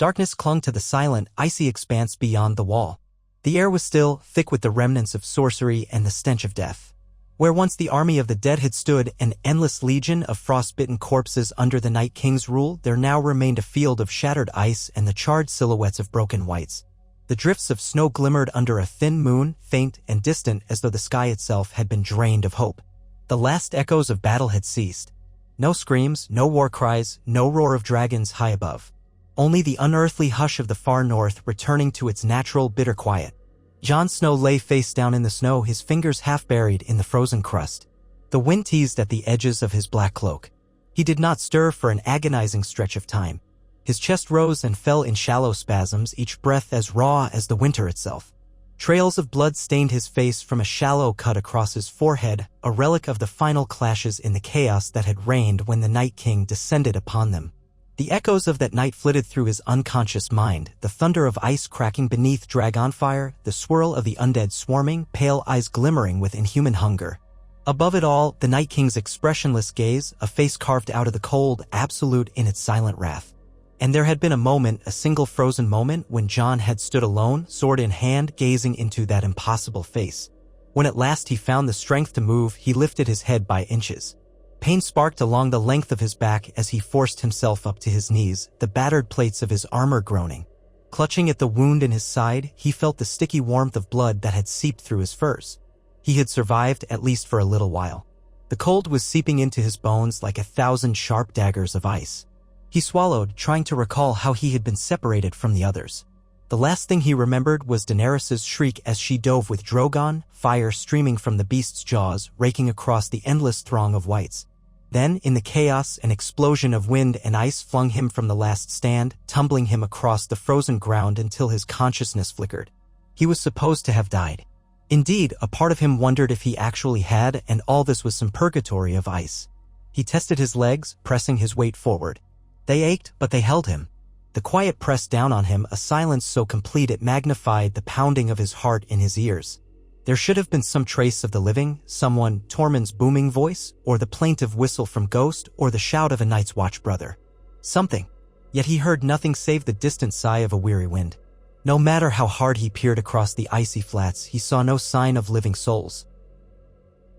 Darkness clung to the silent, icy expanse beyond the wall. The air was still, thick with the remnants of sorcery and the stench of death. Where once the army of the dead had stood, an endless legion of frostbitten corpses under the Night King's rule, there now remained a field of shattered ice and the charred silhouettes of broken wights. The drifts of snow glimmered under a thin moon, faint and distant as though the sky itself had been drained of hope. The last echoes of battle had ceased. No screams, no war cries, no roar of dragons high above. Only the unearthly hush of the far north returning to its natural bitter quiet. Jon Snow lay face down in the snow, his fingers half buried in the frozen crust. The wind teased at the edges of his black cloak. He did not stir for an agonizing stretch of time. His chest rose and fell in shallow spasms, each breath as raw as the winter itself. Trails of blood stained his face from a shallow cut across his forehead, a relic of the final clashes in the chaos that had reigned when the Night King descended upon them. The echoes of that night flitted through his unconscious mind, the thunder of ice cracking beneath Dragonfire, the swirl of the undead swarming, pale eyes glimmering with inhuman hunger. Above it all, the Night King's expressionless gaze, a face carved out of the cold, absolute in its silent wrath. And there had been a moment, a single frozen moment, when Jon had stood alone, sword in hand, gazing into that impossible face. When at last he found the strength to move, he lifted his head by inches. Pain sparked along the length of his back as he forced himself up to his knees, the battered plates of his armor groaning. Clutching at the wound in his side, he felt the sticky warmth of blood that had seeped through his furs. He had survived, at least for a little while. The cold was seeping into his bones like 1,000 sharp daggers of ice. He swallowed, trying to recall how he had been separated from the others. The last thing he remembered was Daenerys' shriek as she dove with Drogon, fire streaming from the beast's jaws, raking across the endless throng of wights. Then, in the chaos, an explosion of wind and ice flung him from the last stand, tumbling him across the frozen ground until his consciousness flickered. He was supposed to have died. Indeed, a part of him wondered if he actually had, and all this was some purgatory of ice. He tested his legs, pressing his weight forward. They ached, but they held him. The quiet pressed down on him, a silence so complete it magnified the pounding of his heart in his ears. There should have been some trace of the living, someone, Tormund's booming voice, or the plaintive whistle from Ghost, or the shout of a Night's Watch brother. Something. Yet he heard nothing save the distant sigh of a weary wind. No matter how hard he peered across the icy flats, he saw no sign of living souls.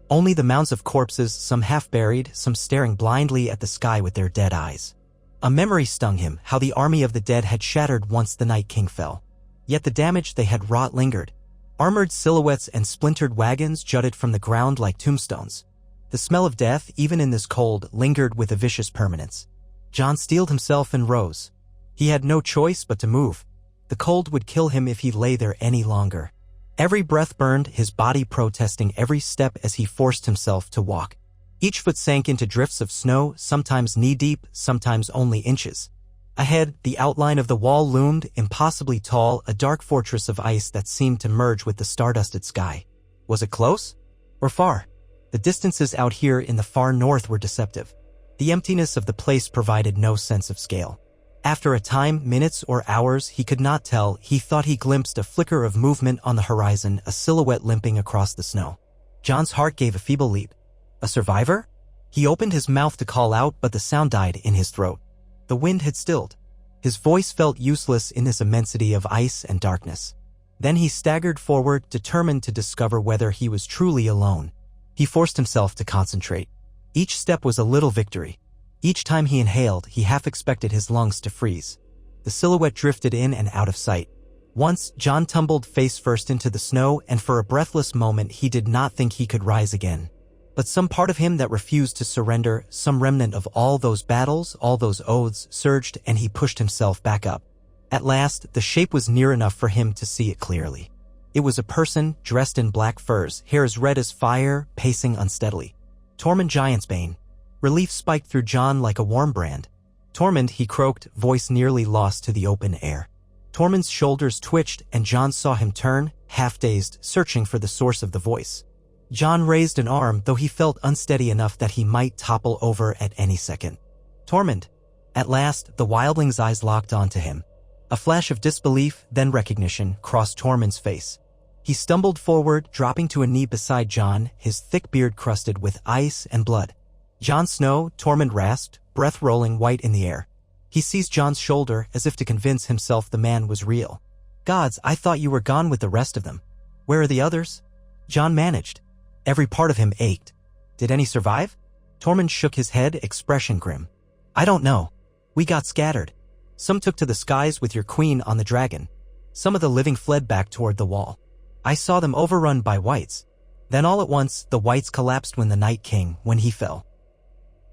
Only the mounds of corpses, some half-buried, some staring blindly at the sky with their dead eyes. A memory stung him, how the army of the dead had shattered once the Night King fell. Yet the damage they had wrought lingered. Armored silhouettes and splintered wagons jutted from the ground like tombstones. The smell of death, even in this cold, lingered with a vicious permanence. Jon steeled himself and rose. He had no choice but to move. The cold would kill him if he lay there any longer. Every breath burned, his body protesting every step as he forced himself to walk. Each foot sank into drifts of snow, sometimes knee-deep, sometimes only inches. Ahead, the outline of the wall loomed, impossibly tall, a dark fortress of ice that seemed to merge with the stardusted sky. Was it close? Or far? The distances out here in the far north were deceptive. The emptiness of the place provided no sense of scale. After a time, minutes or hours, he could not tell, he thought he glimpsed a flicker of movement on the horizon, a silhouette limping across the snow. Jon's heart gave a feeble leap. A survivor? He opened his mouth to call out, but the sound died in his throat. The wind had stilled. His voice felt useless in this immensity of ice and darkness. Then he staggered forward, determined to discover whether he was truly alone. He forced himself to concentrate. Each step was a little victory. Each time he inhaled, he half expected his lungs to freeze. The silhouette drifted in and out of sight. Once, Jon tumbled face first into the snow, and for a breathless moment he did not think he could rise again. But some part of him that refused to surrender, some remnant of all those battles, all those oaths, surged, and he pushed himself back up. At last, the shape was near enough for him to see it clearly. It was a person, dressed in black furs, hair as red as fire, pacing unsteadily. Tormund Giantsbane. Relief spiked through Jon like a warm brand. Tormund, he croaked, voice nearly lost to the open air. Tormund's shoulders twitched, and Jon saw him turn, half-dazed, searching for the source of the voice. Jon raised an arm, though he felt unsteady enough that he might topple over at any second. Tormund. At last, the wildling's eyes locked onto him. A flash of disbelief, then recognition, crossed Tormund's face. He stumbled forward, dropping to a knee beside Jon, his thick beard crusted with ice and blood. "Jon Snow," Tormund rasped, breath rolling white in the air. He seized John's shoulder as if to convince himself the man was real. Gods, I thought you were gone with the rest of them. Where are the others? John managed. Every part of him ached. Did any survive? Tormund shook his head, expression grim. I don't know. We got scattered. Some took to the skies with your queen on the dragon. Some of the living fled back toward the wall. I saw them overrun by whites. Then all at once, the whites collapsed when the Night King, when he fell.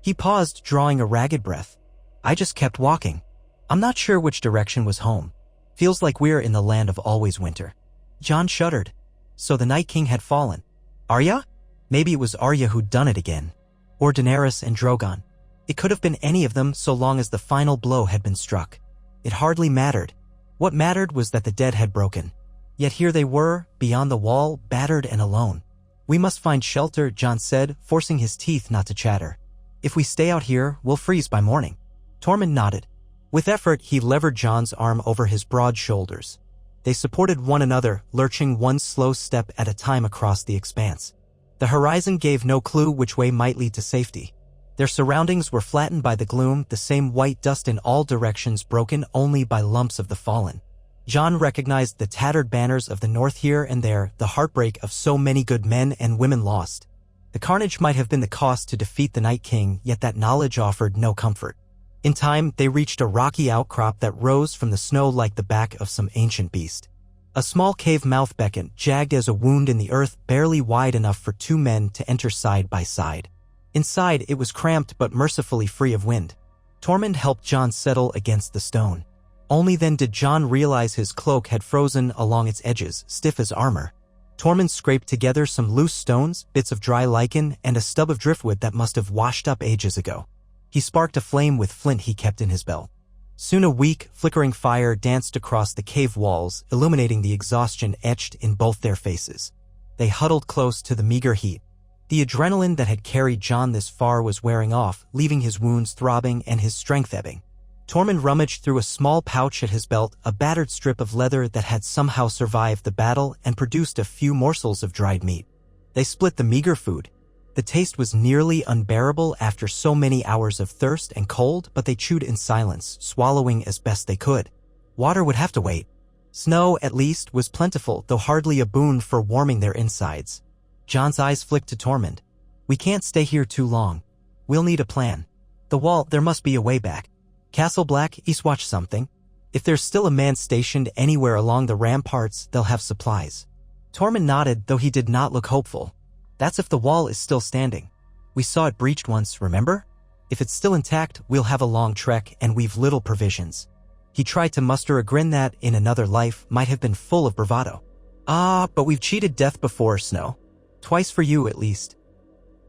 He paused, drawing a ragged breath. I just kept walking. I'm not sure which direction was home. Feels like we're in the land of always winter. John shuddered. So the Night King had fallen. Arya? Maybe it was Arya who'd done it again. Or Daenerys and Drogon. It could have been any of them so long as the final blow had been struck. It hardly mattered. What mattered was that the dead had broken. Yet here they were, beyond the wall, battered and alone. We must find shelter, John said, forcing his teeth not to chatter. If we stay out here, we'll freeze by morning. Tormund nodded. With effort, he levered John's arm over his broad shoulders. They supported one another, lurching one slow step at a time across the expanse. The horizon gave no clue which way might lead to safety. Their surroundings were flattened by the gloom, the same white dust in all directions broken only by lumps of the fallen. John recognized the tattered banners of the north here and there, the heartbreak of so many good men and women lost. The carnage might have been the cost to defeat the Night King, yet that knowledge offered no comfort. In time, they reached a rocky outcrop that rose from the snow like the back of some ancient beast. A small cave mouth beckoned, jagged as a wound in the earth, barely wide enough for two men to enter side by side. Inside, it was cramped but mercifully free of wind. Tormund helped John settle against the stone. Only then did John realize his cloak had frozen along its edges, stiff as armor. Tormund scraped together some loose stones, bits of dry lichen, and a stub of driftwood that must have washed up ages ago. He sparked a flame with flint he kept in his belt. Soon a weak, flickering fire danced across the cave walls, illuminating the exhaustion etched in both their faces. They huddled close to the meager heat. The adrenaline that had carried John this far was wearing off, leaving his wounds throbbing and his strength ebbing. Tormund rummaged through a small pouch at his belt, a battered strip of leather that had somehow survived the battle, and produced a few morsels of dried meat. They split the meager food. The taste was nearly unbearable after so many hours of thirst and cold, but they chewed in silence, swallowing as best they could. Water would have to wait. Snow, at least, was plentiful, though hardly a boon for warming their insides. John's eyes flicked to Tormund. We can't stay here too long. We'll need a plan. The wall, there must be a way back. Castle Black, Eastwatch something. If there's still a man stationed anywhere along the ramparts, they'll have supplies. Tormund nodded, though he did not look hopeful. That's if the wall is still standing. We saw it breached once, remember? If it's still intact, we'll have a long trek, and we've little provisions. He tried to muster a grin that, in another life, might have been full of bravado. Ah, but we've cheated death before, Snow. Twice for you, at least.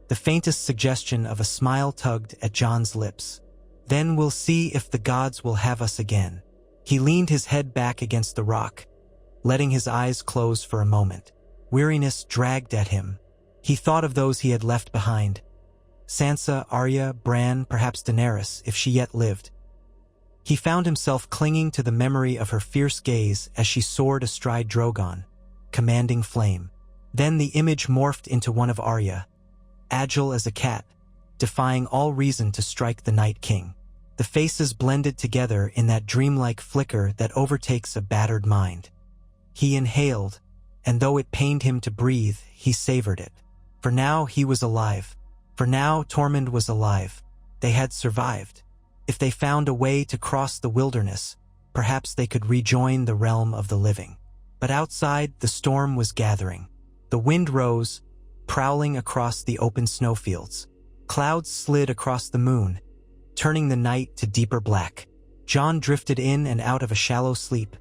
The faintest suggestion of a smile tugged at John's lips. Then we'll see if the gods will have us again. He leaned his head back against the rock, letting his eyes close for a moment. Weariness dragged at him. He thought of those he had left behind. Sansa, Arya, Bran, perhaps Daenerys, if she yet lived. He found himself clinging to the memory of her fierce gaze as she soared astride Drogon, commanding flame. Then the image morphed into one of Arya, agile as a cat, defying all reason to strike the Night King. The faces blended together in that dreamlike flicker that overtakes a battered mind. He inhaled, and though it pained him to breathe, he savored it. For now he was alive. For now Tormund was alive. They had survived. If they found a way to cross the wilderness, perhaps they could rejoin the realm of the living. But outside, the storm was gathering. The wind rose, prowling across the open snowfields. Clouds slid across the moon, turning the night to deeper black. John drifted in and out of a shallow sleep,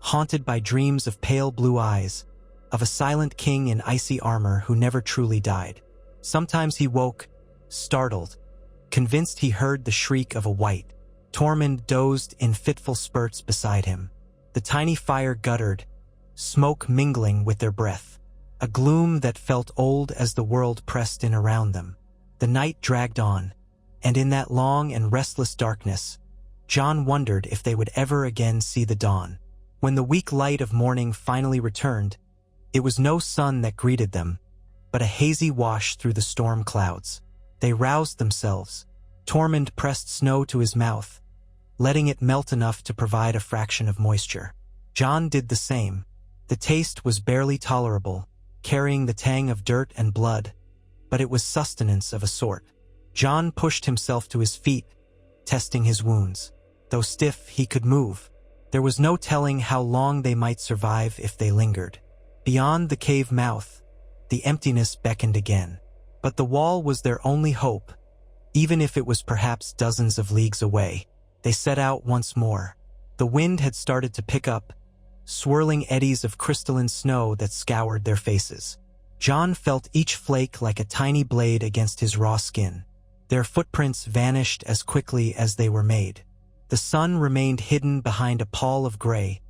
haunted by dreams of pale blue eyes, of a silent king in icy armor who never truly died. Sometimes he woke, startled, convinced he heard the shriek of a wight. Tormund dozed in fitful spurts beside him. The tiny fire guttered, smoke mingling with their breath. A gloom that felt old as the world pressed in around them. The night dragged on, and in that long and restless darkness, John wondered if they would ever again see the dawn. When the weak light of morning finally returned, it was no sun that greeted them, but a hazy wash through the storm clouds. They roused themselves. Tormund pressed Snow to his mouth, letting it melt enough to provide a fraction of moisture. Jon did the same. The taste was barely tolerable, carrying the tang of dirt and blood, but it was sustenance of a sort. Jon pushed himself to his feet, testing his wounds. Though stiff, he could move. There was no telling how long they might survive if they lingered. Beyond the cave mouth, the emptiness beckoned again. But the wall was their only hope. Even if it was perhaps dozens of leagues away, they set out once more. The wind had started to pick up, swirling eddies of crystalline snow that scoured their faces. Jon felt each flake like a tiny blade against his raw skin. Their footprints vanished as quickly as they were made. The sun remained hidden behind a pall of gray,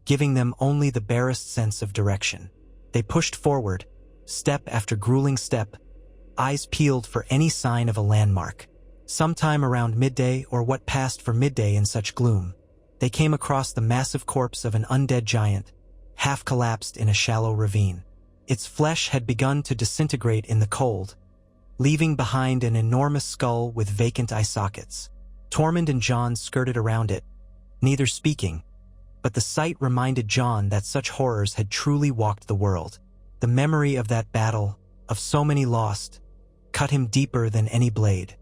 giving them only the barest sense of direction. They pushed forward, step after grueling step, eyes peeled for any sign of a landmark. Sometime around midday, or what passed for midday in such gloom, they came across the massive corpse of an undead giant, half collapsed in a shallow ravine. Its flesh had begun to disintegrate in the cold, leaving behind an enormous skull with vacant eye sockets. Tormund and Jon skirted around it, neither speaking, but the sight reminded Jon that such horrors had truly walked the world. The memory of that battle, of so many lost, cut him deeper than any blade.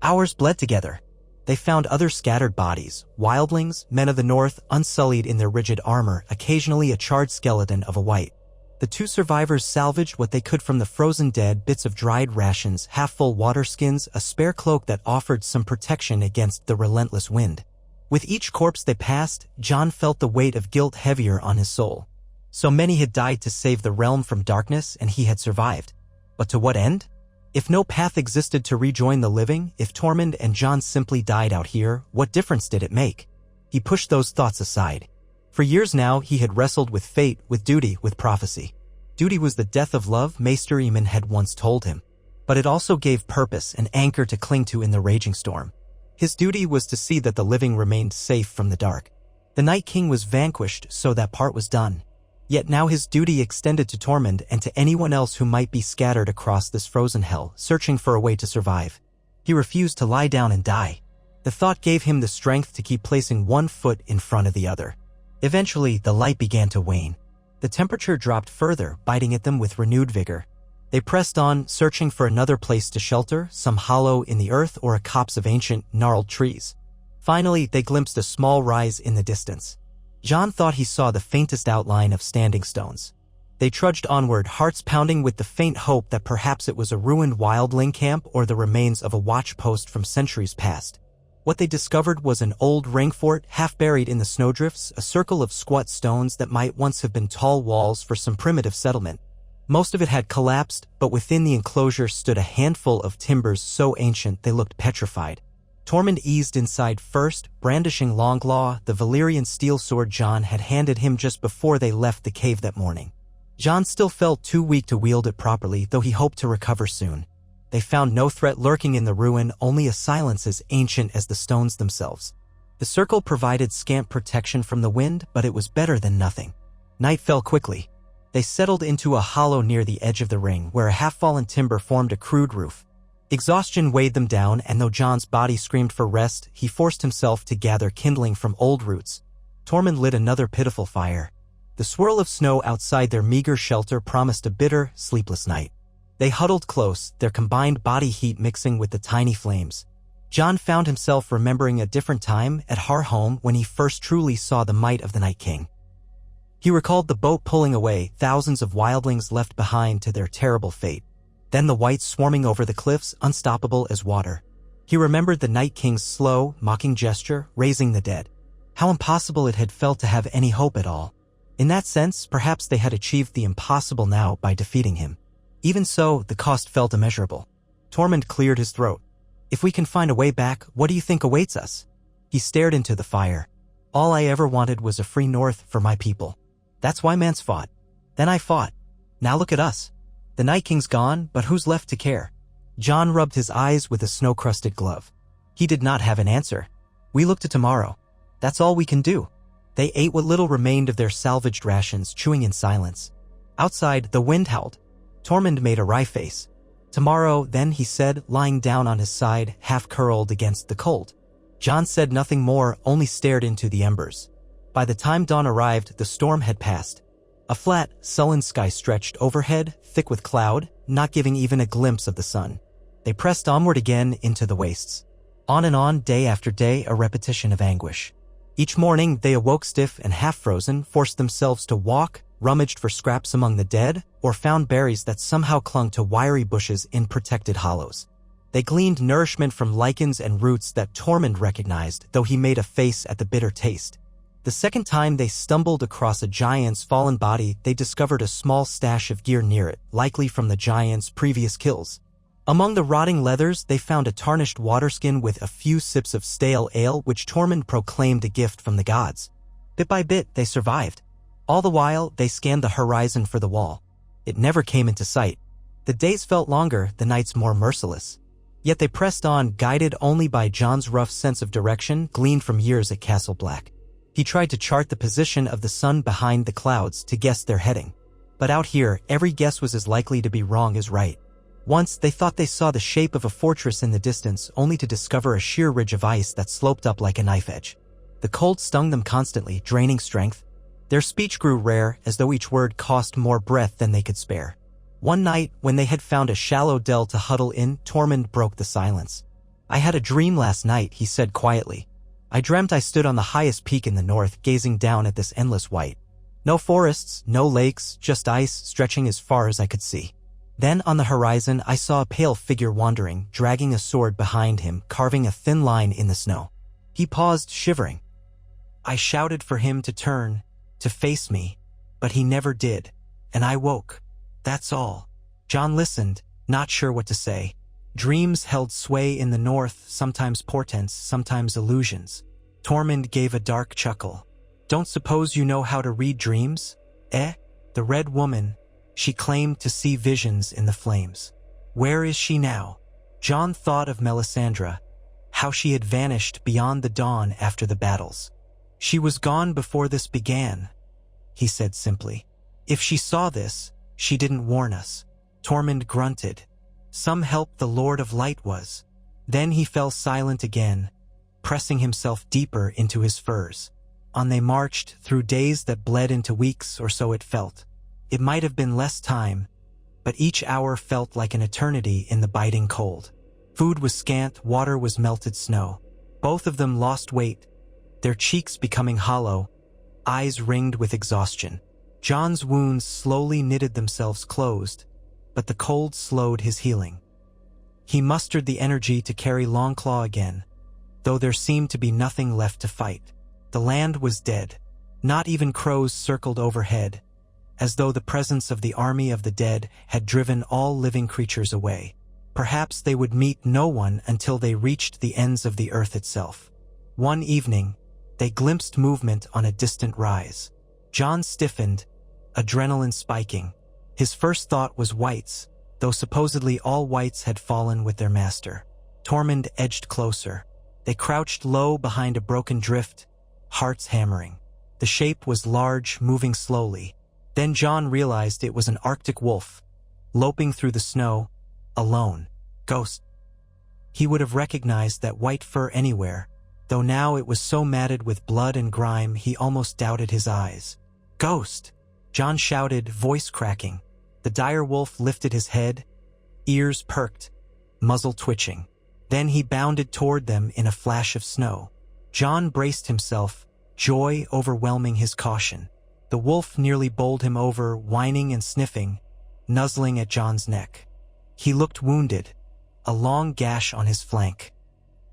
Hours bled together. They found other scattered bodies, wildlings, men of the north, unsullied in their rigid armor, occasionally a charred skeleton of a wight. The two survivors salvaged what they could from the frozen dead, bits of dried rations, half-full water skins, a spare cloak that offered some protection against the relentless wind. With each corpse they passed, Jon felt the weight of guilt heavier on his soul. So many had died to save the realm from darkness, and he had survived. But to what end? If no path existed to rejoin the living, if Tormund and Jon simply died out here, what difference did it make? He pushed those thoughts aside. For years now, he had wrestled with fate, with duty, with prophecy. Duty was the death of love, Maester Aemon had once told him. But it also gave purpose, an anchor to cling to in the raging storm. His duty was to see that the living remained safe from the dark. The Night King was vanquished, so that part was done. Yet now his duty extended to Tormund and to anyone else who might be scattered across this frozen hell, searching for a way to survive. He refused to lie down and die. The thought gave him the strength to keep placing one foot in front of the other. Eventually, the light began to wane. The temperature dropped further, biting at them with renewed vigor. They pressed on, searching for another place to shelter, some hollow in the earth or a copse of ancient, gnarled trees. Finally, they glimpsed a small rise in the distance. Jon thought he saw the faintest outline of standing stones. They trudged onward, hearts pounding with the faint hope that perhaps it was a ruined wildling camp or the remains of a watch post from centuries past. What they discovered was an old ring fort, half buried in the snowdrifts, a circle of squat stones that might once have been tall walls for some primitive settlement. Most of it had collapsed, but within the enclosure stood a handful of timbers so ancient they looked petrified. Tormund eased inside first, brandishing Longclaw, the Valyrian steel sword Jon had handed him just before they left the cave that morning. Jon still felt too weak to wield it properly, though he hoped to recover soon. They found no threat lurking in the ruin, only a silence as ancient as the stones themselves. The circle provided scant protection from the wind, but it was better than nothing. Night fell quickly. They settled into a hollow near the edge of the ring, where a half-fallen timber formed a crude roof. Exhaustion weighed them down, and though Jon's body screamed for rest, he forced himself to gather kindling from old roots. Tormund lit another pitiful fire. The swirl of snow outside their meager shelter promised a bitter, sleepless night. They huddled close, their combined body heat mixing with the tiny flames. Jon found himself remembering a different time at Harhome when he first truly saw the might of the Night King. He recalled the boat pulling away, thousands of wildlings left behind to their terrible fate. Then the whites swarming over the cliffs, unstoppable as water. He remembered the Night King's slow, mocking gesture, raising the dead. How impossible it had felt to have any hope at all. In that sense, perhaps they had achieved the impossible now by defeating him. Even so, the cost felt immeasurable. Tormund cleared his throat. If we can find a way back, what do you think awaits us? He stared into the fire. All I ever wanted was a free north for my people. That's why Mance fought. Then I fought. Now look at us. The Night King's gone, but who's left to care? Jon rubbed his eyes with a snow-crusted glove. He did not have an answer. We look to tomorrow. That's all we can do. They ate what little remained of their salvaged rations, chewing in silence. Outside, the wind howled. Tormund made a wry face. Tomorrow, then, he said, lying down on his side, half curled against the cold. John said nothing more, only stared into the embers. By the time dawn arrived, the storm had passed. A flat, sullen sky stretched overhead, thick with cloud, not giving even a glimpse of the sun. They pressed onward again into the wastes. On and on, day after day, a repetition of anguish. Each morning, they awoke stiff and half-frozen, forced themselves to walk, rummaged for scraps among the dead, or found berries that somehow clung to wiry bushes in protected hollows. They gleaned nourishment from lichens and roots that Tormund recognized, though he made a face at the bitter taste. The second time they stumbled across a giant's fallen body, they discovered a small stash of gear near it, likely from the giant's previous kills. Among the rotting leathers, they found a tarnished waterskin with a few sips of stale ale which Tormund proclaimed a gift from the gods. Bit by bit, they survived. All the while, they scanned the horizon for the wall. It never came into sight. The days felt longer, the nights more merciless. Yet they pressed on, guided only by Jon's rough sense of direction, gleaned from years at Castle Black. He tried to chart the position of the sun behind the clouds to guess their heading. But out here, every guess was as likely to be wrong as right. Once, they thought they saw the shape of a fortress in the distance, only to discover a sheer ridge of ice that sloped up like a knife edge. The cold stung them constantly, draining strength. Their speech grew rare, as though each word cost more breath than they could spare. One night, when they had found a shallow dell to huddle in, Tormund broke the silence. "I had a dream last night," he said quietly. "I dreamt I stood on the highest peak in the north, gazing down at this endless white. No forests, no lakes, just ice stretching as far as I could see. Then, on the horizon, I saw a pale figure wandering, dragging a sword behind him, carving a thin line in the snow." He paused, shivering. "I shouted for him to turn, to face me, but he never did, and I woke. That's all." Jon listened, not sure what to say. Dreams held sway in the north, sometimes portents, sometimes illusions. Tormund gave a dark chuckle. "Don't suppose you know how to read dreams? Eh? The Red Woman, she claimed to see visions in the flames. Where is she now?" Jon thought of Melisandre, how she had vanished beyond the dawn after the battles. "She was gone before this began," he said simply. "If she saw this, she didn't warn us." Tormund grunted. "Some help the Lord of Light was." Then he fell silent again, pressing himself deeper into his furs. On they marched, through days that bled into weeks, or so it felt. It might have been less time, but each hour felt like an eternity in the biting cold. Food was scant, water was melted snow. Both of them lost weight, their cheeks becoming hollow, eyes ringed with exhaustion. Jon's wounds slowly knitted themselves closed, but the cold slowed his healing. He mustered the energy to carry Longclaw again, though there seemed to be nothing left to fight. The land was dead. Not even crows circled overhead, as though the presence of the army of the dead had driven all living creatures away. Perhaps they would meet no one until they reached the ends of the earth itself. One evening, they glimpsed movement on a distant rise. Jon stiffened, adrenaline spiking. His first thought was whites, though supposedly all whites had fallen with their master. Tormund edged closer. They crouched low behind a broken drift, hearts hammering. The shape was large, moving slowly. Then Jon realized it was an Arctic wolf, loping through the snow, alone. Ghost. He would have recognized that white fur anywhere, though now it was so matted with blood and grime he almost doubted his eyes. "Ghost!" Jon shouted, voice cracking. The dire wolf lifted his head, ears perked, muzzle twitching. Then he bounded toward them in a flash of snow. Jon braced himself, joy overwhelming his caution. The wolf nearly bowled him over, whining and sniffing, nuzzling at Jon's neck. He looked wounded, a long gash on his flank.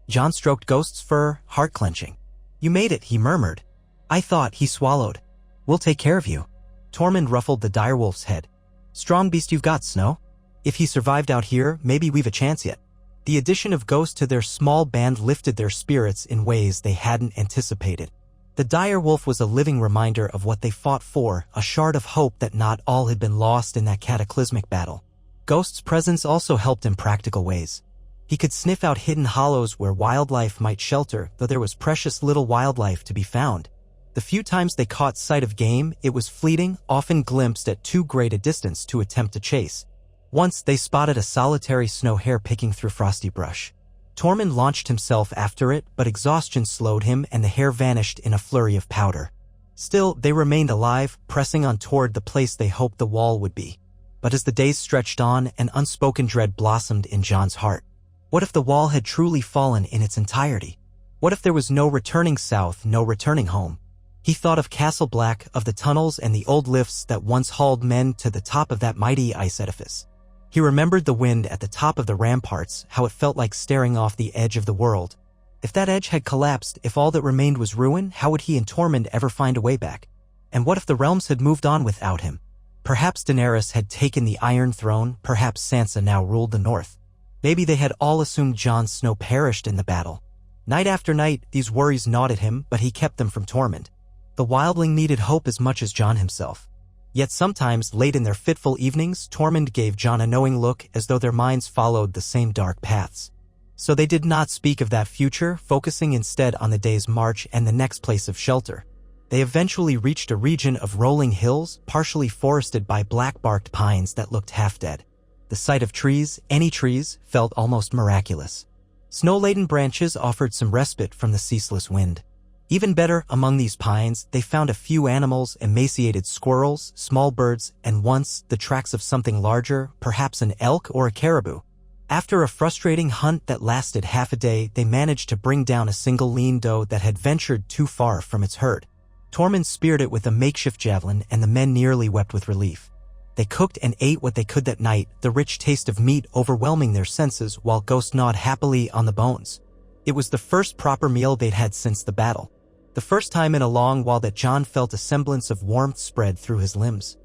Jon stroked Ghost's fur, heart-clenching. "You made it," he murmured. "I thought," he swallowed. "We'll take care of you." Tormund ruffled the direwolf's head. "Strong beast you've got, Snow. If he survived out here, maybe we've a chance yet." The addition of Ghost to their small band lifted their spirits in ways they hadn't anticipated. The direwolf was a living reminder of what they fought for, a shard of hope that not all had been lost in that cataclysmic battle. Ghost's presence also helped in practical ways. He could sniff out hidden hollows where wildlife might shelter, though there was precious little wildlife to be found. The few times they caught sight of game, it was fleeting, often glimpsed at too great a distance to attempt to chase. Once they spotted a solitary snow hare picking through frosty brush. Tormund launched himself after it, but exhaustion slowed him and the hair vanished in a flurry of powder. Still, they remained alive, pressing on toward the place they hoped the wall would be. But as the days stretched on, an unspoken dread blossomed in Jon's heart. What if the wall had truly fallen in its entirety? What if there was no returning south, no returning home? He thought of Castle Black, of the tunnels and the old lifts that once hauled men to the top of that mighty ice edifice. He remembered the wind at the top of the ramparts, how it felt like staring off the edge of the world. If that edge had collapsed, if all that remained was ruin, how would he and Tormund ever find a way back? And what if the realms had moved on without him? Perhaps Daenerys had taken the Iron Throne, perhaps Sansa now ruled the North. Maybe they had all assumed Jon Snow perished in the battle. Night after night, these worries gnawed at him, but he kept them from Tormund. The wildling needed hope as much as Jon himself. Yet sometimes, late in their fitful evenings, Tormund gave Jon a knowing look as though their minds followed the same dark paths. So they did not speak of that future, focusing instead on the day's march and the next place of shelter. They eventually reached a region of rolling hills, partially forested by black-barked pines that looked half-dead. The sight of trees, any trees, felt almost miraculous. Snow-laden branches offered some respite from the ceaseless wind. Even better, among these pines, they found a few animals, emaciated squirrels, small birds, and once, the tracks of something larger, perhaps an elk or a caribou. After a frustrating hunt that lasted half a day, they managed to bring down a single lean doe that had ventured too far from its herd. Tormund speared it with a makeshift javelin, and the men nearly wept with relief. They cooked and ate what they could that night, the rich taste of meat overwhelming their senses while Ghost gnawed happily on the bones. It was the first proper meal they'd had since the battle. The first time in a long while that Jon felt a semblance of warmth spread through his limbs.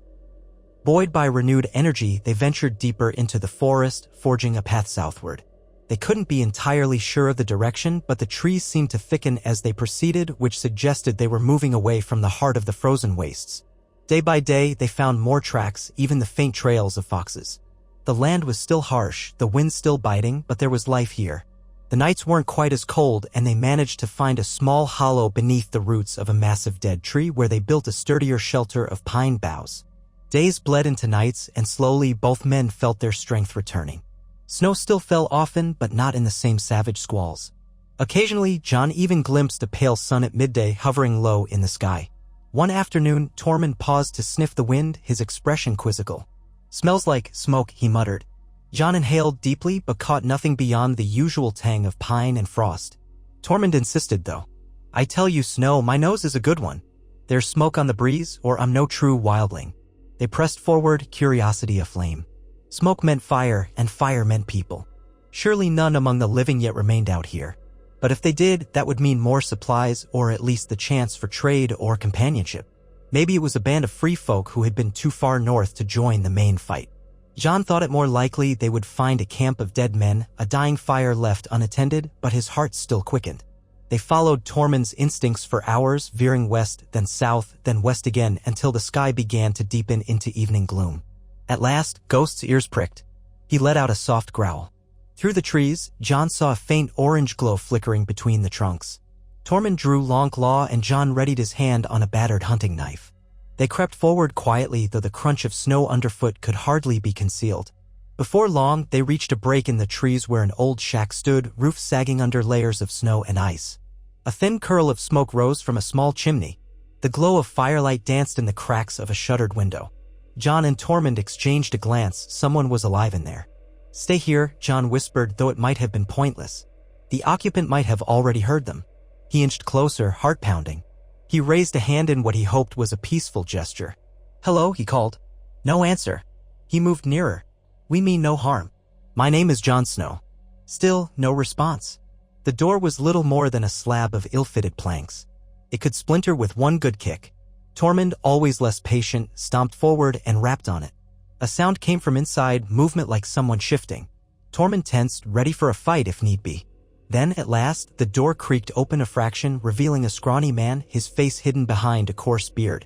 Buoyed by renewed energy, they ventured deeper into the forest, forging a path southward. They couldn't be entirely sure of the direction, but the trees seemed to thicken as they proceeded, which suggested they were moving away from the heart of the frozen wastes. Day by day, they found more tracks, even the faint trails of foxes. The land was still harsh, the wind still biting, but there was life here. The nights weren't quite as cold, and they managed to find a small hollow beneath the roots of a massive dead tree where they built a sturdier shelter of pine boughs. Days bled into nights, and slowly both men felt their strength returning. Snow still fell often, but not in the same savage squalls. Occasionally, Jon even glimpsed a pale sun at midday hovering low in the sky. One afternoon, Tormund paused to sniff the wind, his expression quizzical. "Smells like smoke," he muttered. Jon inhaled deeply but caught nothing beyond the usual tang of pine and frost. Tormund insisted, though. "I tell you, Snow, my nose is a good one. There's smoke on the breeze, or I'm no true wildling." They pressed forward, curiosity aflame. Smoke meant fire, and fire meant people. Surely none among the living yet remained out here. But if they did, that would mean more supplies, or at least the chance for trade or companionship. Maybe it was a band of free folk who had been too far north to join the main fight. Jon thought it more likely they would find a camp of dead men, a dying fire left unattended, but his heart still quickened. They followed Tormund's instincts for hours, veering west, then south, then west again, until the sky began to deepen into evening gloom. At last, Ghost's ears pricked. He let out a soft growl. Through the trees, Jon saw a faint orange glow flickering between the trunks. Tormund drew Longclaw, and Jon readied his hand on a battered hunting knife. They crept forward quietly, though the crunch of snow underfoot could hardly be concealed. Before long, they reached a break in the trees where an old shack stood, roof sagging under layers of snow and ice. A thin curl of smoke rose from a small chimney. The glow of firelight danced in the cracks of a shuttered window. Jon and Tormund exchanged a glance. Someone was alive in there. "Stay here," Jon whispered, though it might have been pointless. The occupant might have already heard them. He inched closer, heart pounding. He raised a hand in what he hoped was a peaceful gesture. "Hello," he called. No answer. He moved nearer. "We mean no harm. My name is Jon Snow." Still, no response. The door was little more than a slab of ill-fitted planks. It could splinter with one good kick. Tormund, always less patient, stomped forward and rapped on it. A sound came from inside, movement like someone shifting. Tormund tensed, ready for a fight if need be. Then, at last, the door creaked open a fraction, revealing a scrawny man, his face hidden behind a coarse beard.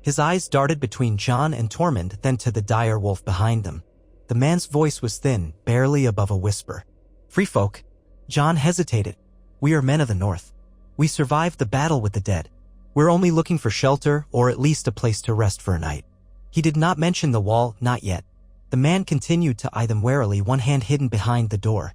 His eyes darted between Jon and Tormund, then to the dire wolf behind them. The man's voice was thin, barely above a whisper. "Free folk." Jon hesitated. "We are men of the North. We survived the battle with the dead. We're only looking for shelter, or at least a place to rest for a night." He did not mention the wall, not yet. The man continued to eye them warily, one hand hidden behind the door.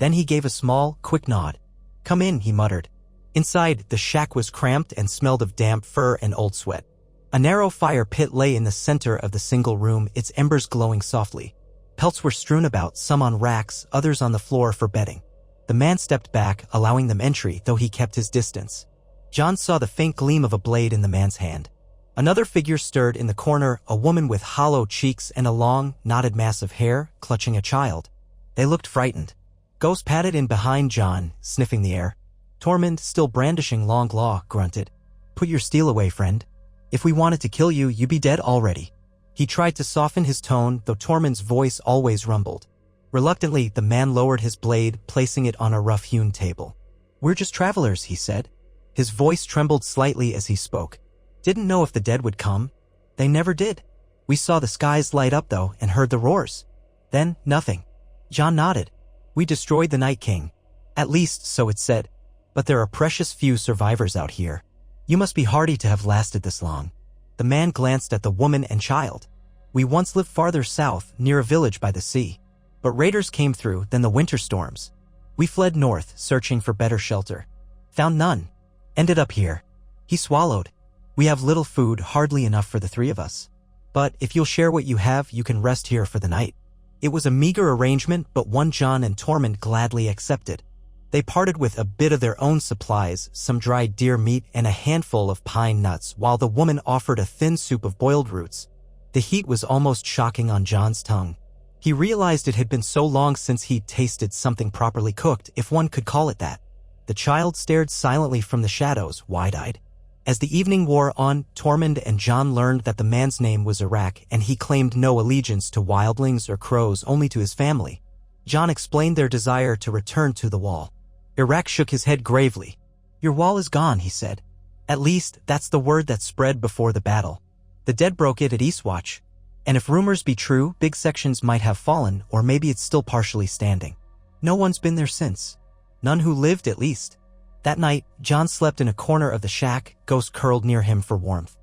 Then he gave a small, quick nod. "Come in," he muttered. Inside, the shack was cramped and smelled of damp fur and old sweat. A narrow fire pit lay in the center of the single room, its embers glowing softly. Pelts were strewn about, some on racks, others on the floor for bedding. The man stepped back, allowing them entry, though he kept his distance. John saw the faint gleam of a blade in the man's hand. Another figure stirred in the corner, a woman with hollow cheeks and a long, knotted mass of hair, clutching a child. They looked frightened. Ghost padded in behind John, sniffing the air. Tormund, still brandishing long claw, grunted. "Put your steel away, friend. If we wanted to kill you, you'd be dead already." He tried to soften his tone, though Tormund's voice always rumbled. Reluctantly, the man lowered his blade, placing it on a rough-hewn table. "We're just travelers," he said. His voice trembled slightly as he spoke. "Didn't know if the dead would come. They never did. We saw the skies light up, though, and heard the roars. Then, nothing." John nodded. "We destroyed the Night King. At least, so it said. But there are precious few survivors out here. You must be hardy to have lasted this long." The man glanced at the woman and child. "We once lived farther south, near a village by the sea. But raiders came through, then the winter storms. We fled north, searching for better shelter. Found none. Ended up here." He swallowed. "We have little food, hardly enough for the three of us. But if you'll share what you have, you can rest here for the night." It was a meager arrangement, but one John and Tormund gladly accepted. They parted with a bit of their own supplies, some dried deer meat and a handful of pine nuts, while the woman offered a thin soup of boiled roots. The heat was almost shocking on John's tongue. He realized it had been so long since he'd tasted something properly cooked, if one could call it that. The child stared silently from the shadows, wide-eyed. As the evening wore on, Tormund and John learned that the man's name was Irak, and he claimed no allegiance to wildlings or crows, only to his family. John explained their desire to return to the wall. Irak shook his head gravely. "Your wall is gone," he said. "At least, that's the word that spread before the battle. The dead broke it at Eastwatch. And if rumors be true, big sections might have fallen, or maybe it's still partially standing. No one's been there since. None who lived, at least." That night, John slept in a corner of the shack, Ghost curled near him for warmth.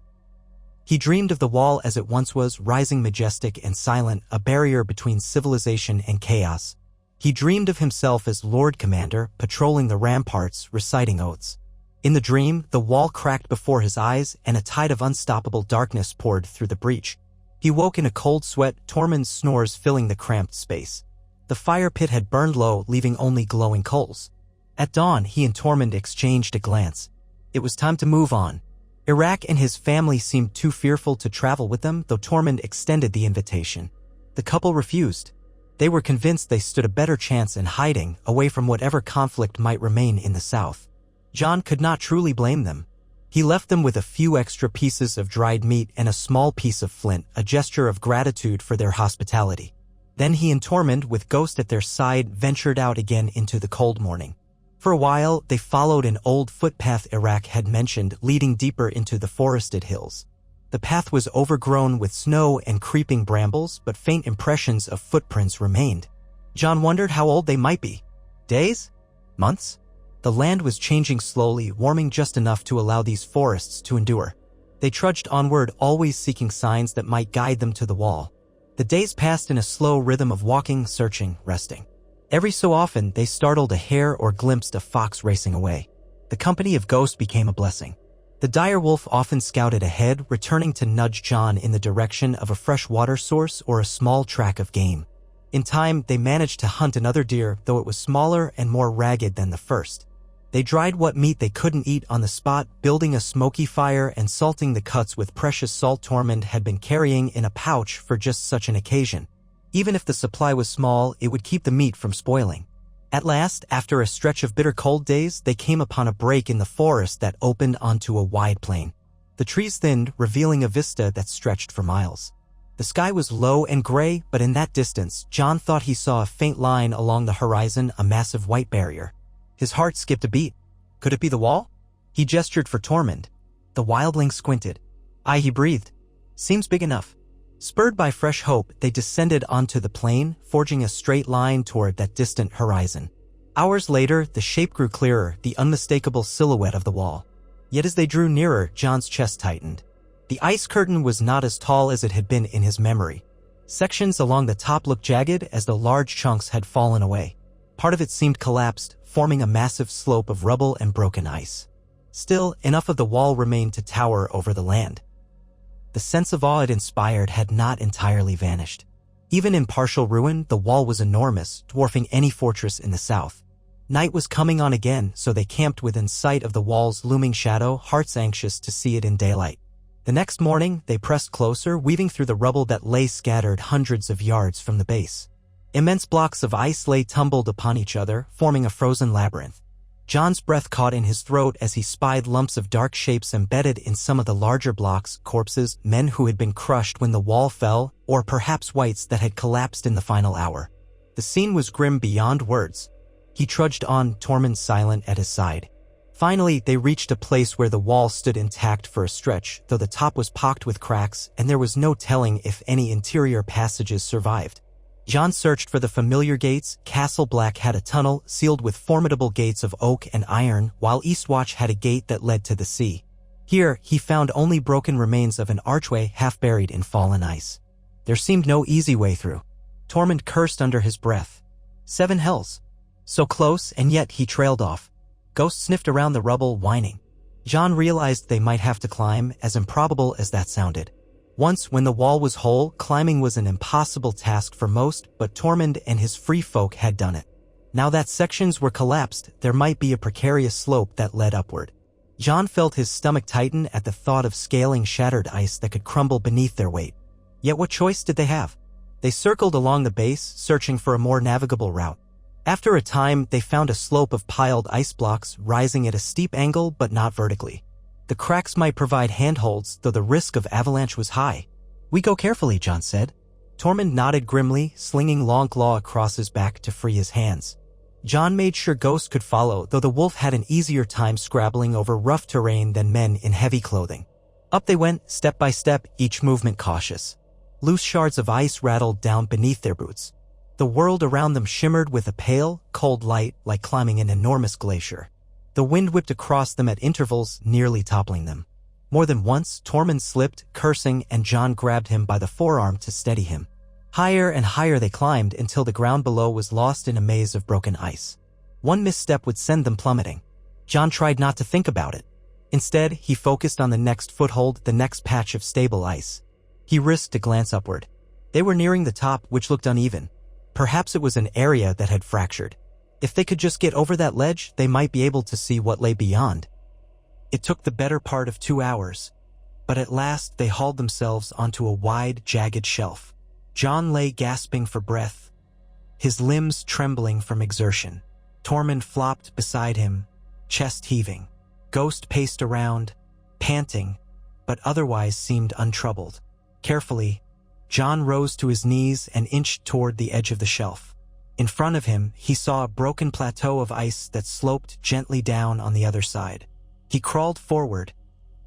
He dreamed of the wall as it once was, rising majestic and silent, a barrier between civilization and chaos. He dreamed of himself as Lord Commander, patrolling the ramparts, reciting oaths. In the dream, the wall cracked before his eyes, and a tide of unstoppable darkness poured through the breach. He woke in a cold sweat, Tormund's snores filling the cramped space. The fire pit had burned low, leaving only glowing coals. At dawn, he and Tormund exchanged a glance. It was time to move on. Irak and his family seemed too fearful to travel with them, though Tormund extended the invitation. The couple refused. They were convinced they stood a better chance in hiding, away from whatever conflict might remain in the south. John could not truly blame them. He left them with a few extra pieces of dried meat and a small piece of flint, a gesture of gratitude for their hospitality. Then he and Tormund, with Ghost at their side, ventured out again into the cold morning. For a while, they followed an old footpath Irak had mentioned, leading deeper into the forested hills. The path was overgrown with snow and creeping brambles, but faint impressions of footprints remained. John wondered how old they might be. Days? Months? The land was changing slowly, warming just enough to allow these forests to endure. They trudged onward, always seeking signs that might guide them to the wall. The days passed in a slow rhythm of walking, searching, resting. Every so often, they startled a hare or glimpsed a fox racing away. The company of Ghost became a blessing. The direwolf often scouted ahead, returning to nudge John in the direction of a fresh water source or a small track of game. In time, they managed to hunt another deer, though it was smaller and more ragged than the first. They dried what meat they couldn't eat on the spot, building a smoky fire and salting the cuts with precious salt Tormund had been carrying in a pouch for just such an occasion. Even if the supply was small, it would keep the meat from spoiling. At last, after a stretch of bitter cold days, they came upon a break in the forest that opened onto a wide plain. The trees thinned, revealing a vista that stretched for miles. The sky was low and gray, but in that distance, John thought he saw a faint line along the horizon, a massive white barrier. His heart skipped a beat. Could it be the wall? He gestured for Tormund. The wildling squinted. Aye, he breathed. Seems big enough. Spurred by fresh hope, they descended onto the plain, forging a straight line toward that distant horizon. Hours later, the shape grew clearer, the unmistakable silhouette of the wall. Yet as they drew nearer, John's chest tightened. The ice curtain was not as tall as it had been in his memory. Sections along the top looked jagged as though large chunks had fallen away. Part of it seemed collapsed, forming a massive slope of rubble and broken ice. Still, enough of the wall remained to tower over the land. The sense of awe it inspired had not entirely vanished. Even in partial ruin, the wall was enormous, dwarfing any fortress in the south. Night was coming on again, so they camped within sight of the wall's looming shadow, hearts anxious to see it in daylight. The next morning, they pressed closer, weaving through the rubble that lay scattered hundreds of yards from the base. Immense blocks of ice lay tumbled upon each other, forming a frozen labyrinth. John's breath caught in his throat as he spied lumps of dark shapes embedded in some of the larger blocks, corpses, men who had been crushed when the wall fell, or perhaps wights that had collapsed in the final hour. The scene was grim beyond words. He trudged on, Tormund silent at his side. Finally, they reached a place where the wall stood intact for a stretch, though the top was pocked with cracks, and there was no telling if any interior passages survived. Jon searched for the familiar gates. Castle Black had a tunnel, sealed with formidable gates of oak and iron, while Eastwatch had a gate that led to the sea. Here, he found only broken remains of an archway half buried in fallen ice. There seemed no easy way through. Tormund cursed under his breath. 7 hells. So close, and yet he trailed off. Ghost sniffed around the rubble, whining. Jon realized they might have to climb, as improbable as that sounded. Once, when the wall was whole, climbing was an impossible task for most, but Tormund and his free folk had done it. Now that sections were collapsed, there might be a precarious slope that led upward. Jon felt his stomach tighten at the thought of scaling shattered ice that could crumble beneath their weight. Yet what choice did they have? They circled along the base, searching for a more navigable route. After a time, they found a slope of piled ice blocks rising at a steep angle but not vertically. The cracks might provide handholds, though the risk of avalanche was high. "We go carefully," Jon said. Tormund nodded grimly, slinging Longclaw across his back to free his hands. Jon made sure Ghost could follow, though the wolf had an easier time scrabbling over rough terrain than men in heavy clothing. Up they went, step by step, each movement cautious. Loose shards of ice rattled down beneath their boots. The world around them shimmered with a pale, cold light like climbing an enormous glacier. The wind whipped across them at intervals, nearly toppling them. More than once, Tormund slipped, cursing, and Jon grabbed him by the forearm to steady him. Higher and higher they climbed until the ground below was lost in a maze of broken ice. One misstep would send them plummeting. Jon tried not to think about it. Instead, he focused on the next foothold, the next patch of stable ice. He risked a glance upward. They were nearing the top, which looked uneven. Perhaps it was an area that had fractured. If they could just get over that ledge, they might be able to see what lay beyond. It took the better part of 2 hours, but at last they hauled themselves onto a wide, jagged shelf. Jon lay gasping for breath, his limbs trembling from exertion. Tormund flopped beside him, chest heaving. Ghost paced around, panting, but otherwise seemed untroubled. Carefully, Jon rose to his knees and inched toward the edge of the shelf. In front of him, he saw a broken plateau of ice that sloped gently down on the other side. He crawled forward,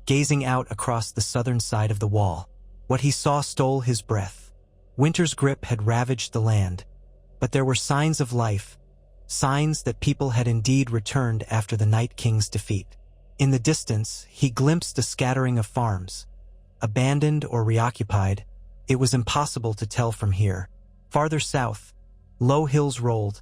gazing out across the southern side of the wall. What he saw stole his breath. Winter's grip had ravaged the land, but there were signs of life, signs that people had indeed returned after the Night King's defeat. In the distance, he glimpsed a scattering of farms. Abandoned or reoccupied, it was impossible to tell from here. Farther south, low hills rolled,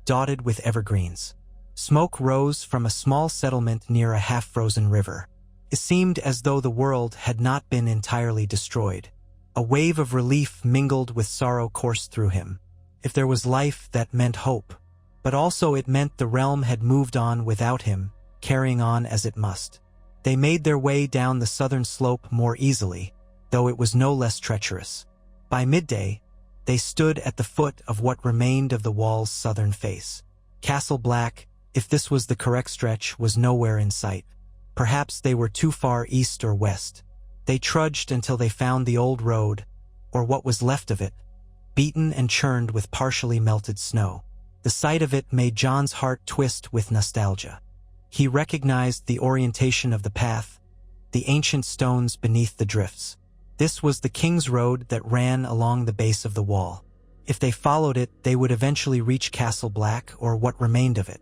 dotted with evergreens. Smoke rose from a small settlement near a half-frozen river. It seemed as though the world had not been entirely destroyed. A wave of relief mingled with sorrow coursed through him. If there was life, that meant hope. But also it meant the realm had moved on without him, carrying on as it must. They made their way down the southern slope more easily, though it was no less treacherous. By midday, they stood at the foot of what remained of the wall's southern face. Castle Black, if this was the correct stretch, was nowhere in sight. Perhaps they were too far east or west. They trudged until they found the old road, or what was left of it, beaten and churned with partially melted snow. The sight of it made Jon's heart twist with nostalgia. He recognized the orientation of the path, the ancient stones beneath the drifts. This was the King's Road that ran along the base of the wall. If they followed it, they would eventually reach Castle Black, or what remained of it.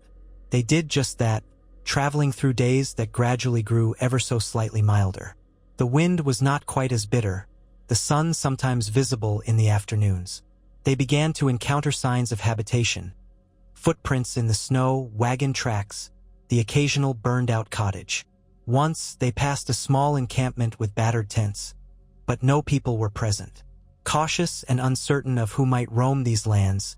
They did just that, traveling through days that gradually grew ever so slightly milder. The wind was not quite as bitter, the sun sometimes visible in the afternoons. They began to encounter signs of habitation. Footprints in the snow, wagon tracks, the occasional burned-out cottage. Once, they passed a small encampment with battered tents, but no people were present. Cautious and uncertain of who might roam these lands,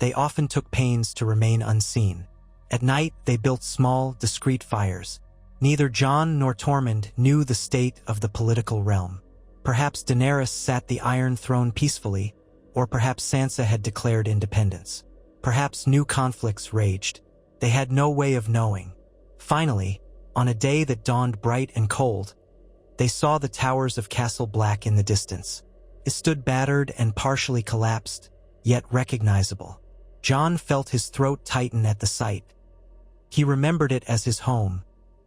they often took pains to remain unseen. At night, they built small, discreet fires. Neither Jon nor Tormund knew the state of the political realm. Perhaps Daenerys sat the Iron Throne peacefully, or perhaps Sansa had declared independence. Perhaps new conflicts raged. They had no way of knowing. Finally, on a day that dawned bright and cold, they saw the towers of Castle Black in the distance. It stood battered and partially collapsed, yet recognizable. Jon felt his throat tighten at the sight. He remembered it as his home,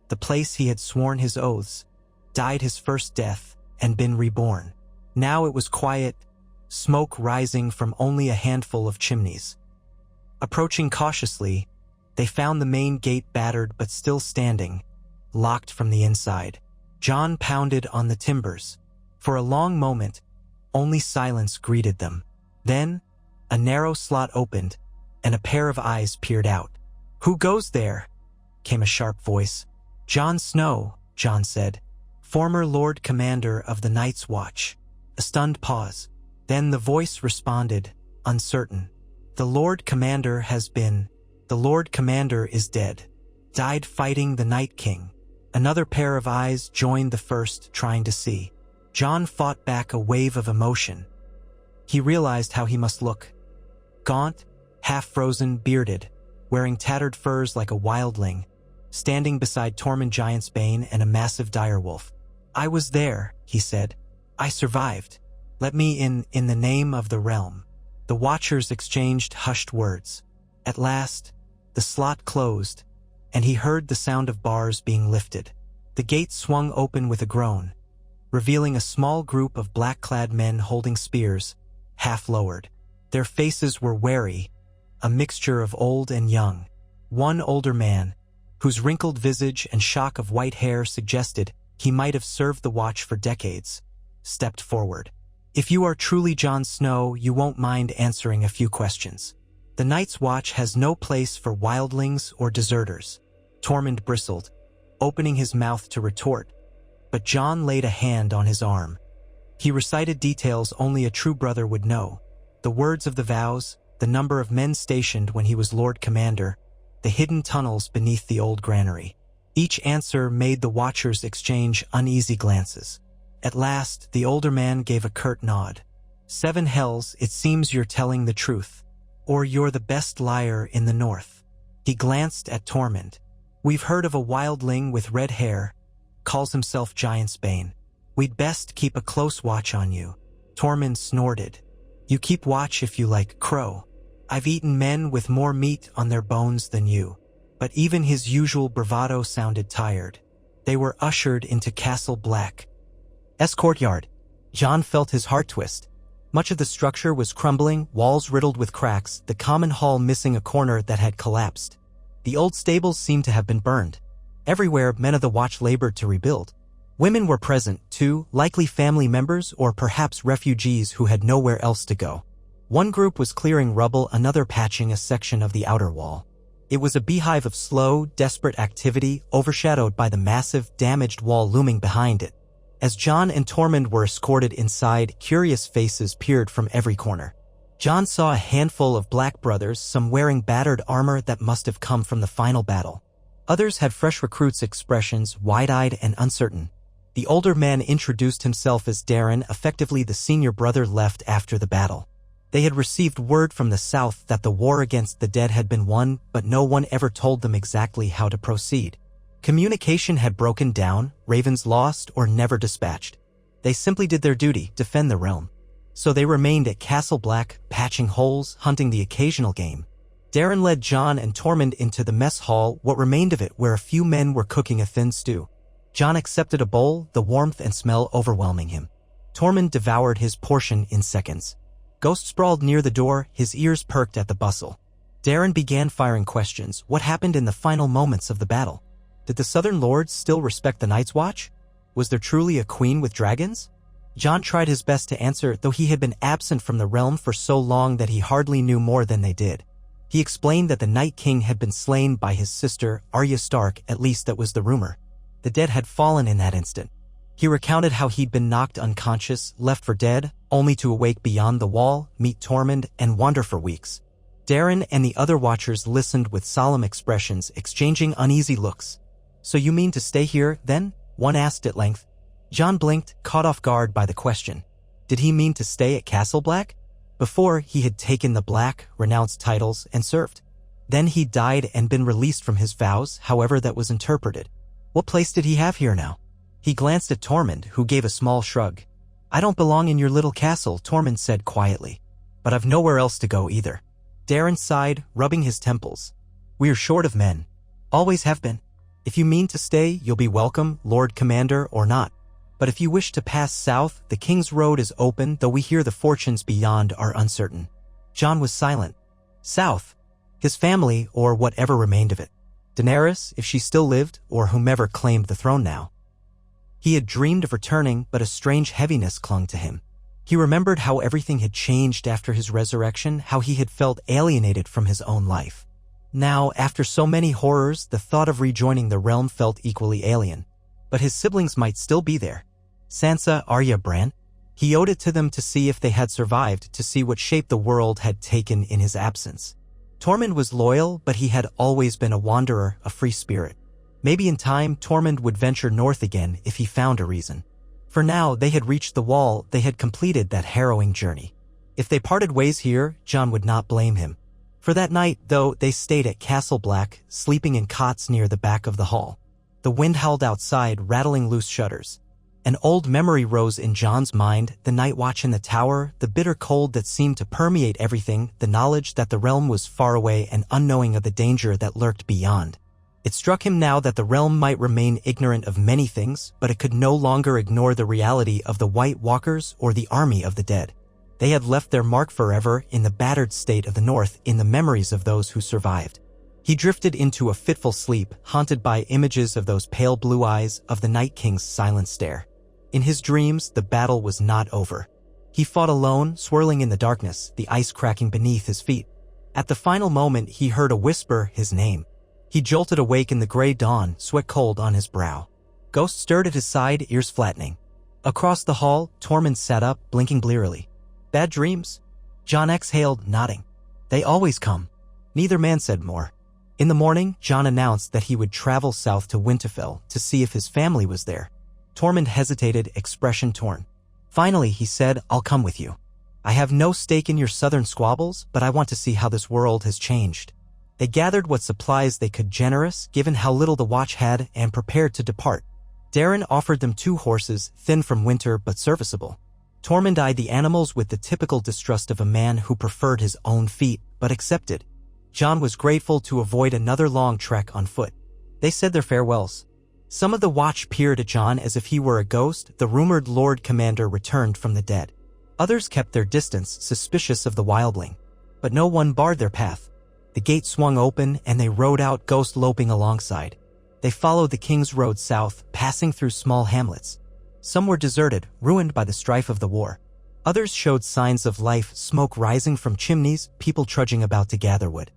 the place he had sworn his oaths, died his first death, and been reborn. Now it was quiet, smoke rising from only a handful of chimneys. Approaching cautiously, they found the main gate battered but still standing, locked from the inside. Jon pounded on the timbers. For a long moment, only silence greeted them. Then, a narrow slot opened, and a pair of eyes peered out. "Who goes there?" came a sharp voice. "Jon Snow," Jon said, "former Lord Commander of the Night's Watch." A stunned pause. Then the voice responded, uncertain. The Lord Commander is dead. Died fighting the Night King." Another pair of eyes joined the first, trying to see. Jon fought back a wave of emotion. He realized how he must look. Gaunt, half-frozen, bearded, wearing tattered furs like a wildling, standing beside Tormund Giantsbane and a massive direwolf. "I was there," he said. "I survived. Let me in the name of the realm." The Watchers exchanged hushed words. At last, the slot closed, and he heard the sound of bars being lifted. The gate swung open with a groan, revealing a small group of black-clad men holding spears, half-lowered. Their faces were wary, a mixture of old and young. One older man, whose wrinkled visage and shock of white hair suggested he might have served the Watch for decades, stepped forward. "If you are truly Jon Snow, you won't mind answering a few questions. The Night's Watch has no place for wildlings or deserters." Tormund bristled, opening his mouth to retort, but Jon laid a hand on his arm. He recited details only a true brother would know. The words of the vows, the number of men stationed when he was Lord Commander, the hidden tunnels beneath the old granary. Each answer made the Watchers exchange uneasy glances. At last, the older man gave a curt nod. "7 hells, it seems you're telling the truth. Or you're the best liar in the north." He glanced at Tormund. "We've heard of a wildling with red hair, calls himself Giantsbane. We'd best keep a close watch on you." Tormund snorted. "You keep watch if you like, Crow. I've eaten men with more meat on their bones than you." But even his usual bravado sounded tired. They were ushered into Castle Black's courtyard. Jon felt his heart twist. Much of the structure was crumbling, walls riddled with cracks, the common hall missing a corner that had collapsed. The old stables seemed to have been burned. Everywhere, men of the Watch labored to rebuild. Women were present, too, likely family members or perhaps refugees who had nowhere else to go. One group was clearing rubble, another patching a section of the outer wall. It was a beehive of slow, desperate activity, overshadowed by the massive, damaged wall looming behind it. As Jon and Tormund were escorted inside, curious faces peered from every corner. Jon saw a handful of black brothers, some wearing battered armor that must have come from the final battle. Others had fresh recruits' expressions, wide-eyed and uncertain. The older man introduced himself as Daeron, effectively the senior brother left after the battle. They had received word from the south that the war against the dead had been won, but no one ever told them exactly how to proceed. Communication had broken down, ravens lost, or never dispatched. They simply did their duty, defend the realm. So they remained at Castle Black, patching holes, hunting the occasional game. Daeron led Jon and Tormund into the mess hall, what remained of it, where a few men were cooking a thin stew. Jon accepted a bowl, the warmth and smell overwhelming him. Tormund devoured his portion in seconds. Ghost sprawled near the door, his ears perked at the bustle. Daeron began firing questions. What happened in the final moments of the battle? Did the Southern Lords still respect the Night's Watch? Was there truly a queen with dragons? Jon tried his best to answer, though he had been absent from the realm for so long that he hardly knew more than they did. He explained that the Night King had been slain by his sister, Arya Stark, at least that was the rumor. The dead had fallen in that instant. He recounted how he'd been knocked unconscious, left for dead, only to awake beyond the wall, meet Tormund, and wander for weeks. Darren and the other watchers listened with solemn expressions, exchanging uneasy looks. "So you mean to stay here, then?" one asked at length. Jon blinked, caught off guard by the question. Did he mean to stay at Castle Black? Before, he had taken the Black, renounced titles, and served. Then he died and been released from his vows, however that was interpreted. What place did he have here now? He glanced at Tormund, who gave a small shrug. "I don't belong in your little castle," Tormund said quietly. "But I've nowhere else to go either." Darren sighed, rubbing his temples. "We're short of men. Always have been. If you mean to stay, you'll be welcome, Lord Commander, or not. But if you wish to pass south, the King's Road is open, though we hear the fortunes beyond are uncertain." Jon was silent. South. His family, or whatever remained of it. Daenerys, if she still lived, or whomever claimed the throne now. He had dreamed of returning, but a strange heaviness clung to him. He remembered how everything had changed after his resurrection, how he had felt alienated from his own life. Now, after so many horrors, the thought of rejoining the realm felt equally alien. But his siblings might still be there. Sansa, Arya, Bran. He owed it to them to see if they had survived, to see what shape the world had taken in his absence. Tormund was loyal, but he had always been a wanderer, a free spirit. Maybe in time, Tormund would venture north again if he found a reason. For now, they had reached the wall, they had completed that harrowing journey. If they parted ways here, Jon would not blame him. For that night, though, they stayed at Castle Black, sleeping in cots near the back of the hall. The wind howled outside, rattling loose shutters. An old memory rose in Jon's mind, the night watch in the tower, the bitter cold that seemed to permeate everything, the knowledge that the realm was far away and unknowing of the danger that lurked beyond. It struck him now that the realm might remain ignorant of many things, but it could no longer ignore the reality of the White Walkers or the army of the dead. They had left their mark forever in the battered state of the North, in the memories of those who survived. He drifted into a fitful sleep, haunted by images of those pale blue eyes, of the Night King's silent stare. In his dreams, the battle was not over. He fought alone, swirling in the darkness, the ice cracking beneath his feet. At the final moment, he heard a whisper, his name. He jolted awake in the gray dawn, sweat cold on his brow. Ghost stirred at his side, ears flattening. Across the hall, Tormund sat up, blinking blearily. "Bad dreams?" Jon exhaled, nodding. "They always come." Neither man said more. In the morning, Jon announced that he would travel south to Winterfell to see if his family was there. Tormund hesitated, expression torn. Finally, he said, "I'll come with you. I have no stake in your southern squabbles, but I want to see how this world has changed." They gathered what supplies they could, generous, given how little the watch had, and prepared to depart. Darren offered them 2 horses, thin from winter but serviceable. Tormund eyed the animals with the typical distrust of a man who preferred his own feet, but accepted. Jon was grateful to avoid another long trek on foot. They said their farewells. Some of the watch peered at Jon as if he were a ghost, the rumored Lord Commander returned from the dead. Others kept their distance, suspicious of the wildling. But no one barred their path. The gate swung open and they rode out, Ghost loping alongside. They followed the King's Road south, passing through small hamlets. Some were deserted, ruined by the strife of the war. Others showed signs of life, smoke rising from chimneys, people trudging about to gather wood.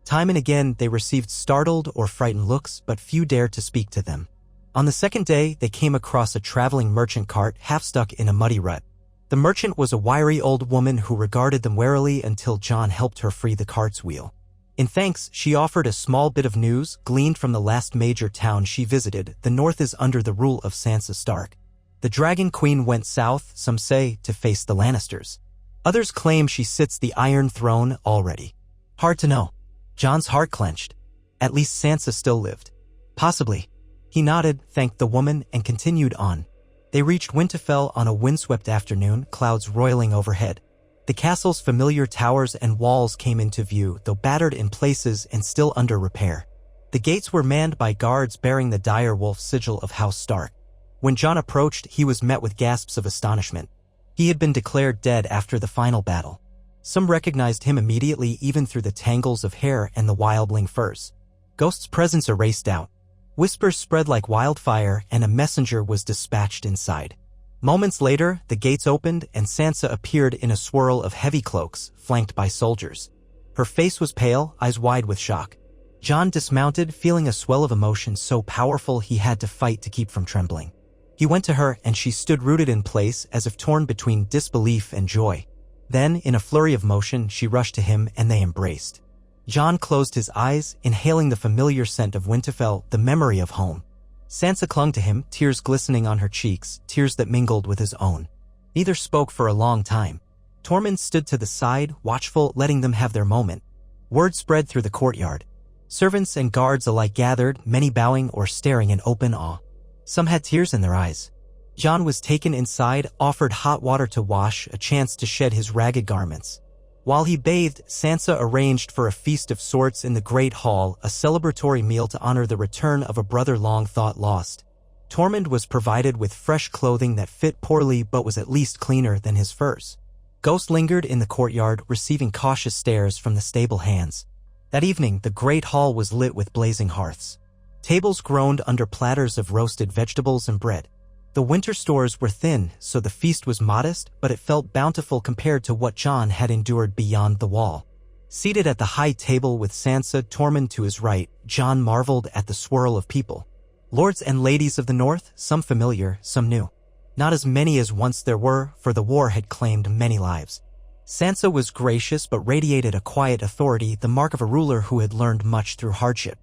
Time and again, they received startled or frightened looks, but few dared to speak to them. On the second day, they came across a traveling merchant cart, half stuck in a muddy rut. The merchant was a wiry old woman who regarded them warily until Jon helped her free the cart's wheel. In thanks, she offered a small bit of news, gleaned from the last major town she visited. The North is under the rule of Sansa Stark. The Dragon Queen went south, some say, to face the Lannisters. Others claim she sits the Iron Throne already. Hard to know. Jon's heart clenched. At least Sansa still lived. Possibly. He nodded, thanked the woman, and continued on. They reached Winterfell on a windswept afternoon, clouds roiling overhead. The castle's familiar towers and walls came into view, though battered in places and still under repair. The gates were manned by guards bearing the dire wolf sigil of House Stark. When Jon approached, he was met with gasps of astonishment. He had been declared dead after the final battle. Some recognized him immediately, even through the tangles of hair and the wildling furs. Ghost's presence erased doubt. Whispers spread like wildfire, and a messenger was dispatched inside. Moments later, the gates opened and Sansa appeared in a swirl of heavy cloaks, flanked by soldiers. Her face was pale, eyes wide with shock. Jon dismounted, feeling a swell of emotion so powerful he had to fight to keep from trembling. He went to her and she stood rooted in place as if torn between disbelief and joy. Then, in a flurry of motion, she rushed to him and they embraced. Jon closed his eyes, inhaling the familiar scent of Winterfell, the memory of home. Sansa clung to him, tears glistening on her cheeks, tears that mingled with his own. Neither spoke for a long time. Tormund stood to the side, watchful, letting them have their moment. Word spread through the courtyard. Servants and guards alike gathered, many bowing or staring in open awe. Some had tears in their eyes. Jon was taken inside, offered hot water to wash, a chance to shed his ragged garments. While he bathed, Sansa arranged for a feast of sorts in the Great Hall, a celebratory meal to honor the return of a brother long thought lost. Tormund was provided with fresh clothing that fit poorly but was at least cleaner than his furs. Ghost lingered in the courtyard, receiving cautious stares from the stable hands. That evening, the Great Hall was lit with blazing hearths. Tables groaned under platters of roasted vegetables and bread. The winter stores were thin, so the feast was modest, but it felt bountiful compared to what Jon had endured beyond the wall. Seated at the high table with Sansa, Tormund to his right, Jon marveled at the swirl of people. Lords and ladies of the north, some familiar, some new. Not as many as once there were, for the war had claimed many lives. Sansa was gracious but radiated a quiet authority, the mark of a ruler who had learned much through hardship.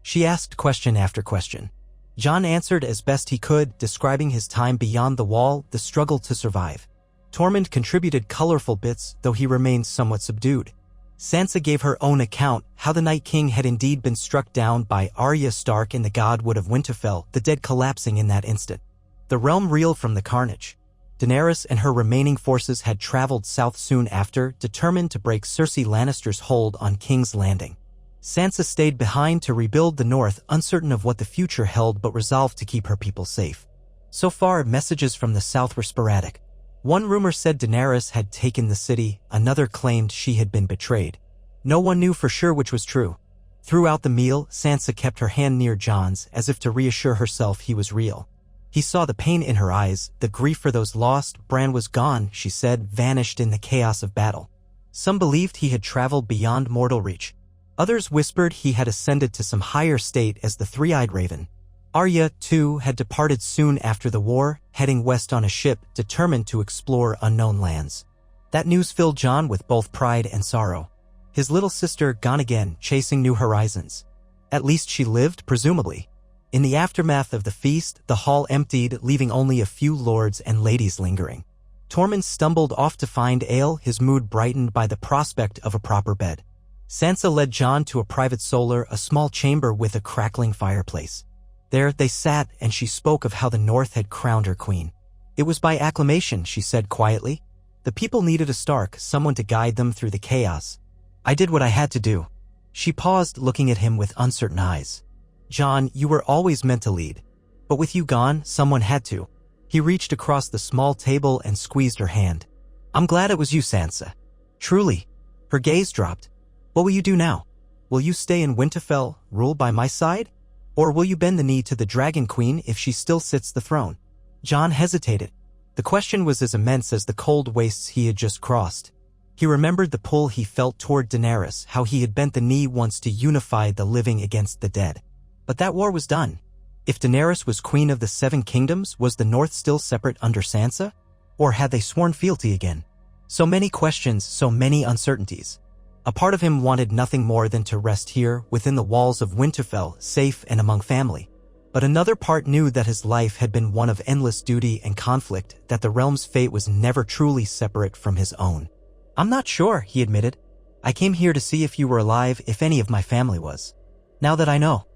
She asked question after question. Jon answered as best he could, describing his time beyond the wall, the struggle to survive. Tormund contributed colorful bits, though he remained somewhat subdued. Sansa gave her own account, how the Night King had indeed been struck down by Arya Stark in the Godwood of Winterfell, the dead collapsing in that instant. The realm reeled from the carnage. Daenerys and her remaining forces had traveled south soon after, determined to break Cersei Lannister's hold on King's Landing. Sansa stayed behind to rebuild the north, uncertain of what the future held but resolved to keep her people safe. So far, messages from the south were sporadic. One rumor said Daenerys had taken the city, another claimed she had been betrayed. No one knew for sure which was true. Throughout the meal, Sansa kept her hand near Jon's, as if to reassure herself he was real. He saw the pain in her eyes, the grief for those lost. Bran was gone, she said, vanished in the chaos of battle. Some believed he had traveled beyond mortal reach. Others whispered he had ascended to some higher state as the Three-Eyed Raven. Arya, too, had departed soon after the war, heading west on a ship, determined to explore unknown lands. That news filled Jon with both pride and sorrow. His little sister gone again, chasing new horizons. At least she lived, presumably. In the aftermath of the feast, the hall emptied, leaving only a few lords and ladies lingering. Tormund stumbled off to find ale, his mood brightened by the prospect of a proper bed. Sansa led Jon to a private solar, a small chamber with a crackling fireplace. There they sat, and she spoke of how the North had crowned her queen. It was by acclamation, she said quietly. The people needed a Stark, someone to guide them through the chaos. I did what I had to do. She paused, looking at him with uncertain eyes. Jon, you were always meant to lead. But with you gone, someone had to. He reached across the small table and squeezed her hand. I'm glad it was you, Sansa. Truly. Her gaze dropped. What will you do now? Will you stay in Winterfell, rule by my side? Or will you bend the knee to the Dragon Queen if she still sits the throne? Jon hesitated. The question was as immense as the cold wastes he had just crossed. He remembered the pull he felt toward Daenerys, how he had bent the knee once to unify the living against the dead. But that war was done. If Daenerys was queen of the Seven Kingdoms, was the North still separate under Sansa? Or had they sworn fealty again? So many questions, so many uncertainties. A part of him wanted nothing more than to rest here, within the walls of Winterfell, safe and among family. But another part knew that his life had been one of endless duty and conflict, that the realm's fate was never truly separate from his own. I'm not sure, he admitted. I came here to see if you were alive, if any of my family was. Now that I know,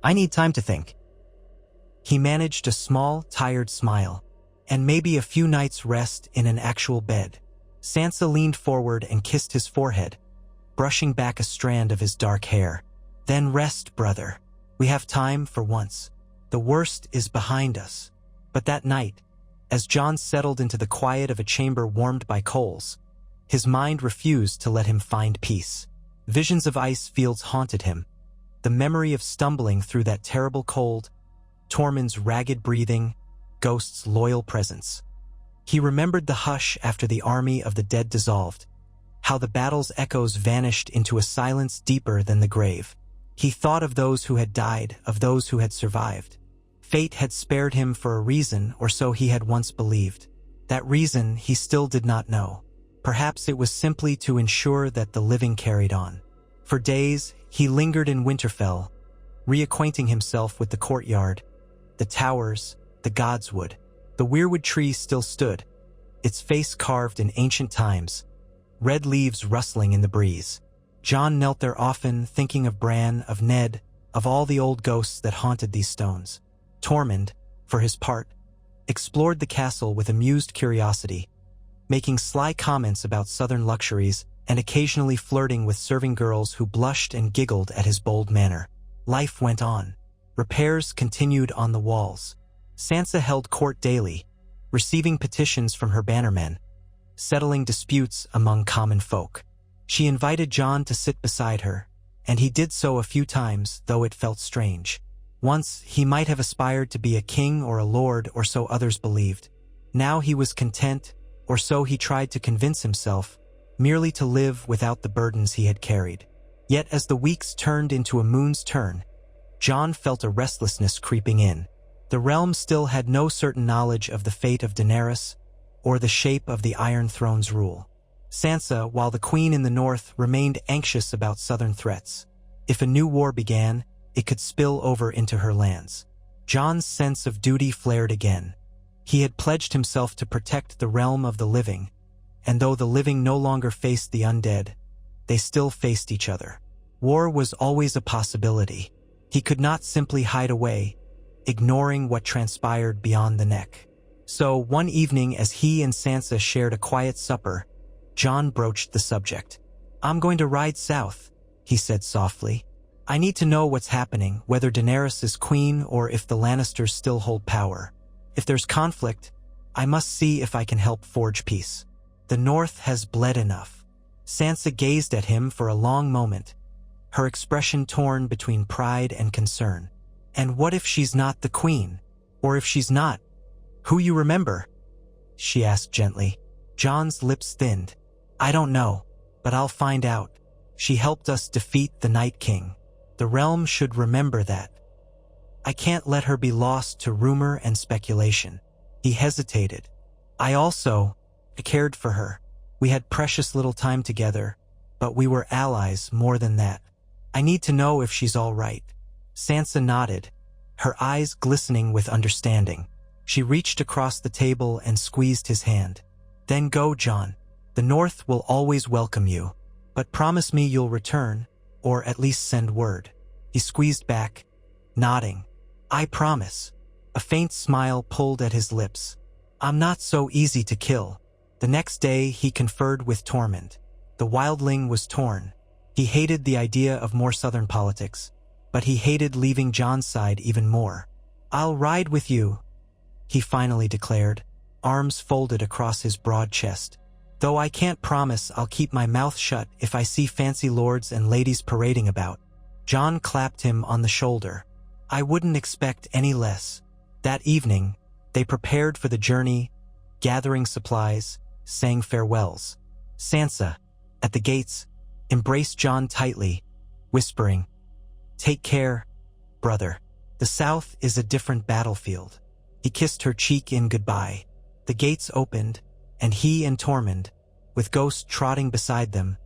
I need time to think. He managed a small, tired smile. And maybe a few nights' rest in an actual bed. Sansa leaned forward and kissed his forehead, brushing back a strand of his dark hair. Then rest, brother. We have time for once. The worst is behind us. But that night, as Jon settled into the quiet of a chamber warmed by coals, his mind refused to let him find peace. Visions of ice fields haunted him. The memory of stumbling through that terrible cold, Tormund's ragged breathing, Ghost's loyal presence. He remembered the hush after the army of the dead dissolved, how the battle's echoes vanished into a silence deeper than the grave. He thought of those who had died, of those who had survived. Fate had spared him for a reason, or so he had once believed. That reason he still did not know. Perhaps it was simply to ensure that the living carried on. For days, he lingered in Winterfell, reacquainting himself with the courtyard, the towers, the godswood. The weirwood tree still stood, its face carved in ancient times, red leaves rustling in the breeze. Jon knelt there often, thinking of Bran, of Ned, of all the old ghosts that haunted these stones. Tormund, for his part, explored the castle with amused curiosity, making sly comments about southern luxuries and occasionally flirting with serving girls who blushed and giggled at his bold manner. Life went on. Repairs continued on the walls. Sansa held court daily, receiving petitions from her bannermen, settling disputes among common folk. She invited Jon to sit beside her, and he did so a few times, though it felt strange. Once, he might have aspired to be a king or a lord, or so others believed. Now he was content, or so he tried to convince himself, merely to live without the burdens he had carried. Yet as the weeks turned into a moon's turn, Jon felt a restlessness creeping in. The realm still had no certain knowledge of the fate of Daenerys or the shape of the Iron Throne's rule. Sansa, while the Queen in the north, remained anxious about southern threats. If a new war began, it could spill over into her lands. Jon's sense of duty flared again. He had pledged himself to protect the realm of the living, and though the living no longer faced the undead, they still faced each other. War was always a possibility. He could not simply hide away, ignoring what transpired beyond the neck. So, one evening as he and Sansa shared a quiet supper, Jon broached the subject. "I'm going to ride south," he said softly. "I need to know what's happening, whether Daenerys is queen or if the Lannisters still hold power. If there's conflict, I must see if I can help forge peace. The North has bled enough." Sansa gazed at him for a long moment, her expression torn between pride and concern. "And what if she's not the queen? Or if she's not, who you remember?" she asked gently. Jon's lips thinned. "I don't know, but I'll find out. She helped us defeat the Night King. The realm should remember that. I can't let her be lost to rumor and speculation." He hesitated. I cared for her. We had precious little time together, but we were allies more than that. I need to know if she's all right." Sansa nodded, her eyes glistening with understanding. She reached across the table and squeezed his hand. "Then go, Jon. The North will always welcome you. But promise me you'll return, or at least send word." He squeezed back, nodding. "I promise." A faint smile pulled at his lips. "I'm not so easy to kill." The next day he conferred with Tormund. The wildling was torn. He hated the idea of more southern politics, but he hated leaving Jon's side even more. "I'll ride with you," he finally declared, arms folded across his broad chest. "Though I can't promise I'll keep my mouth shut if I see fancy lords and ladies parading about." Jon clapped him on the shoulder. "I wouldn't expect any less." That evening, they prepared for the journey, gathering supplies, sang farewells. Sansa, at the gates, embraced Jon tightly, whispering, "Take care, brother. The South is a different battlefield." He kissed her cheek in goodbye. The gates opened, and he and Tormund, with Ghost trotting beside them,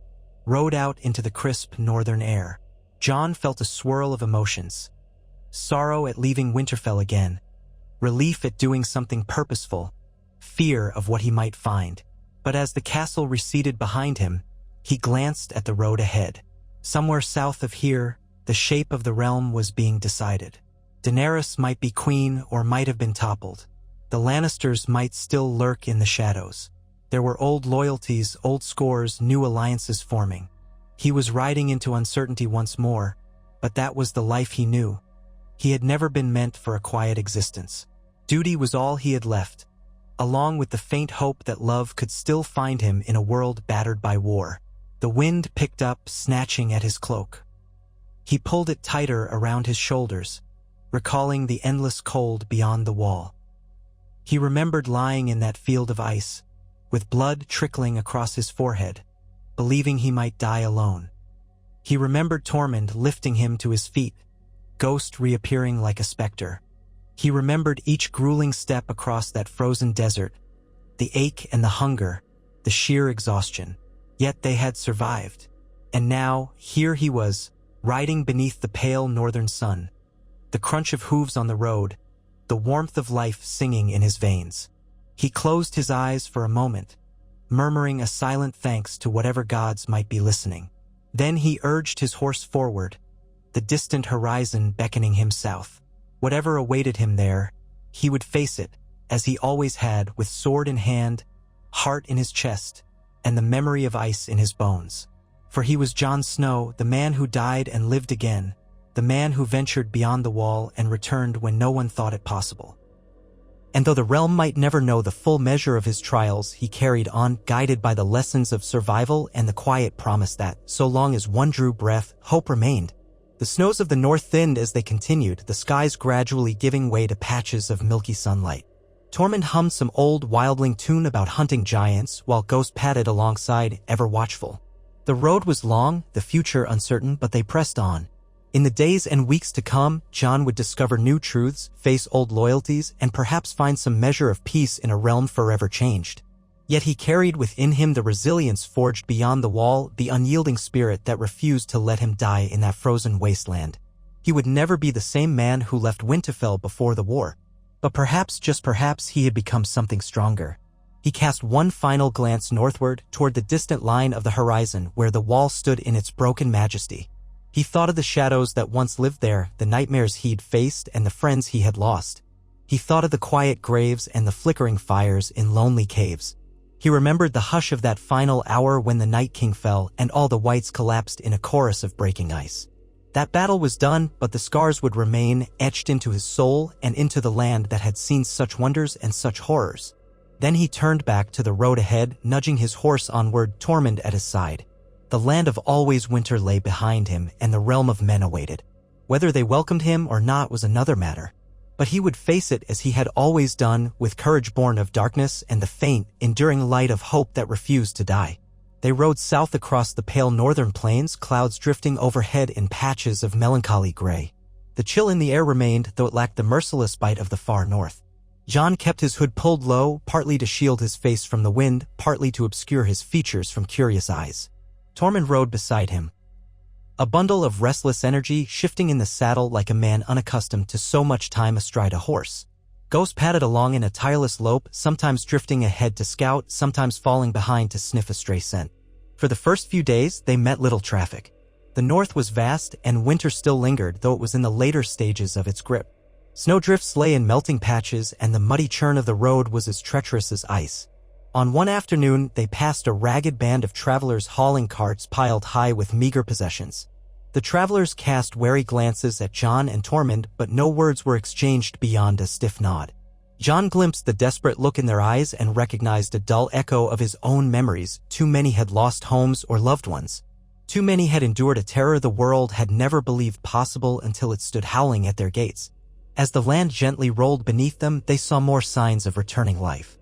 rode out into the crisp northern air. Jon felt a swirl of emotions. Sorrow at leaving Winterfell again, relief at doing something purposeful, fear of what he might find. But as the castle receded behind him, he glanced at the road ahead. Somewhere south of here, the shape of the realm was being decided. Daenerys might be queen or might have been toppled. The Lannisters might still lurk in the shadows. There were old loyalties, old scores, new alliances forming. He was riding into uncertainty once more, but that was the life he knew. He had never been meant for a quiet existence. Duty was all he had left, along with the faint hope that love could still find him in a world battered by war. The wind picked up, snatching at his cloak. He pulled it tighter around his shoulders, recalling the endless cold beyond the wall. He remembered lying in that field of ice, with blood trickling across his forehead, believing he might die alone. He remembered Tormund lifting him to his feet, Ghost reappearing like a specter. He remembered each grueling step across that frozen desert, the ache and the hunger, the sheer exhaustion. Yet they had survived. And now, here he was, riding beneath the pale northern sun, the crunch of hooves on the road, the warmth of life singing in his veins. He closed his eyes for a moment, murmuring a silent thanks to whatever gods might be listening. Then he urged his horse forward, the distant horizon beckoning him south. Whatever awaited him there, he would face it, as he always had, with sword in hand, heart in his chest, and the memory of ice in his bones. For he was Jon Snow, the man who died and lived again, the man who ventured beyond the wall and returned when no one thought it possible. And though the realm might never know the full measure of his trials, he carried on, guided by the lessons of survival and the quiet promise that, so long as one drew breath, hope remained. The snows of the north thinned as they continued, the skies gradually giving way to patches of milky sunlight. Tormund hummed some old wildling tune about hunting giants, while Ghost padded alongside, ever watchful. The road was long, the future uncertain, but they pressed on. In the days and weeks to come, Jon would discover new truths, face old loyalties, and perhaps find some measure of peace in a realm forever changed. Yet he carried within him the resilience forged beyond the wall, the unyielding spirit that refused to let him die in that frozen wasteland. He would never be the same man who left Winterfell before the war. But perhaps, just perhaps, he had become something stronger. He cast one final glance northward, toward the distant line of the horizon where the wall stood in its broken majesty. He thought of the shadows that once lived there, the nightmares he'd faced and the friends he had lost. He thought of the quiet graves and the flickering fires in lonely caves. He remembered the hush of that final hour when the Night King fell and all the whites collapsed in a chorus of breaking ice. That battle was done, but the scars would remain, etched into his soul and into the land that had seen such wonders and such horrors. Then he turned back to the road ahead, nudging his horse onward, Tormund at his side. The land of always winter lay behind him, and the realm of men awaited. Whether they welcomed him or not was another matter. But he would face it as he had always done, with courage born of darkness and the faint, enduring light of hope that refused to die. They rode south across the pale northern plains, clouds drifting overhead in patches of melancholy gray. The chill in the air remained, though it lacked the merciless bite of the far north. Jon kept his hood pulled low, partly to shield his face from the wind, partly to obscure his features from curious eyes. Tormund rode beside him, a bundle of restless energy shifting in the saddle like a man unaccustomed to so much time astride a horse. Ghost padded along in a tireless lope, sometimes drifting ahead to scout, sometimes falling behind to sniff a stray scent. For the first few days, they met little traffic. The north was vast, and winter still lingered, though it was in the later stages of its grip. Snowdrifts lay in melting patches, and the muddy churn of the road was as treacherous as ice. On one afternoon, they passed a ragged band of travelers hauling carts piled high with meager possessions. The travelers cast wary glances at Jon and Tormund, but no words were exchanged beyond a stiff nod. Jon glimpsed the desperate look in their eyes and recognized a dull echo of his own memories. Too many had lost homes or loved ones. Too many had endured a terror the world had never believed possible until it stood howling at their gates. As the land gently rolled beneath them, they saw more signs of returning life.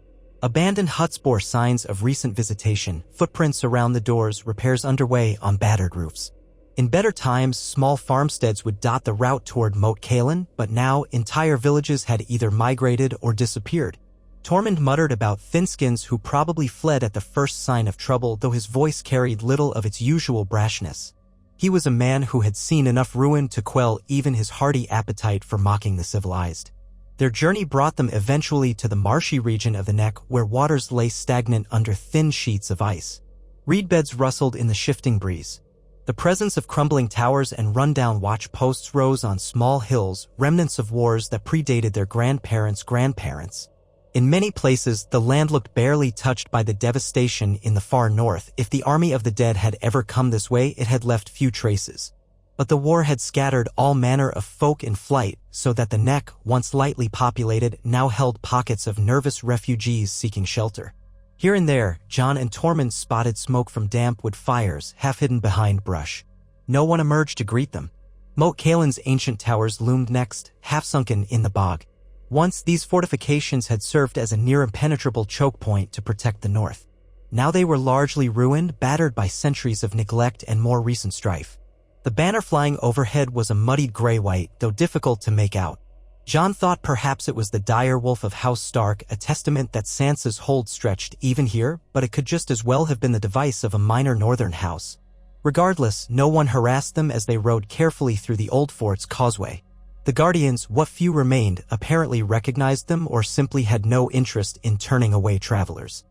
Abandoned huts bore signs of recent visitation, footprints around the doors, repairs underway on battered roofs. In better times, small farmsteads would dot the route toward Moat Cailin, but now entire villages had either migrated or disappeared. Tormund muttered about thinskins who probably fled at the first sign of trouble, though his voice carried little of its usual brashness. He was a man who had seen enough ruin to quell even his hearty appetite for mocking the civilized. Their journey brought them eventually to the marshy region of the neck, where waters lay stagnant under thin sheets of ice. Reed beds rustled in the shifting breeze. The presence of crumbling towers and run-down watch posts rose on small hills, remnants of wars that predated their grandparents. In many places, the land looked barely touched by the devastation in the far north. If the army of the dead had ever come this way, it had left few traces. But the war had scattered all manner of folk in flight, so that the neck, once lightly populated, now held pockets of nervous refugees seeking shelter. Here and there, Jon and Tormund spotted smoke from damp wood fires, half hidden behind brush. No one emerged to greet them. Moat Cailin's ancient towers loomed next, half-sunken in the bog. Once these fortifications had served as a near-impenetrable choke point to protect the north. Now they were largely ruined, battered by centuries of neglect and more recent strife. The banner flying overhead was a muddied gray-white, though difficult to make out. Jon thought perhaps it was the dire wolf of House Stark, a testament that Sansa's hold stretched even here, but it could just as well have been the device of a minor northern house. Regardless, no one harassed them as they rode carefully through the old fort's causeway. The Guardians, what few remained, apparently recognized them or simply had no interest in turning away travelers.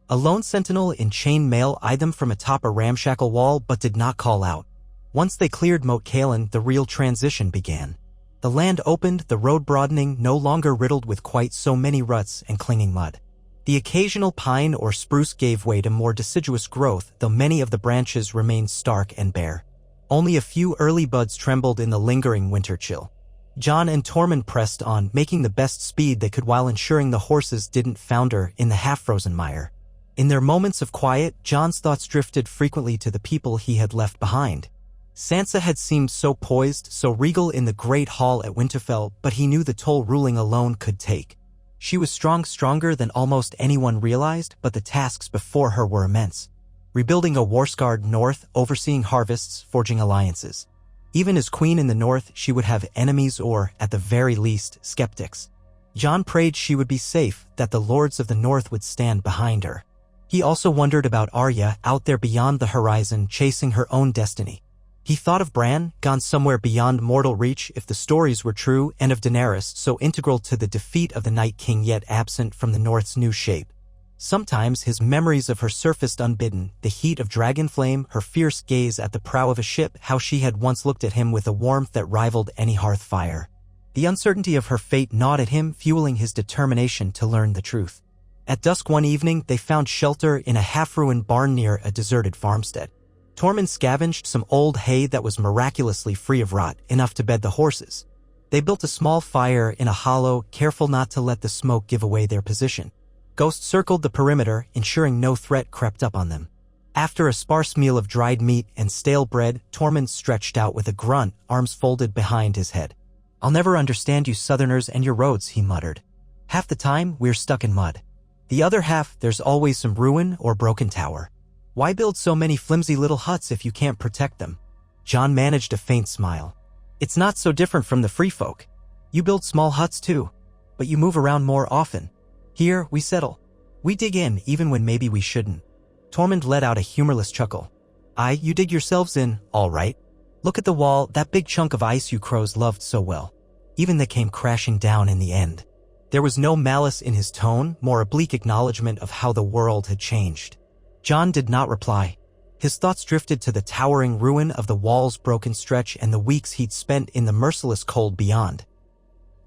A lone sentinel in chain mail eyed them from atop a ramshackle wall but did not call out. Once they cleared Moat Cailin, the real transition began. The land opened, the road broadening, no longer riddled with quite so many ruts and clinging mud. The occasional pine or spruce gave way to more deciduous growth, though many of the branches remained stark and bare. Only a few early buds trembled in the lingering winter chill. Jon and Tormund pressed on, making the best speed they could while ensuring the horses didn't founder in the half-frozen mire. In their moments of quiet, Jon's thoughts drifted frequently to the people he had left behind. Sansa had seemed so poised, so regal in the great hall at Winterfell, but he knew the toll ruling alone could take. She was stronger than almost anyone realized, but the tasks before her were immense. Rebuilding a war-scarred north, overseeing harvests, forging alliances. Even as queen in the north, she would have enemies or, at the very least, skeptics. Jon prayed she would be safe, that the lords of the north would stand behind her. He also wondered about Arya, out there beyond the horizon, chasing her own destiny. He thought of Bran, gone somewhere beyond mortal reach if the stories were true, and of Daenerys, so integral to the defeat of the Night King yet absent from the North's new shape. Sometimes his memories of her surfaced unbidden, the heat of dragon flame, her fierce gaze at the prow of a ship, how she had once looked at him with a warmth that rivaled any hearth fire. The uncertainty of her fate gnawed at him, fueling his determination to learn the truth. At dusk one evening, they found shelter in a half-ruined barn near a deserted farmstead. Tormund scavenged some old hay that was miraculously free of rot, enough to bed the horses. They built a small fire in a hollow, careful not to let the smoke give away their position. Ghost circled the perimeter, ensuring no threat crept up on them. After a sparse meal of dried meat and stale bread, Tormund stretched out with a grunt, arms folded behind his head. "I'll never understand you Southerners and your roads," he muttered. "Half the time, we're stuck in mud. The other half, there's always some ruin or broken tower. Why build so many flimsy little huts if you can't protect them?" Jon managed a faint smile. "It's not so different from the free folk. You build small huts too, but you move around more often. Here, we settle. We dig in even when maybe we shouldn't." Tormund let out a humorless chuckle. "Aye, you dig yourselves in, all right. Look at the wall, that big chunk of ice you crows loved so well. Even that came crashing down in the end." There was no malice in his tone, more a bleak acknowledgement of how the world had changed. Jon did not reply. His thoughts drifted to the towering ruin of the wall's broken stretch and the weeks he'd spent in the merciless cold beyond.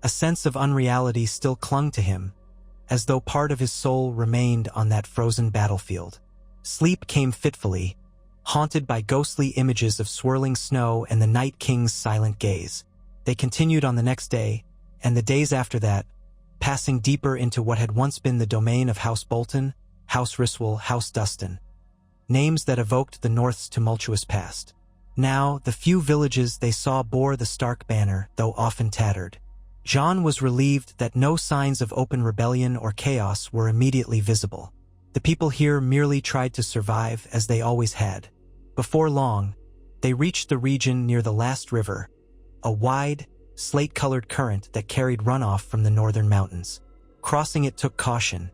A sense of unreality still clung to him, as though part of his soul remained on that frozen battlefield. Sleep came fitfully, haunted by ghostly images of swirling snow and the Night King's silent gaze. They continued on the next day, and the days after that, passing deeper into what had once been the domain of House Bolton, House Ryswell, House Dustin. Names that evoked the North's tumultuous past. Now, the few villages they saw bore the Stark banner, though often tattered. Jon was relieved that no signs of open rebellion or chaos were immediately visible. The people here merely tried to survive as they always had. Before long, they reached the region near the last river, a wide, slate-colored current that carried runoff from the northern mountains. Crossing it took caution.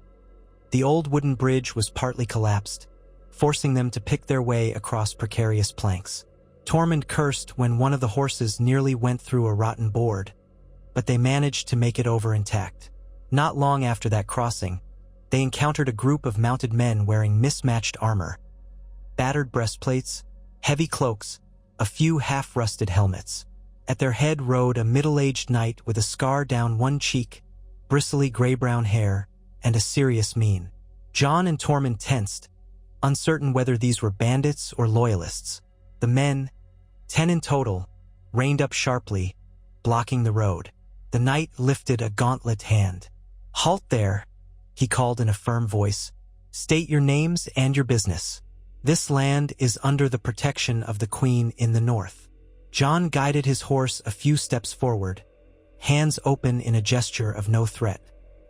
The old wooden bridge was partly collapsed, forcing them to pick their way across precarious planks. Tormund cursed when one of the horses nearly went through a rotten board, but they managed to make it over intact. Not long after that crossing, they encountered a group of mounted men wearing mismatched armor, battered breastplates, heavy cloaks, a few half-rusted helmets. At their head rode a middle-aged knight with a scar down one cheek, bristly gray-brown hair, and a serious mien. Jon and Tormund tensed, uncertain whether these were bandits or loyalists. The men, 10 in total, reined up sharply, blocking the road. The knight lifted a gauntlet hand. "Halt there," he called in a firm voice. "State your names and your business. This land is under the protection of the Queen in the north." Jon guided his horse a few steps forward, hands open in a gesture of no threat.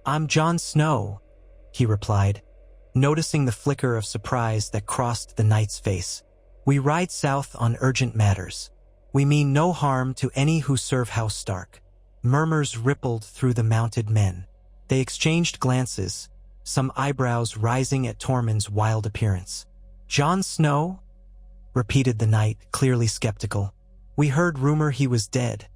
"I'm Jon Snow," he replied, noticing the flicker of surprise that crossed the knight's face. "We ride south on urgent matters. We mean no harm to any who serve House Stark." Murmurs rippled through the mounted men. They exchanged glances, some eyebrows rising at Tormund's wild appearance. "Jon Snow?" repeated the knight, clearly skeptical. "We heard rumor he was dead,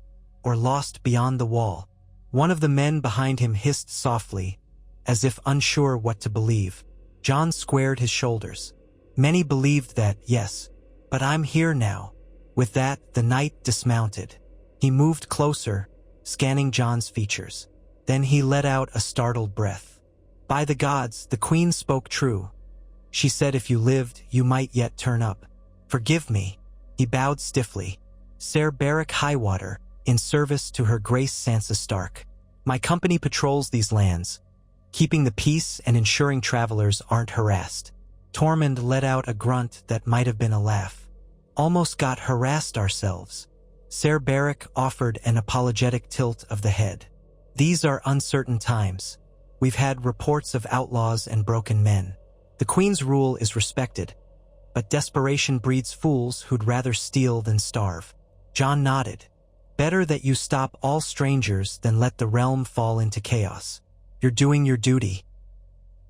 or lost beyond the wall." One of the men behind him hissed softly, as if unsure what to believe. Jon squared his shoulders. "Many believed that, yes, but I'm here now." With that, the knight dismounted. He moved closer, scanning Jon's features. Then he let out a startled breath. "By the gods, the queen spoke true. She said if you lived, you might yet turn up. Forgive me." He bowed stiffly. "Ser Beric Highwater, in service to Her Grace Sansa Stark. My company patrols these lands, keeping the peace and ensuring travelers aren't harassed." Tormund let out a grunt that might have been a laugh. "Almost got harassed ourselves." Ser Beric offered an apologetic tilt of the head. "These are uncertain times. We've had reports of outlaws and broken men. The Queen's rule is respected, but desperation breeds fools who'd rather steal than starve." Jon nodded. "Better that you stop all strangers than let the realm fall into chaos. You're doing your duty."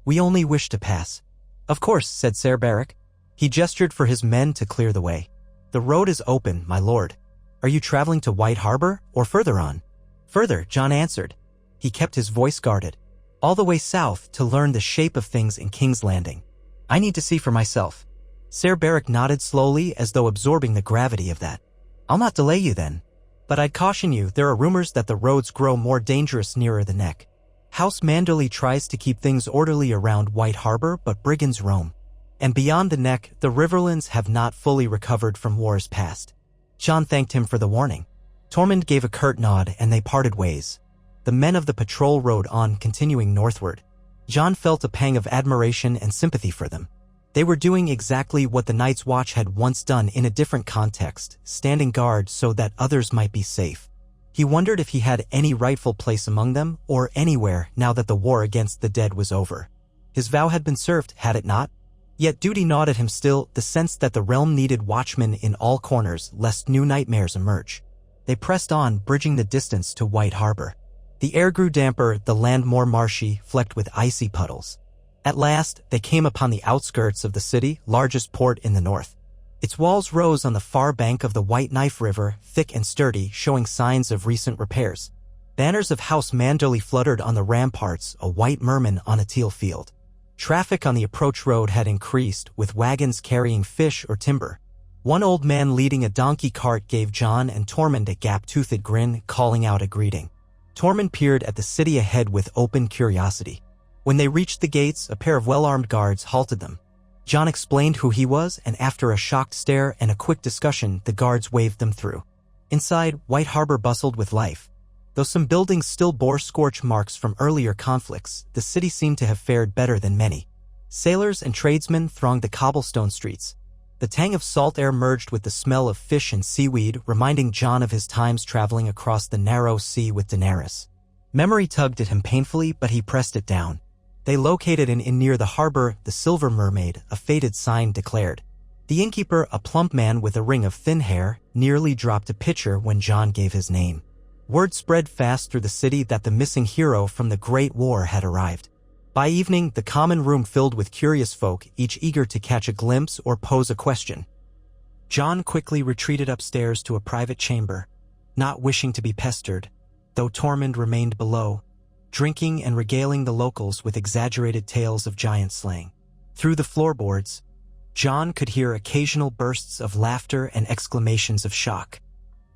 "We only wish to pass." "Of course," said Ser Beric. He gestured for his men to clear the way. "The road is open, my lord. Are you traveling to White Harbor or further on?" "Further," Jon answered. He kept his voice guarded. "All the way south to learn the shape of things in King's Landing. I need to see for myself." Ser Beric nodded slowly as though absorbing the gravity of that. "I'll not delay you then. But I'd caution you, there are rumors that the roads grow more dangerous nearer the neck. House Manderly tries to keep things orderly around White Harbor, but brigands roam. And beyond the neck, the Riverlands have not fully recovered from wars past." Jon thanked him for the warning. Tormund gave a curt nod and they parted ways. The men of the patrol rode on, continuing northward. Jon felt a pang of admiration and sympathy for them. They were doing exactly what the Night's Watch had once done in a different context, standing guard so that others might be safe. He wondered if he had any rightful place among them, or anywhere now that the war against the dead was over. His vow had been served, had it not? Yet duty gnawed at him still, the sense that the realm needed watchmen in all corners lest new nightmares emerge. They pressed on, bridging the distance to White Harbor. The air grew damper, the land more marshy, flecked with icy puddles. At last, they came upon the outskirts of the city, largest port in the north. Its walls rose on the far bank of the White Knife River, thick and sturdy, showing signs of recent repairs. Banners of House Manderly fluttered on the ramparts, a white merman on a teal field. Traffic on the approach road had increased, with wagons carrying fish or timber. One old man leading a donkey cart gave Jon and Tormund a gap-toothed grin, calling out a greeting. Tormund peered at the city ahead with open curiosity. When they reached the gates, a pair of well-armed guards halted them. Jon explained who he was, and after a shocked stare and a quick discussion, the guards waved them through. Inside, White Harbor bustled with life. Though some buildings still bore scorch marks from earlier conflicts, the city seemed to have fared better than many. Sailors and tradesmen thronged the cobblestone streets. The tang of salt air merged with the smell of fish and seaweed, reminding Jon of his times traveling across the narrow sea with Daenerys. Memory tugged at him painfully, but he pressed it down. They located an inn near the harbor, the Silver Mermaid, a faded sign declared. The innkeeper, a plump man with a ring of thin hair, nearly dropped a pitcher when Jon gave his name. Word spread fast through the city that the missing hero from the Great War had arrived. By evening, the common room filled with curious folk, each eager to catch a glimpse or pose a question. Jon quickly retreated upstairs to a private chamber, not wishing to be pestered, though Tormund remained below, drinking and regaling the locals with exaggerated tales of giant slaying. Through the floorboards, Jon could hear occasional bursts of laughter and exclamations of shock.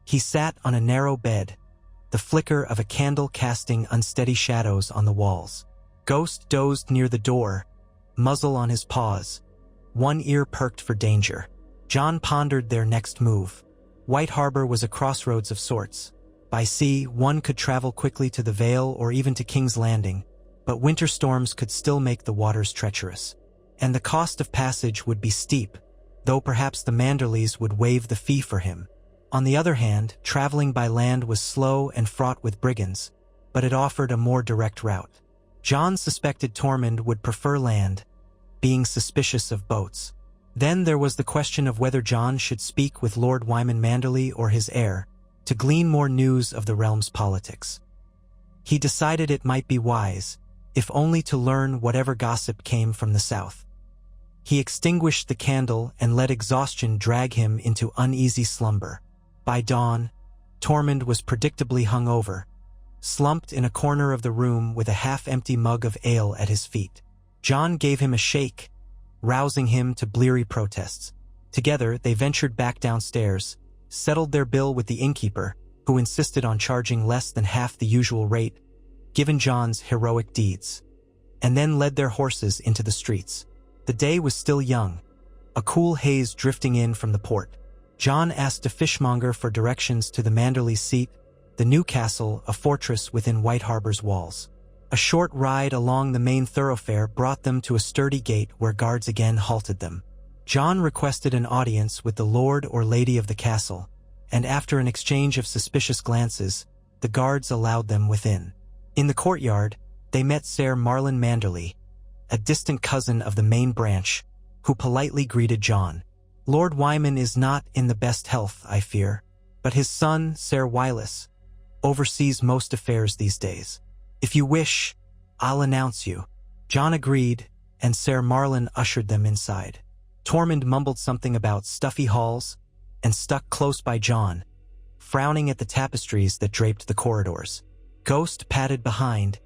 He sat on a narrow bed, the flicker of a candle casting unsteady shadows on the walls. Ghost dozed near the door, muzzle on his paws, one ear perked for danger. Jon pondered their next move. White Harbor was a crossroads of sorts. By sea, one could travel quickly to the Vale or even to King's Landing, but winter storms could still make the waters treacherous. And the cost of passage would be steep, though perhaps the Manderleys would waive the fee for him. On the other hand, traveling by land was slow and fraught with brigands, but it offered a more direct route. Jon suspected Tormund would prefer land, being suspicious of boats. Then there was the question of whether John should speak with Lord Wyman Manderley or his heir, to glean more news of the realm's politics. He decided it might be wise, if only to learn whatever gossip came from the south. He extinguished the candle and let exhaustion drag him into uneasy slumber. By dawn, Tormund was predictably hungover, slumped in a corner of the room with a half-empty mug of ale at his feet. John gave him a shake, rousing him to bleary protests. Together, they ventured back downstairs, settled their bill with the innkeeper, who insisted on charging less than half the usual rate, given John's heroic deeds, and then led their horses into the streets. The day was still young, a cool haze drifting in from the port. John asked a fishmonger for directions to the Manderley seat, the new castle, a fortress within White Harbor's walls. A short ride along the main thoroughfare brought them to a sturdy gate where guards again halted them. John requested an audience with the lord or lady of the castle, and after an exchange of suspicious glances, the guards allowed them within. In the courtyard, they met Ser Marlon Manderley, a distant cousin of the main branch, who politely greeted John. Lord Wyman is not in the best health, I fear, but his son, Ser Wyllis, oversees most affairs these days. If you wish, I'll announce you. John agreed, and Ser Marlon ushered them inside. Tormund mumbled something about stuffy halls and stuck close by John, frowning at the tapestries that draped the corridors. Ghost padded behind,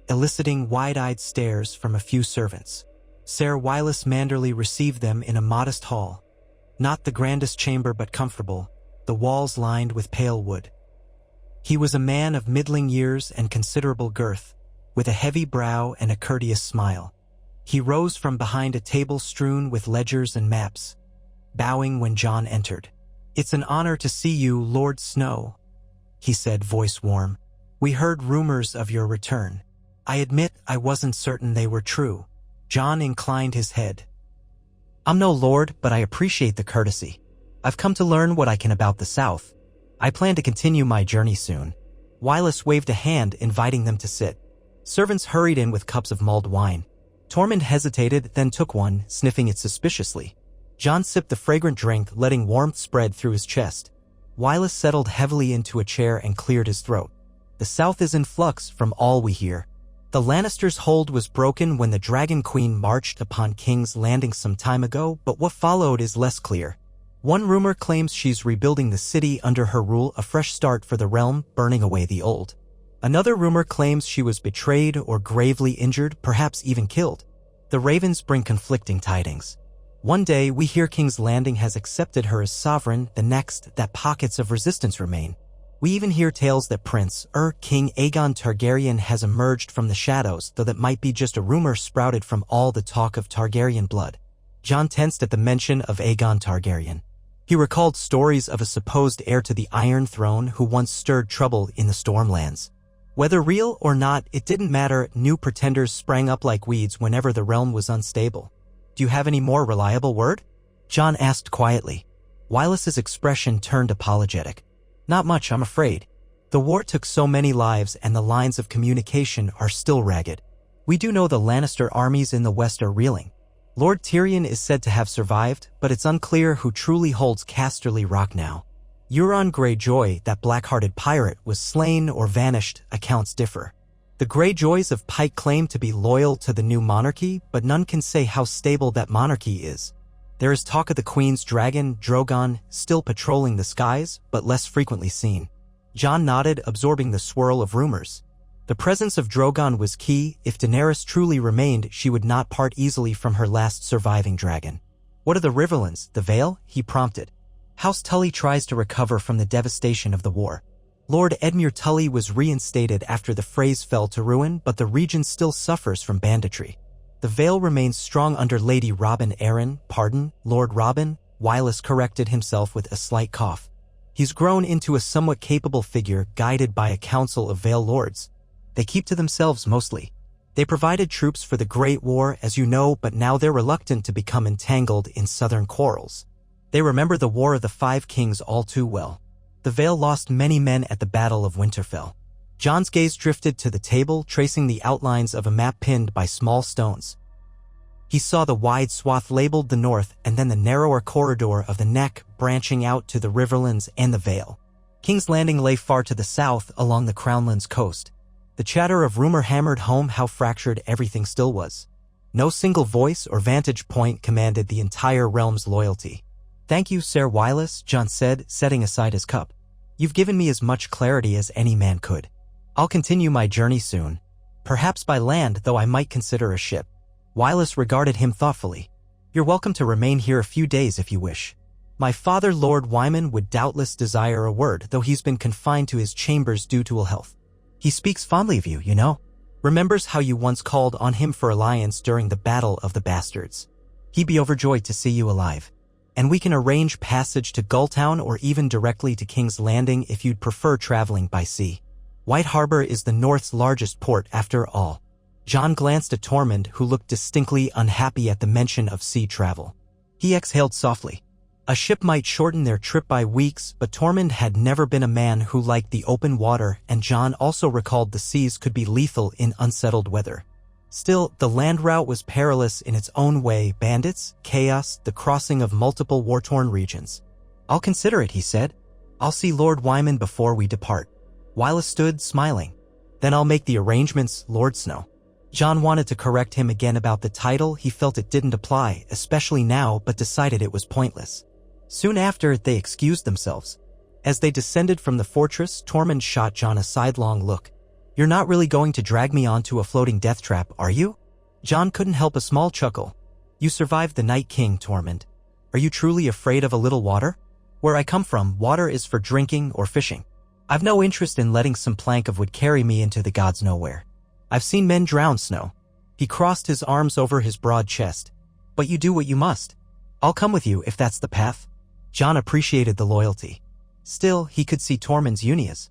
eliciting wide-eyed stares from a few servants. Ser Wyllis Manderley received them in a modest hall, not the grandest chamber but comfortable, the walls lined with pale wood. He was a man of middling years and considerable girth, with a heavy brow and a courteous smile. He rose from behind a table strewn with ledgers and maps, bowing when John entered. "It's an honor to see you, Lord Snow," he said, voice warm. "We heard rumors of your return. I admit I wasn't certain they were true." John inclined his head. "I'm no lord, but I appreciate the courtesy. I've come to learn what I can about the South. I plan to continue my journey soon." Wyllis waved a hand, inviting them to sit. Servants hurried in with cups of mulled wine. Tormund hesitated, then took one, sniffing it suspiciously. John sipped the fragrant drink, letting warmth spread through his chest. Wyllis settled heavily into a chair and cleared his throat. "The South is in flux, from all we hear. The Lannisters' hold was broken when the Dragon Queen marched upon King's Landing some time ago, but what followed is less clear. One rumor claims she's rebuilding the city under her rule, a fresh start for the realm, burning away the old. Another rumor claims she was betrayed or gravely injured, perhaps even killed. The ravens bring conflicting tidings. One day we hear King's Landing has accepted her as sovereign, the next that pockets of resistance remain. We even hear tales that King Aegon Targaryen has emerged from the shadows, though that might be just a rumor sprouted from all the talk of Targaryen blood." John tensed at the mention of Aegon Targaryen. He recalled stories of a supposed heir to the Iron Throne who once stirred trouble in the Stormlands. Whether real or not, it didn't matter. New pretenders sprang up like weeds whenever the realm was unstable. "Do you have any more reliable word?" John asked quietly. Wyllis's expression turned apologetic. "Not much, I'm afraid. The war took so many lives and the lines of communication are still ragged. We do know the Lannister armies in the west are reeling. Lord Tyrion is said to have survived, but it's unclear who truly holds Casterly Rock now. Euron Greyjoy, that black-hearted pirate, was slain or vanished. Accounts differ. The Greyjoys of Pike claim to be loyal to the new monarchy, but none can say how stable that monarchy is. There is talk of the Queen's dragon, Drogon, still patrolling the skies, but less frequently seen." John nodded, absorbing the swirl of rumors. The presence of Drogon was key. If Daenerys truly remained, she would not part easily from her last surviving dragon. "What of the Riverlands, the Vale?" he prompted. "House Tully tries to recover from the devastation of the war. Lord Edmure Tully was reinstated after the Freys fell to ruin, but the region still suffers from banditry. The Vale remains strong under Lady Robin Arryn." "Pardon, Lord Robin?" Wyllis corrected himself with a slight cough. "He's grown into a somewhat capable figure, guided by a council of Vale lords. They keep to themselves mostly. They provided troops for the Great War, as you know, but now they're reluctant to become entangled in southern quarrels. They remember the War of the Five Kings all too well. The Vale lost many men at the Battle of Winterfell." John's gaze drifted to the table, tracing the outlines of a map pinned by small stones. He saw the wide swath labeled the north and then the narrower corridor of the neck branching out to the Riverlands and the Vale. King's Landing lay far to the south along the Crownlands coast. The chatter of rumor hammered home how fractured everything still was. No single voice or vantage point commanded the entire realm's loyalty. "Thank you, Ser Wylus," Jon said, setting aside his cup. "You've given me as much clarity as any man could. I'll continue my journey soon. Perhaps by land, though I might consider a ship." Wylus regarded him thoughtfully. "You're welcome to remain here a few days if you wish. My father, Lord Wyman, would doubtless desire a word, though he's been confined to his chambers due to ill health. He speaks fondly of you, you know. Remembers how you once called on him for alliance during the Battle of the Bastards. He'd be overjoyed to see you alive. And we can arrange passage to Gulltown or even directly to King's Landing if you'd prefer traveling by sea. White Harbor is the North's largest port after all." Jon glanced at Tormund, who looked distinctly unhappy at the mention of sea travel. He exhaled softly. A ship might shorten their trip by weeks, but Tormund had never been a man who liked the open water, and Jon also recalled the seas could be lethal in unsettled weather. Still, the land route was perilous in its own way: bandits, chaos, the crossing of multiple war-torn regions. "I'll consider it," he said. "I'll see Lord Wyman before we depart." Wylus stood, smiling. "Then I'll make the arrangements, Lord Snow." Jon wanted to correct him again about the title. He felt it didn't apply, especially now, but decided it was pointless. Soon after, they excused themselves. As they descended from the fortress, Tormund shot Jon a sidelong look. "You're not really going to drag me onto a floating death trap, are you?" Jon couldn't help a small chuckle. "You survived the Night King, Tormund. Are you truly afraid of a little water? Where I come from, water is for drinking or fishing. I've no interest in letting some plank of wood carry me into the gods' nowhere. I've seen men drown, Snow." He crossed his arms over his broad chest. "But you do what you must. I'll come with you if that's the path." Jon appreciated the loyalty. Still, he could see Tormund's Unias.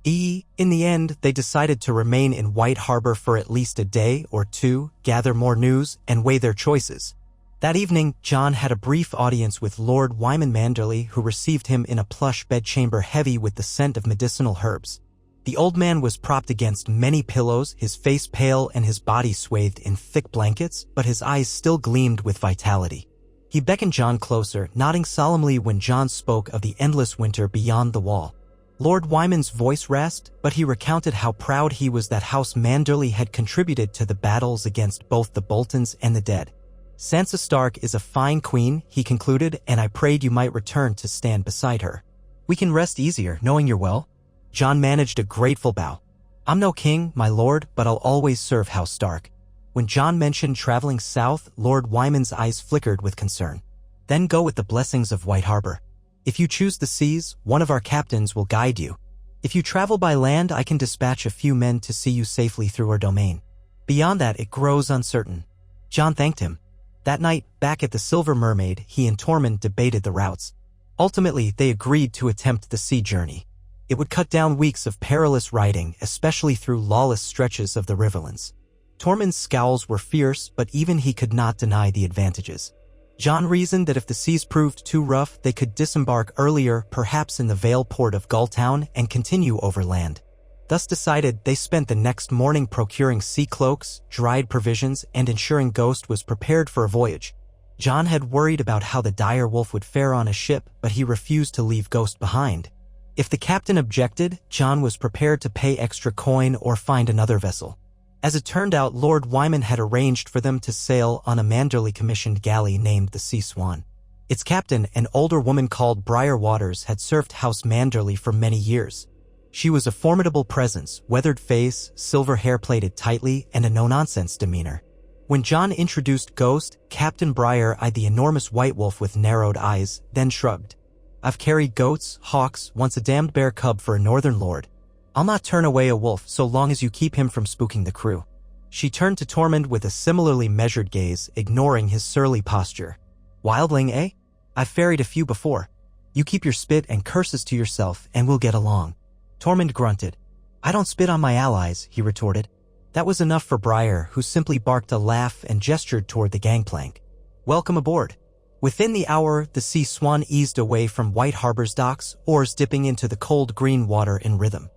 In the end, they decided to remain in White Harbor for at least a day or two, gather more news, and weigh their choices. That evening, Jon had a brief audience with Lord Wyman Manderley, who received him in a plush bedchamber heavy with the scent of medicinal herbs. The old man was propped against many pillows, his face pale and his body swathed in thick blankets, but his eyes still gleamed with vitality. He beckoned Jon closer, nodding solemnly when Jon spoke of the endless winter beyond the wall. Lord Wyman's voice rasped, but he recounted how proud he was that House Manderley had contributed to the battles against both the Boltons and the dead. "Sansa Stark is a fine queen," he concluded, "and I prayed you might return to stand beside her. We can rest easier, knowing you're well." Jon managed a grateful bow. "I'm no king, my lord, but I'll always serve House Stark." When Jon mentioned traveling south, Lord Wyman's eyes flickered with concern. "Then go with the blessings of White Harbor. If you choose the seas, one of our captains will guide you. If you travel by land, I can dispatch a few men to see you safely through our domain. Beyond that, it grows uncertain." Jon thanked him. That night, back at the Silver Mermaid, he and Tormund debated the routes. Ultimately, they agreed to attempt the sea journey. It would cut down weeks of perilous riding, especially through lawless stretches of the Riverlands. Tormund's scowls were fierce, but even he could not deny the advantages. Jon reasoned that if the seas proved too rough, they could disembark earlier, perhaps in the Vale port of Gulltown, and continue overland. Thus decided, they spent the next morning procuring sea cloaks, dried provisions, and ensuring Ghost was prepared for a voyage. Jon had worried about how the dire wolf would fare on a ship, but he refused to leave Ghost behind. If the captain objected, Jon was prepared to pay extra coin or find another vessel. As it turned out, Lord Wyman had arranged for them to sail on a Manderley-commissioned galley named the Sea Swan. Its captain, an older woman called Briar Waters, had served House Manderley for many years. She was a formidable presence, weathered face, silver hair plaited tightly, and a no-nonsense demeanor. When Jon introduced Ghost, Captain Briar eyed the enormous white wolf with narrowed eyes, then shrugged. "I've carried goats, hawks, once a damned bear cub for a northern lord. I'll not turn away a wolf so long as you keep him from spooking the crew." She turned to Tormund with a similarly measured gaze, ignoring his surly posture. "Wildling, eh? I've ferried a few before. You keep your spit and curses to yourself, and we'll get along." Tormund grunted. "I don't spit on my allies," he retorted. That was enough for Briar, who simply barked a laugh and gestured toward the gangplank. "Welcome aboard." Within the hour, the Sea Swan eased away from White Harbor's docks, oars dipping into the cold green water in rhythm.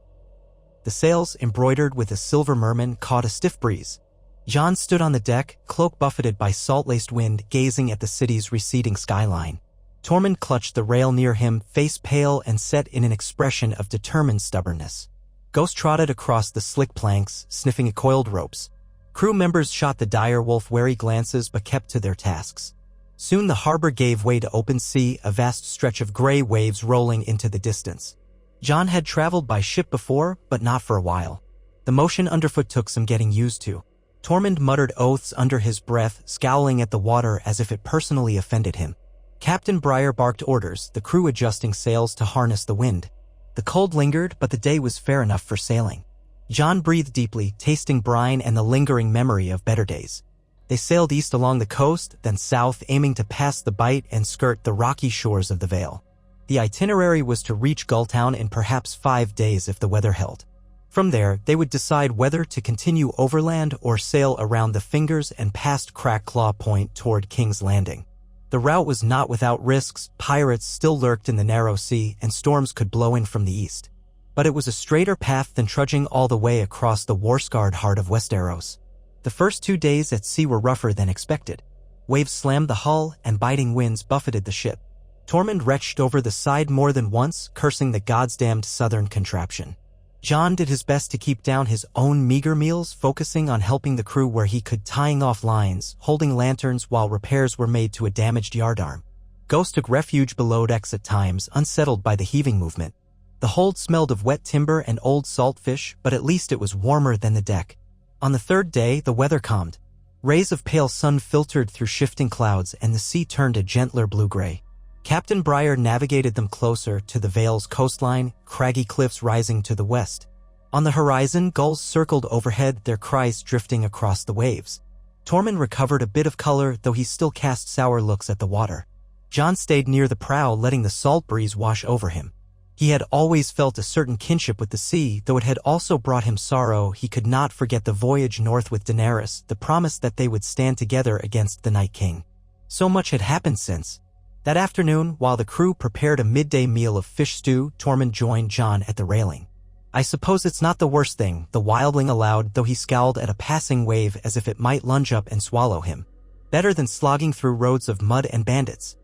The sails, embroidered with a silver merman, caught a stiff breeze. John stood on the deck, cloak buffeted by salt-laced wind, gazing at the city's receding skyline. Tormund clutched the rail near him, face pale and set in an expression of determined stubbornness. Ghost trotted across the slick planks, sniffing at coiled ropes. Crew members shot the dire wolf wary glances but kept to their tasks. Soon the harbor gave way to open sea, a vast stretch of gray waves rolling into the distance. John had traveled by ship before, but not for a while. The motion underfoot took some getting used to. Tormund muttered oaths under his breath, scowling at the water as if it personally offended him. Captain Briar barked orders, the crew adjusting sails to harness the wind. The cold lingered, but the day was fair enough for sailing. John breathed deeply, tasting brine and the lingering memory of better days. They sailed east along the coast, then south, aiming to pass the Bight and skirt the rocky shores of the Vale. The itinerary was to reach Gulltown in perhaps 5 days if the weather held. From there, they would decide whether to continue overland or sail around the Fingers and past Crackclaw Point toward King's Landing. The route was not without risks. Pirates still lurked in the narrow sea, and storms could blow in from the east. But it was a straighter path than trudging all the way across the war-scarred heart of Westeros. The first 2 days at sea were rougher than expected. Waves slammed the hull, and biting winds buffeted the ship. Tormund retched over the side more than once, cursing the goddamned southern contraption. John did his best to keep down his own meager meals, focusing on helping the crew where he could, tying off lines, holding lanterns while repairs were made to a damaged yardarm. Ghost took refuge below decks at times, unsettled by the heaving movement. The hold smelled of wet timber and old saltfish, but at least it was warmer than the deck. On the 3rd day, the weather calmed. Rays of pale sun filtered through shifting clouds, and the sea turned a gentler blue-gray. Captain Briar navigated them closer to the Vale's coastline, craggy cliffs rising to the west. On the horizon, gulls circled overhead, their cries drifting across the waves. Tormund recovered a bit of color, though he still cast sour looks at the water. John stayed near the prow, letting the salt breeze wash over him. He had always felt a certain kinship with the sea, though it had also brought him sorrow. He could not forget the voyage north with Daenerys, the promise that they would stand together against the Night King. So much had happened since. That afternoon, while the crew prepared a midday meal of fish stew, Tormund joined John at the railing. "I suppose it's not the worst thing," the wildling allowed, though he scowled at a passing wave as if it might lunge up and swallow him. "Better than slogging through roads of mud and bandits.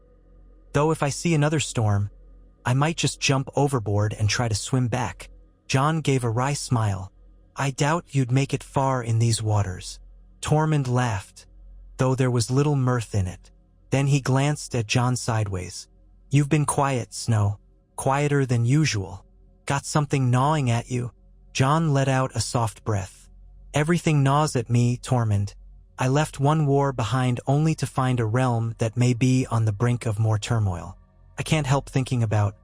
Though if I see another storm, I might just jump overboard and try to swim back." John gave a wry smile. "I doubt you'd make it far in these waters." Tormund laughed, though there was little mirth in it. Then he glanced at John sideways. "You've been quiet, Snow. Quieter than usual. Got something gnawing at you?" John let out a soft breath. "Everything gnaws at me, Tormund. I left one war behind only to find a realm that may be on the brink of more turmoil. I can't help thinking about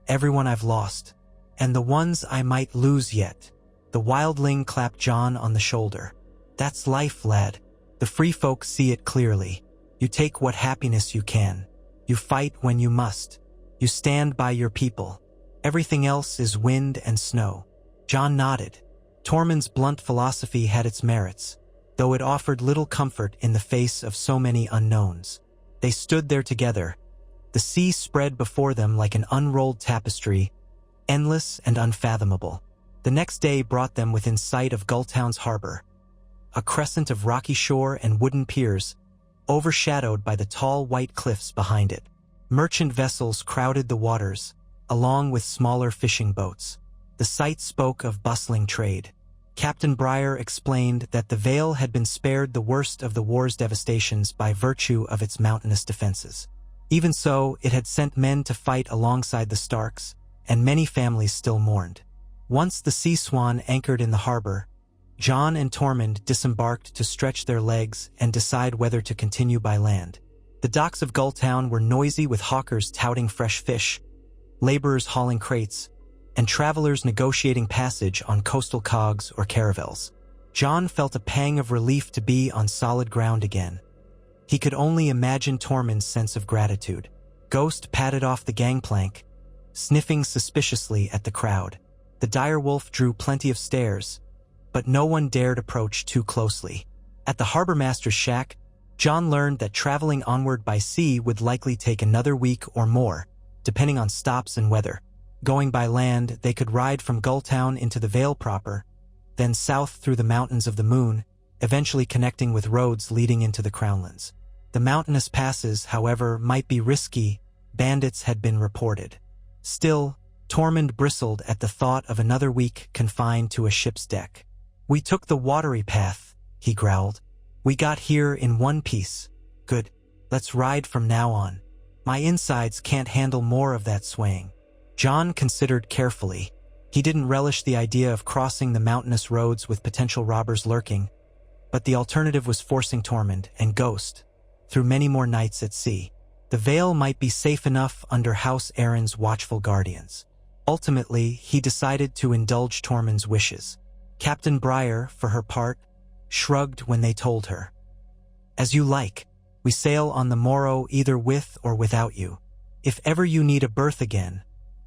everyone I've lost, and the ones I might lose yet." The wildling clapped John on the shoulder. "That's life, lad. The free folk see it clearly. You take what happiness you can. You fight when you must. You stand by your people. Everything else is wind and snow." John nodded. Tormund's blunt philosophy had its merits, though it offered little comfort in the face of so many unknowns. They stood there together. The sea spread before them like an unrolled tapestry, endless and unfathomable. The next day brought them within sight of Gulltown's harbor, a crescent of rocky shore and wooden piers, overshadowed by the tall white cliffs behind it. Merchant vessels crowded the waters, along with smaller fishing boats. The sight spoke of bustling trade. Captain Briar explained that the Vale had been spared the worst of the war's devastations by virtue of its mountainous defenses. Even so, it had sent men to fight alongside the Starks, and many families still mourned. Once the Sea Swan anchored in the harbor, John and Tormund disembarked to stretch their legs and decide whether to continue by land. The docks of Gulltown were noisy with hawkers touting fresh fish, laborers hauling crates, and travelers negotiating passage on coastal cogs or caravels. John felt a pang of relief to be on solid ground again. He could only imagine Tormund's sense of gratitude. Ghost padded off the gangplank, sniffing suspiciously at the crowd. The direwolf drew plenty of stares, but no one dared approach too closely. At the harbormaster's shack, John learned that traveling onward by sea would likely take another week or more, depending on stops and weather. Going by land, they could ride from Gulltown into the Vale proper, then south through the Mountains of the Moon, eventually connecting with roads leading into the Crownlands. The mountainous passes, however, might be risky. Bandits had been reported. Still, Tormund bristled at the thought of another week confined to a ship's deck. "We took the watery path," he growled. "We got here in one piece. Good. Let's ride from now on. My insides can't handle more of that swaying." Jon considered carefully. He didn't relish the idea of crossing the mountainous roads with potential robbers lurking, but the alternative was forcing Tormund and Ghost through many more nights at sea. The Vale might be safe enough under House Aaron's watchful guardians. Ultimately, he decided to indulge Tormund's wishes. Captain Briar, for her part, shrugged when they told her, "As you like. We sail on the morrow either with or without you. If ever you need a berth again,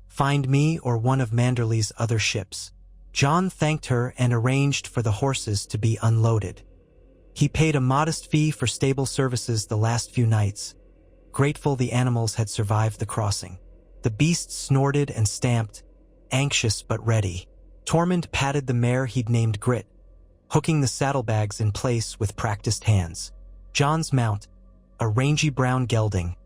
find me or one of Manderley's other ships." Jon thanked her and arranged for the horses to be unloaded. He paid a modest fee for stable services the last few nights, grateful the animals had survived the crossing. The beasts snorted and stamped, anxious but ready. Tormund patted the mare he'd named Grit, hooking the saddlebags in place with practiced hands. Jon's mount, a rangy brown gelding,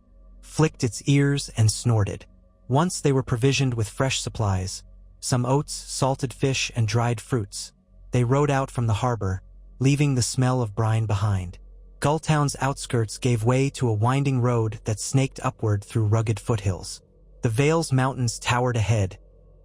flicked its ears and snorted. Once they were provisioned with fresh supplies, some oats, salted fish, and dried fruits, they rode out from the harbor, leaving the smell of brine behind. Gulltown's outskirts gave way to a winding road that snaked upward through rugged foothills. The Vale's mountains towered ahead,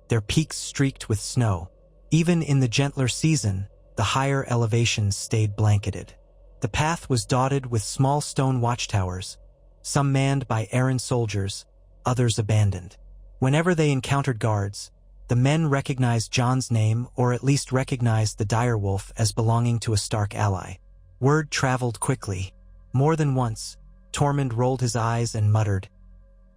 their peaks streaked with snow. Even in the gentler season, the higher elevations stayed blanketed. The path was dotted with small stone watchtowers, some manned by errant soldiers, others abandoned. Whenever they encountered guards, the men recognized Jon's name, or at least recognized the direwolf as belonging to a Stark ally. Word traveled quickly. More than once, Tormund rolled his eyes and muttered,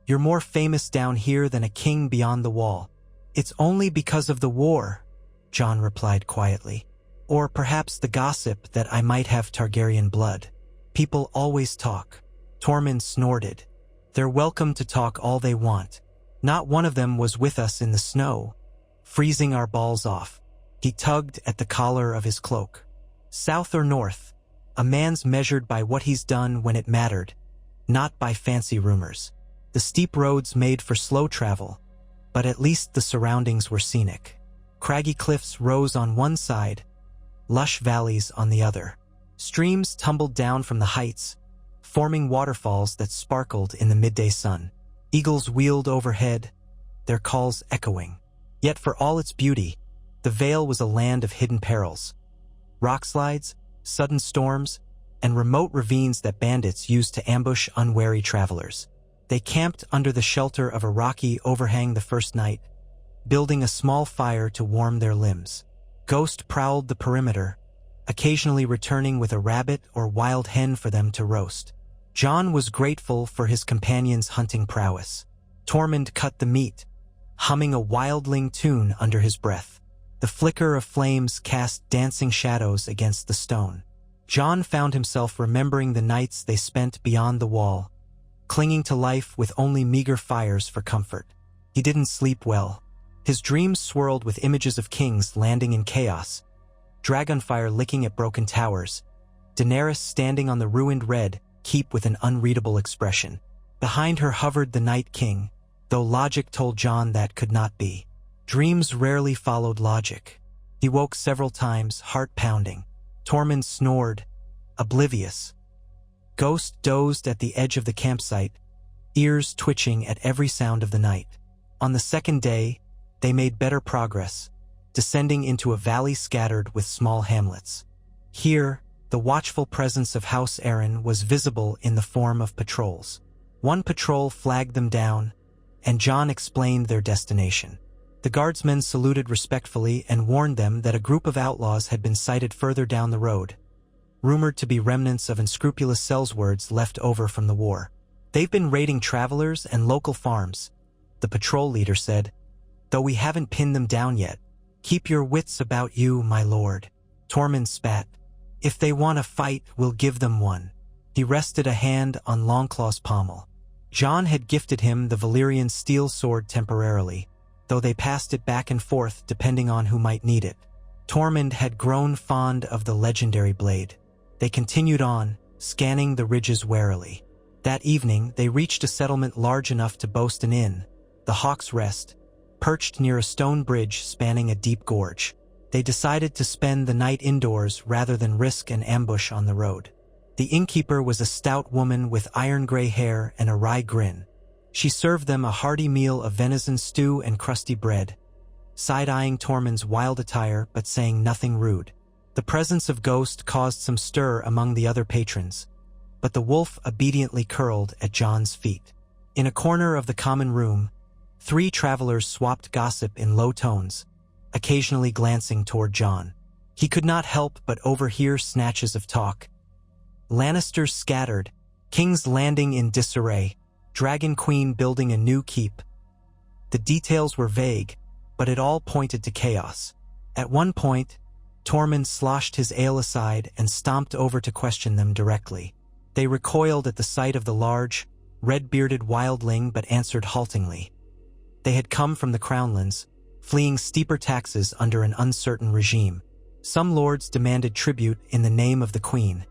"You're more famous down here than a king beyond the wall." "It's only because of the war," Jon replied quietly. "Or perhaps the gossip that I might have Targaryen blood. People always talk." Tormund snorted. "They're welcome to talk all they want. Not one of them was with us in the snow, freezing our balls off." He tugged at the collar of his cloak. "South or north, a man's measured by what he's done when it mattered, not by fancy rumors." The steep roads made for slow travel, but at least the surroundings were scenic. Craggy cliffs rose on one side, lush valleys on the other. Streams tumbled down from the heights, forming waterfalls that sparkled in the midday sun. Eagles wheeled overhead, their calls echoing. Yet for all its beauty, the Vale was a land of hidden perils. Rockslides, sudden storms, and remote ravines that bandits used to ambush unwary travelers. They camped under the shelter of a rocky overhang the first night, building a small fire to warm their limbs. Ghost prowled the perimeter, occasionally returning with a rabbit or wild hen for them to roast. Jon was grateful for his companion's hunting prowess. Tormund cut the meat, humming a wildling tune under his breath. The flicker of flames cast dancing shadows against the stone. Jon found himself remembering the nights they spent beyond the wall, clinging to life with only meager fires for comfort. He didn't sleep well. His dreams swirled with images of kings landing in chaos, dragonfire licking at broken towers, Daenerys standing on the ruined Red Keep with an unreadable expression. Behind her hovered the Night King, though logic told Jon that could not be. Dreams rarely followed logic. He woke several times, heart pounding. Tormund snored, oblivious. Ghost dozed at the edge of the campsite, ears twitching at every sound of the night. On the second day, they made better progress, descending into a valley scattered with small hamlets. Here, the watchful presence of House Aaron was visible in the form of patrols. One patrol flagged them down, and Jon explained their destination. The guardsmen saluted respectfully and warned them that a group of outlaws had been sighted further down the road, rumored to be remnants of unscrupulous sellswords left over from the war. "They've been raiding travelers and local farms," the patrol leader said, "though we haven't pinned them down yet. Keep your wits about you, my lord." Tormund spat. "If they want a fight, we'll give them one." He rested a hand on Longclaw's pommel. Jon had gifted him the Valyrian steel sword temporarily, though they passed it back and forth depending on who might need it. Tormund had grown fond of the legendary blade. They continued on, scanning the ridges warily. That evening, they reached a settlement large enough to boast an inn, the Hawk's Rest, perched near a stone bridge spanning a deep gorge. They decided to spend the night indoors rather than risk an ambush on the road. The innkeeper was a stout woman with iron-gray hair and a wry grin. She served them a hearty meal of venison stew and crusty bread, side-eyeing Tormund's wild attire but saying nothing rude. The presence of Ghost caused some stir among the other patrons, but the wolf obediently curled at Jon's feet. In a corner of the common room, 3 travelers swapped gossip in low tones, occasionally glancing toward Jon. He could not help but overhear snatches of talk. Lannisters scattered, King's Landing in disarray, Dragon Queen building a new keep. The details were vague, but it all pointed to chaos. At one point, Tormund sloshed his ale aside and stomped over to question them directly. They recoiled at the sight of the large, red-bearded wildling but answered haltingly. They had come from the Crownlands, fleeing steeper taxes under an uncertain regime. Some lords demanded tribute in the name of the Queen,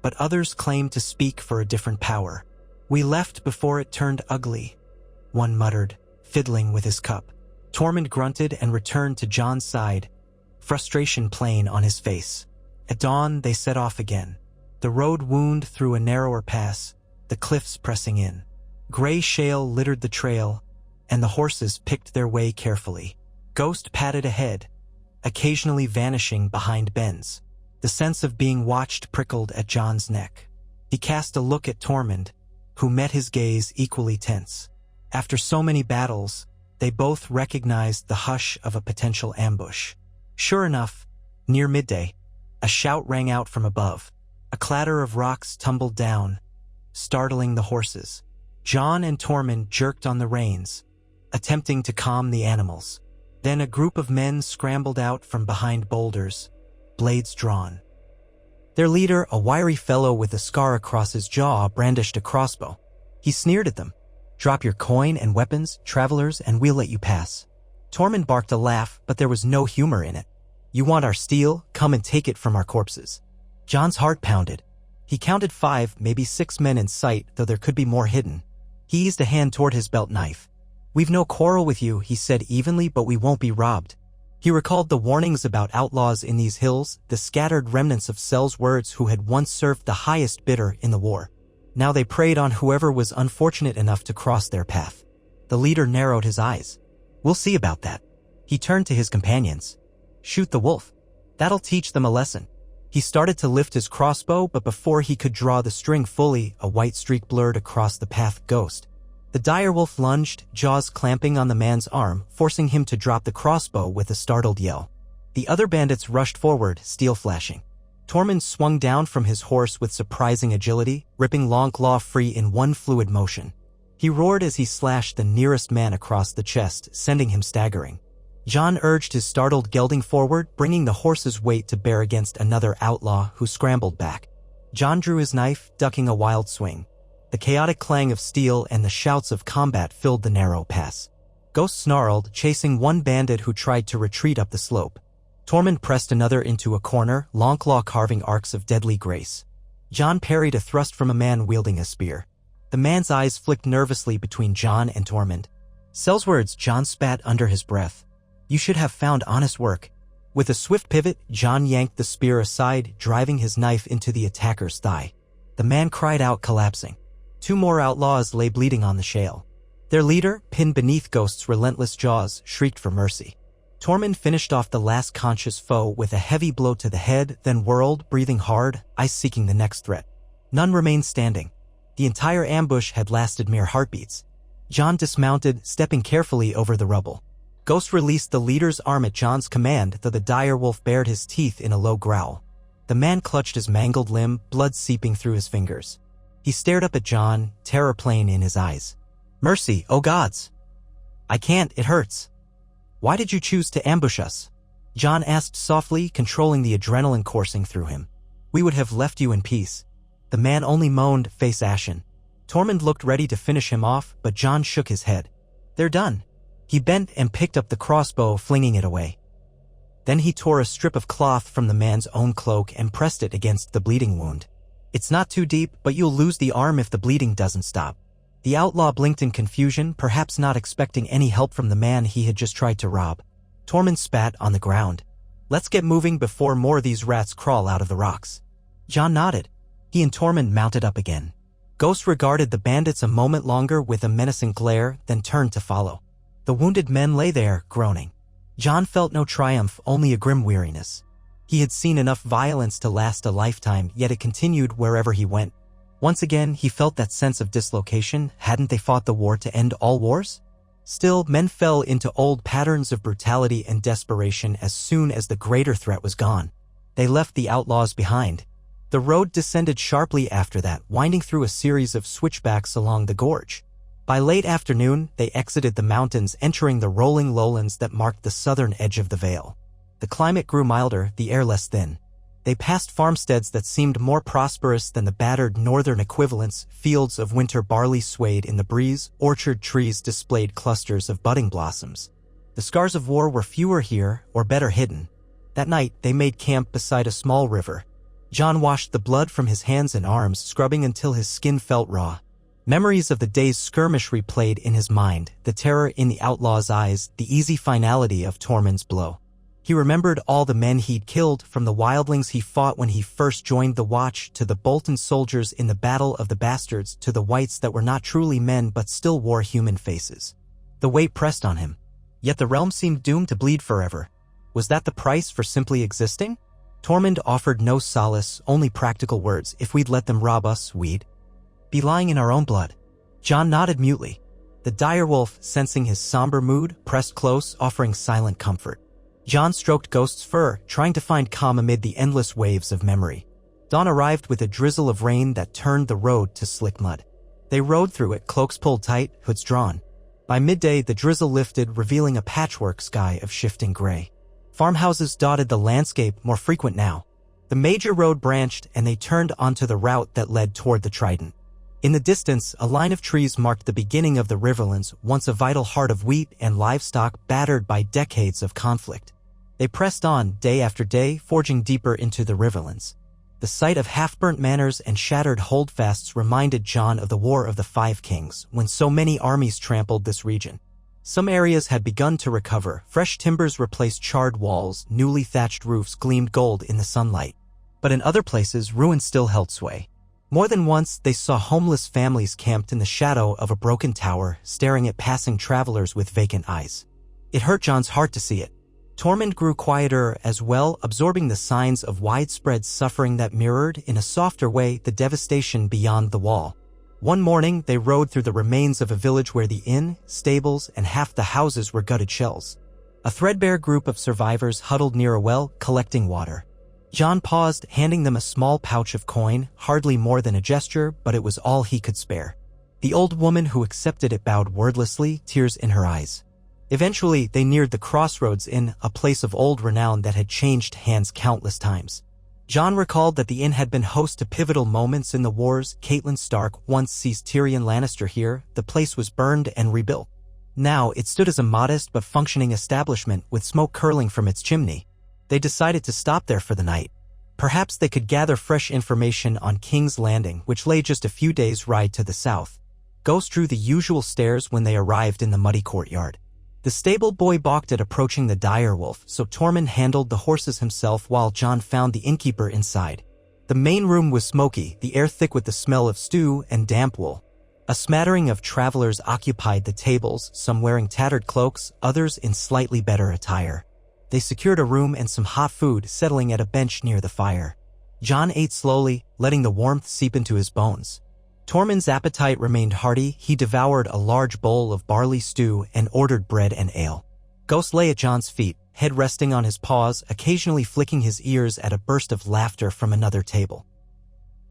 but others claimed to speak for a different power. "We left before it turned ugly," one muttered, fiddling with his cup. Tormund grunted and returned to Jon's side, frustration plain on his face. At dawn, they set off again. The road wound through a narrower pass, the cliffs pressing in. Gray shale littered the trail, and the horses picked their way carefully. Ghost padded ahead, occasionally vanishing behind bends. The sense of being watched prickled at Jon's neck. He cast a look at Tormund, who met his gaze equally tense. After so many battles, they both recognized the hush of a potential ambush. Sure enough, near midday, a shout rang out from above. A clatter of rocks tumbled down, startling the horses. Jon and Tormund jerked on the reins, attempting to calm the animals. Then a group of men scrambled out from behind boulders, blades drawn. Their leader, a wiry fellow with a scar across his jaw, brandished a crossbow. He sneered at them. "Drop your coin and weapons, travelers, and we'll let you pass." Tormund barked a laugh, but there was no humor in it. "You want our steel? Come and take it from our corpses." Jon's heart pounded. He counted 5, maybe 6 men in sight, though there could be more hidden. He eased a hand toward his belt knife. "We've no quarrel with you," he said evenly, "but we won't be robbed." He recalled the warnings about outlaws in these hills, the scattered remnants of Sel's words who had once served the highest bidder in the war. Now they preyed on whoever was unfortunate enough to cross their path. The leader narrowed his eyes. "We'll see about that." He turned to his companions. "Shoot the wolf. That'll teach them a lesson." He started to lift his crossbow, but before he could draw the string fully, a white streak blurred across the path. Ghost. The direwolf lunged, jaws clamping on the man's arm, forcing him to drop the crossbow with a startled yell. The other bandits rushed forward, steel flashing. Tormund swung down from his horse with surprising agility, ripping Longclaw free in one fluid motion. He roared as he slashed the nearest man across the chest, sending him staggering. Jon urged his startled gelding forward, bringing the horse's weight to bear against another outlaw who scrambled back. Jon drew his knife, ducking a wild swing. The chaotic clang of steel and the shouts of combat filled the narrow pass. Ghost snarled, chasing one bandit who tried to retreat up the slope. Tormund pressed another into a corner, Longclaw carving arcs of deadly grace. Jon parried a thrust from a man wielding a spear. The man's eyes flicked nervously between Jon and Tormund. Sel's words, Jon spat under his breath. "You should have found honest work." With a swift pivot, Jon yanked the spear aside, driving his knife into the attacker's thigh. The man cried out, collapsing. 2 more outlaws lay bleeding on the shale. Their leader, pinned beneath Ghost's relentless jaws, shrieked for mercy. Tormund finished off the last conscious foe with a heavy blow to the head, then whirled, breathing hard, eyes seeking the next threat. None remained standing. The entire ambush had lasted mere heartbeats. Jon dismounted, stepping carefully over the rubble. Ghost released the leader's arm at Jon's command, though the direwolf bared his teeth in a low growl. The man clutched his mangled limb, blood seeping through his fingers. He stared up at Jon, terror plain in his eyes. "Mercy, oh gods! I can't, it hurts." "Why did you choose to ambush us?" Jon asked softly, controlling the adrenaline coursing through him. "We would have left you in peace." The man only moaned, face ashen. Tormund looked ready to finish him off, but Jon shook his head. "They're done." He bent and picked up the crossbow, flinging it away. Then he tore a strip of cloth from the man's own cloak and pressed it against the bleeding wound. "It's not too deep, but you'll lose the arm if the bleeding doesn't stop." The outlaw blinked in confusion, perhaps not expecting any help from the man he had just tried to rob. Tormund spat on the ground. "Let's get moving before more of these rats crawl out of the rocks." Jon nodded. He and Tormund mounted up again. Ghost regarded the bandits a moment longer with a menacing glare, then turned to follow. The wounded men lay there, groaning. Jon felt no triumph, only a grim weariness. He had seen enough violence to last a lifetime, yet it continued wherever he went. Once again, he felt that sense of dislocation. Hadn't they fought the war to end all wars? Still, men fell into old patterns of brutality and desperation as soon as the greater threat was gone. They left the outlaws behind. The road descended sharply after that, winding through a series of switchbacks along the gorge. By late afternoon, they exited the mountains, entering the rolling lowlands that marked the southern edge of the vale. The climate grew milder, the air less thin. They passed farmsteads that seemed more prosperous than the battered northern equivalents. Fields of winter barley swayed in the breeze, orchard trees displayed clusters of budding blossoms. The scars of war were fewer here, or better hidden. That night, they made camp beside a small river. Jon washed the blood from his hands and arms, scrubbing until his skin felt raw. Memories of the day's skirmish replayed in his mind, the terror in the outlaw's eyes, the easy finality of Tormund's blow. He remembered all the men he'd killed, from the wildlings he fought when he first joined the Watch, to the Bolton soldiers in the Battle of the Bastards, to the wights that were not truly men but still wore human faces. The weight pressed on him. Yet the realm seemed doomed to bleed forever. Was that the price for simply existing? Tormund offered no solace, only practical words. If we'd let them rob us, we'd be lying in our own blood. Jon nodded mutely. The direwolf, sensing his somber mood, pressed close, offering silent comfort. Jon stroked Ghost's fur, trying to find calm amid the endless waves of memory. Dawn arrived with a drizzle of rain that turned the road to slick mud. They rode through it, cloaks pulled tight, hoods drawn. By midday, the drizzle lifted, revealing a patchwork sky of shifting gray. Farmhouses dotted the landscape, more frequent now. The major road branched, and they turned onto the route that led toward the Trident. In the distance, a line of trees marked the beginning of the Riverlands, once a vital heart of wheat and livestock battered by decades of conflict. They pressed on, day after day, forging deeper into the Riverlands. The sight of half-burnt manors and shattered holdfasts reminded Jon of the War of the Five Kings, when so many armies trampled this region. Some areas had begun to recover. Fresh timbers replaced charred walls, newly thatched roofs gleamed gold in the sunlight. But in other places, ruins still held sway. More than once, they saw homeless families camped in the shadow of a broken tower, staring at passing travelers with vacant eyes. It hurt Jon's heart to see it. Tormund grew quieter as well, absorbing the signs of widespread suffering that mirrored, in a softer way, the devastation beyond the wall. One morning, they rode through the remains of a village where the inn, stables, and half the houses were gutted shells. A threadbare group of survivors huddled near a well, collecting water. Jon paused, handing them a small pouch of coin, hardly more than a gesture, but it was all he could spare. The old woman who accepted it bowed wordlessly, tears in her eyes. Eventually, they neared the Crossroads Inn, a place of old renown that had changed hands countless times. Jon recalled that the inn had been host to pivotal moments in the wars. Catelyn Stark once seized Tyrion Lannister here. The place was burned and rebuilt. Now, it stood as a modest but functioning establishment with smoke curling from its chimney. They decided to stop there for the night. Perhaps they could gather fresh information on King's Landing, which lay just a few days' ride to the south. Ghost drew the usual stares when they arrived in the muddy courtyard. The stable boy balked at approaching the direwolf, so Tormund handled the horses himself while Jon found the innkeeper inside. The main room was smoky, the air thick with the smell of stew and damp wool. A smattering of travelers occupied the tables, some wearing tattered cloaks, others in slightly better attire. They secured a room and some hot food, settling at a bench near the fire. Jon ate slowly, letting the warmth seep into his bones. Tormund's appetite remained hearty. He devoured a large bowl of barley stew and ordered bread and ale. Ghost lay at Jon's feet, head resting on his paws, occasionally flicking his ears at a burst of laughter from another table.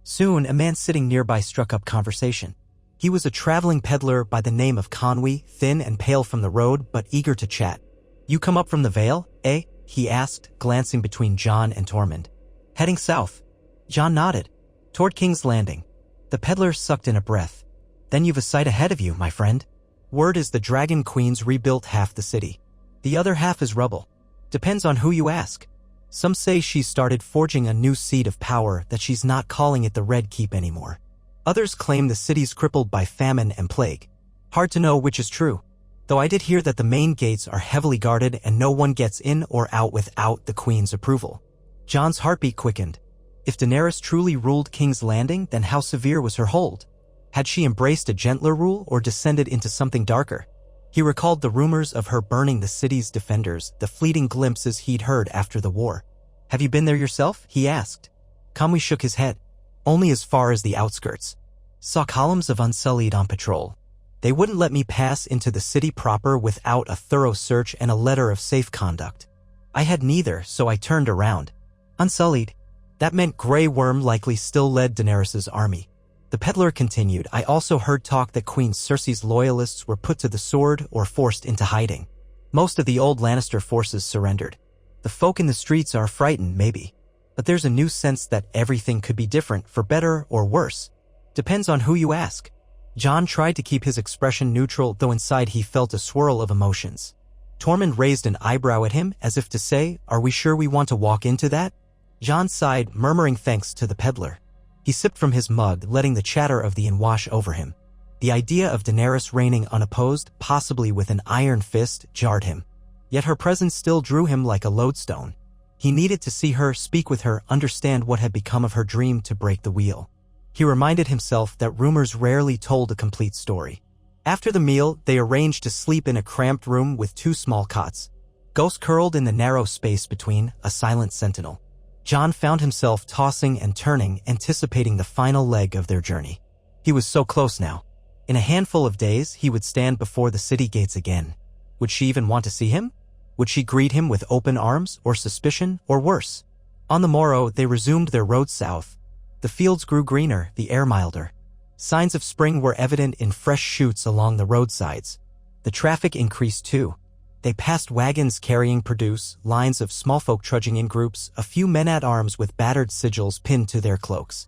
Soon, a man sitting nearby struck up conversation. He was a traveling peddler by the name of Conwy, thin and pale from the road, but eager to chat. "You come up from the Vale, eh?" he asked, glancing between Jon and Tormund. "Heading south." Jon nodded. "Toward King's Landing." The peddler sucked in a breath. "Then you've a sight ahead of you, my friend. Word is the Dragon Queen's rebuilt half the city. The other half is rubble." Depends on who you ask. Some say she started forging a new seat of power, that she's not calling it the Red Keep anymore. Others claim the city's crippled by famine and plague. Hard to know which is true, though I did hear that the main gates are heavily guarded and no one gets in or out without the Queen's approval. Jon's heartbeat quickened. If Daenerys truly ruled King's Landing, then how severe was her hold? Had she embraced a gentler rule or descended into something darker? He recalled the rumors of her burning the city's defenders, the fleeting glimpses he'd heard after the war. Have you been there yourself? He asked. Kamui shook his head. Only as far as the outskirts. Saw columns of Unsullied on patrol. They wouldn't let me pass into the city proper without a thorough search and a letter of safe conduct. I had neither, so I turned around. Unsullied. That meant Grey Worm likely still led Daenerys' army. The peddler continued. I also heard talk that Queen Cersei's loyalists were put to the sword or forced into hiding. Most of the old Lannister forces surrendered. The folk in the streets are frightened, maybe. But there's a new sense that everything could be different, for better or worse. Depends on who you ask. Jon tried to keep his expression neutral, though inside he felt a swirl of emotions. Tormund raised an eyebrow at him, as if to say, are we sure we want to walk into that? Jon sighed, murmuring thanks to the peddler. He sipped from his mug, letting the chatter of the inn wash over him. The idea of Daenerys reigning unopposed, possibly with an iron fist, jarred him. Yet her presence still drew him like a lodestone. He needed to see her, speak with her, understand what had become of her dream to break the wheel. He reminded himself that rumors rarely told a complete story. After the meal, they arranged to sleep in a cramped room with 2 small cots. Ghost curled in the narrow space between, a silent sentinel. Jon found himself tossing and turning, anticipating the final leg of their journey. He was so close now. In a handful of days, he would stand before the city gates again. Would she even want to see him? Would she greet him with open arms, or suspicion, or worse? On the morrow, they resumed their road south. The fields grew greener, the air milder. Signs of spring were evident in fresh shoots along the roadsides. The traffic increased too. They passed wagons carrying produce, lines of small folk trudging in groups, a few men-at-arms with battered sigils pinned to their cloaks.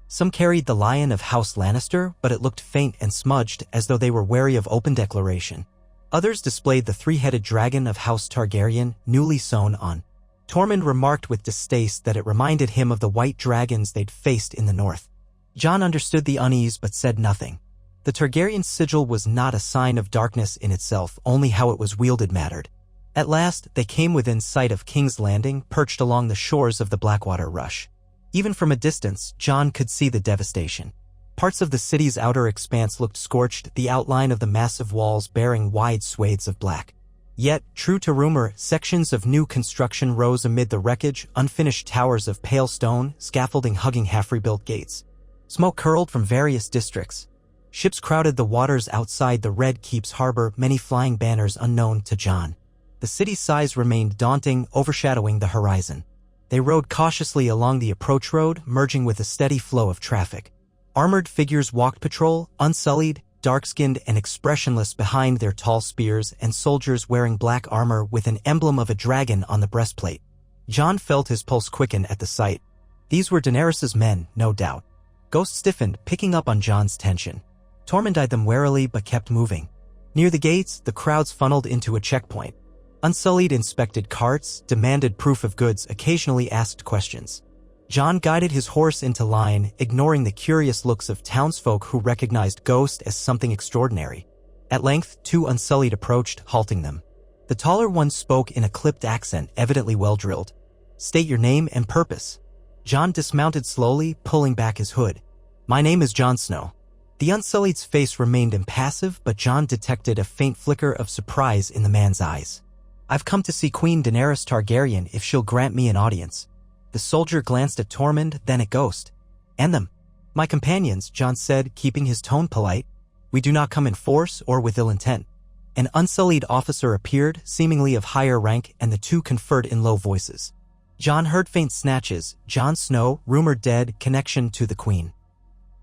Some carried the lion of House Lannister, but it looked faint and smudged, as though they were wary of open declaration. Others displayed the 3-headed dragon of House Targaryen, newly sewn on. Tormund remarked with distaste that it reminded him of the white dragons they'd faced in the north. Jon understood the unease but said nothing. The Targaryen sigil was not a sign of darkness in itself, only how it was wielded mattered. At last, they came within sight of King's Landing, perched along the shores of the Blackwater Rush. Even from a distance, Jon could see the devastation. Parts of the city's outer expanse looked scorched, the outline of the massive walls bearing wide swathes of black. Yet, true to rumor, sections of new construction rose amid the wreckage, unfinished towers of pale stone, scaffolding hugging half-rebuilt gates. Smoke curled from various districts. Ships crowded the waters outside the Red Keep's harbor, many flying banners unknown to Jon. The city's size remained daunting, overshadowing the horizon. They rode cautiously along the approach road, merging with a steady flow of traffic. Armored figures walked patrol, unsullied, dark-skinned and expressionless behind their tall spears, and soldiers wearing black armor with an emblem of a dragon on the breastplate. Jon felt his pulse quicken at the sight. These were Daenerys' men, no doubt. Ghost stiffened, picking up on Jon's tension. Tormund eyed them warily but kept moving. Near the gates, the crowds funneled into a checkpoint. Unsullied inspected carts, demanded proof of goods, occasionally asked questions. Jon guided his horse into line, ignoring the curious looks of townsfolk who recognized Ghost as something extraordinary. At length, 2 Unsullied approached, halting them. The taller one spoke in a clipped accent, evidently well-drilled. State your name and purpose. Jon dismounted slowly, pulling back his hood. My name is Jon Snow. The Unsullied's face remained impassive, but Jon detected a faint flicker of surprise in the man's eyes. I've come to see Queen Daenerys Targaryen if she'll grant me an audience. The soldier glanced at Tormund, then at Ghost. And them. My companions, Jon said, keeping his tone polite. We do not come in force or with ill intent. An Unsullied officer appeared, seemingly of higher rank, and the 2 conferred in low voices. Jon heard faint snatches. Jon Snow, rumored dead, connection to the Queen.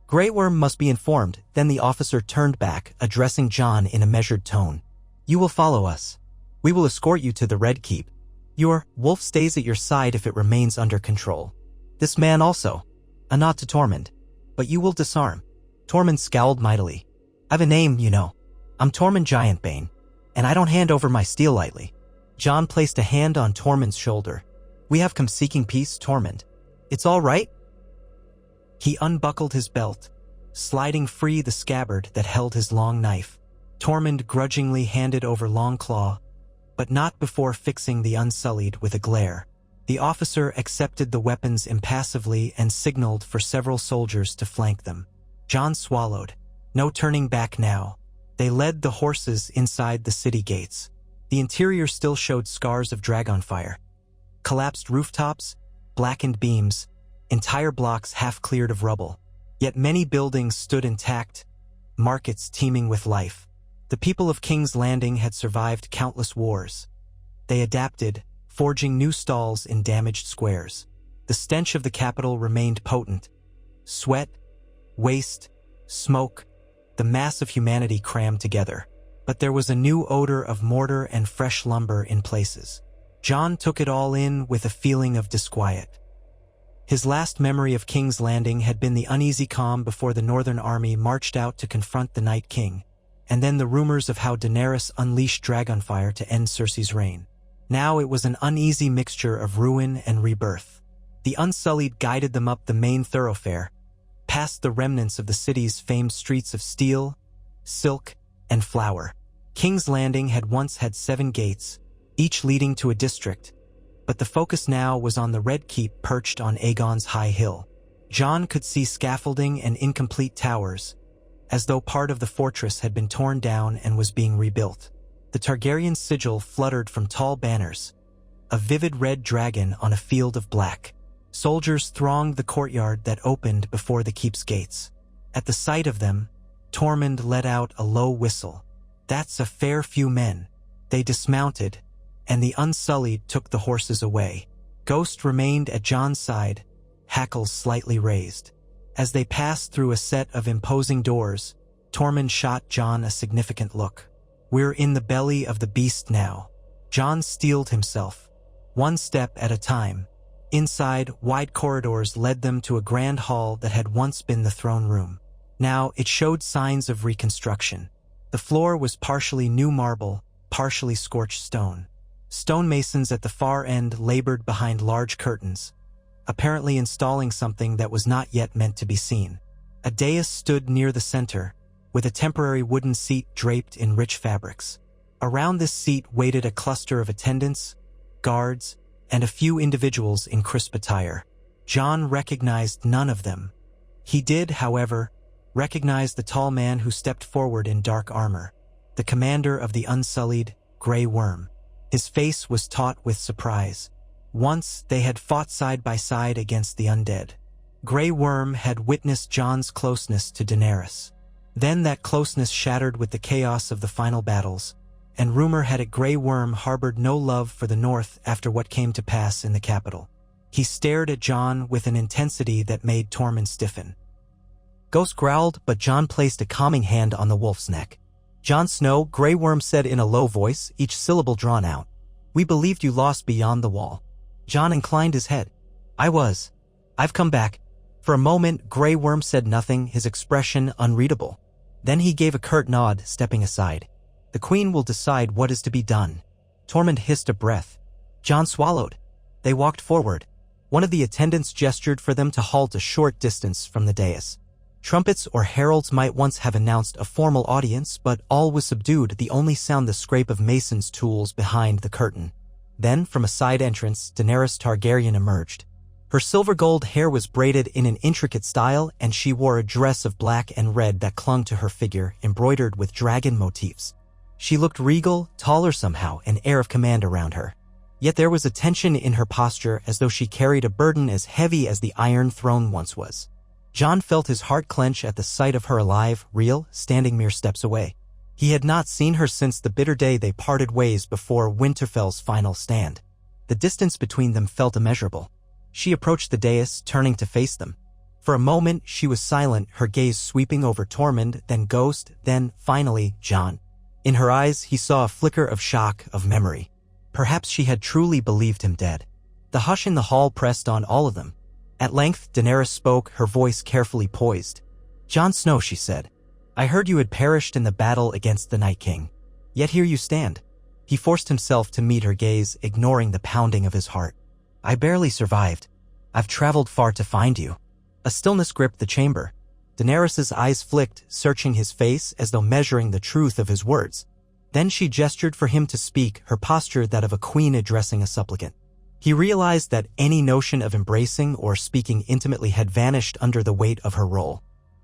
Grey Worm must be informed. Then the officer turned back, addressing Jon in a measured tone. You will follow us. We will escort you to the Red Keep. Your wolf stays at your side if it remains under control. This man also. A nod to Tormund. But you will disarm. Tormund scowled mightily. I've a name, you know. I'm Tormund Giantbane. And I don't hand over my steel lightly. Jon placed a hand on Tormund's shoulder. "We have come seeking peace, Tormund. It's all right?" He unbuckled his belt, sliding free the scabbard that held his long knife. Tormund grudgingly handed over Longclaw, but not before fixing the Unsullied with a glare. The officer accepted the weapons impassively and signaled for several soldiers to flank them. Jon swallowed. No turning back now. They led the horses inside the city gates. The interior still showed scars of dragonfire. Collapsed rooftops, blackened beams, entire blocks half cleared of rubble. Yet many buildings stood intact, markets teeming with life. The people of King's Landing had survived countless wars. They adapted, forging new stalls in damaged squares. The stench of the capital remained potent. Sweat, waste, smoke, the mass of humanity crammed together. But there was a new odor of mortar and fresh lumber in places. Jon took it all in with a feeling of disquiet. His last memory of King's Landing had been the uneasy calm before the Northern Army marched out to confront the Night King, and then the rumors of how Daenerys unleashed dragonfire to end Cersei's reign. Now it was an uneasy mixture of ruin and rebirth. The Unsullied guided them up the main thoroughfare, past the remnants of the city's famed streets of steel, silk, and flour. King's Landing had once had 7 gates, each leading to a district, but the focus now was on the Red Keep perched on Aegon's high hill. Jon could see scaffolding and incomplete towers, as though part of the fortress had been torn down and was being rebuilt. The Targaryen sigil fluttered from tall banners, a vivid red dragon on a field of black. Soldiers thronged the courtyard that opened before the keep's gates. At the sight of them, Tormund let out a low whistle. "That's a fair few men." They dismounted, and the Unsullied took the horses away. Ghost remained at Jon's side, hackles slightly raised. As they passed through a set of imposing doors, Tormund shot Jon a significant look. "We're in the belly of the beast now." Jon steeled himself, one step at a time. Inside, wide corridors led them to a grand hall that had once been the throne room. Now it showed signs of reconstruction. The floor was partially new marble, partially scorched stone. Stonemasons at the far end labored behind large curtains, apparently installing something that was not yet meant to be seen. A dais stood near the center, with a temporary wooden seat draped in rich fabrics. Around this seat waited a cluster of attendants, guards, and a few individuals in crisp attire. Jon recognized none of them. He did, however, recognize the tall man who stepped forward in dark armor, the commander of the Unsullied, Grey Worm. His face was taut with surprise. Once they had fought side by side against the undead. Grey Worm had witnessed Jon's closeness to Daenerys. Then that closeness shattered with the chaos of the final battles, and rumor had it Grey Worm harbored no love for the North after what came to pass in the capital. He stared at Jon with an intensity that made Tormund stiffen. Ghost growled, but Jon placed a calming hand on the wolf's neck. "Jon Snow," Grey Worm said in a low voice, each syllable drawn out. "We believed you lost beyond the wall." Jon inclined his head. I've come back." For a moment, Grey Worm said nothing, his expression unreadable. Then he gave a curt nod, stepping aside. "The Queen will decide what is to be done." Tormund hissed a breath. Jon swallowed. They walked forward. One of the attendants gestured for them to halt a short distance from the dais. Trumpets or heralds might once have announced a formal audience, but all was subdued, the only sound the scrape of masons' tools behind the curtain. Then, from a side entrance, Daenerys Targaryen emerged. Her silver-gold hair was braided in an intricate style, and she wore a dress of black and red that clung to her figure, embroidered with dragon motifs. She looked regal, taller somehow, an air of command around her. Yet there was a tension in her posture, as though she carried a burden as heavy as the Iron Throne once was. Jon felt his heart clench at the sight of her alive, real, standing mere steps away. He had not seen her since the bitter day they parted ways before Winterfell's final stand. The distance between them felt immeasurable. She approached the dais, turning to face them. For a moment, she was silent, her gaze sweeping over Tormund, then Ghost, then, finally, Jon. In her eyes, he saw a flicker of shock, of memory. Perhaps she had truly believed him dead. The hush in the hall pressed on all of them. At length, Daenerys spoke, her voice carefully poised. "Jon Snow," she said, "I heard you had perished in the battle against the Night King. Yet here you stand." He forced himself to meet her gaze, ignoring the pounding of his heart. I barely survived. I've traveled far to find you. A stillness gripped the chamber. Daenerys's eyes flicked, searching his face as though measuring the truth of his words. Then she gestured for him to speak, her posture that of a queen addressing a supplicant. He realized that any notion of embracing or speaking intimately had vanished under the weight of her role.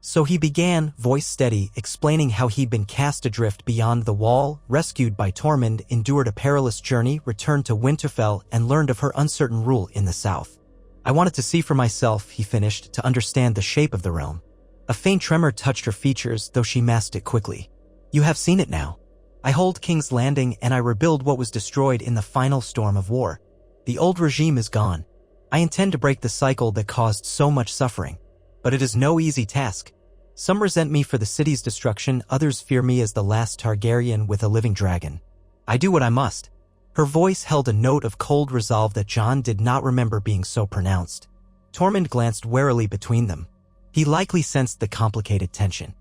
So he began, voice steady, explaining how he'd been cast adrift beyond the wall, rescued by Tormund, endured a perilous journey, returned to Winterfell, and learned of her uncertain rule in the south. I wanted to see for myself, he finished, to understand the shape of the realm. A faint tremor touched her features, though she masked it quickly. You have seen it now. I hold King's Landing and I rebuild what was destroyed in the final storm of war. The old regime is gone. I intend to break the cycle that caused so much suffering. But it is no easy task. Some resent me for the city's destruction, others fear me as the last Targaryen with a living dragon. I do what I must. Her voice held a note of cold resolve that Jon did not remember being so pronounced. Tormund glanced warily between them. He likely sensed the complicated tension.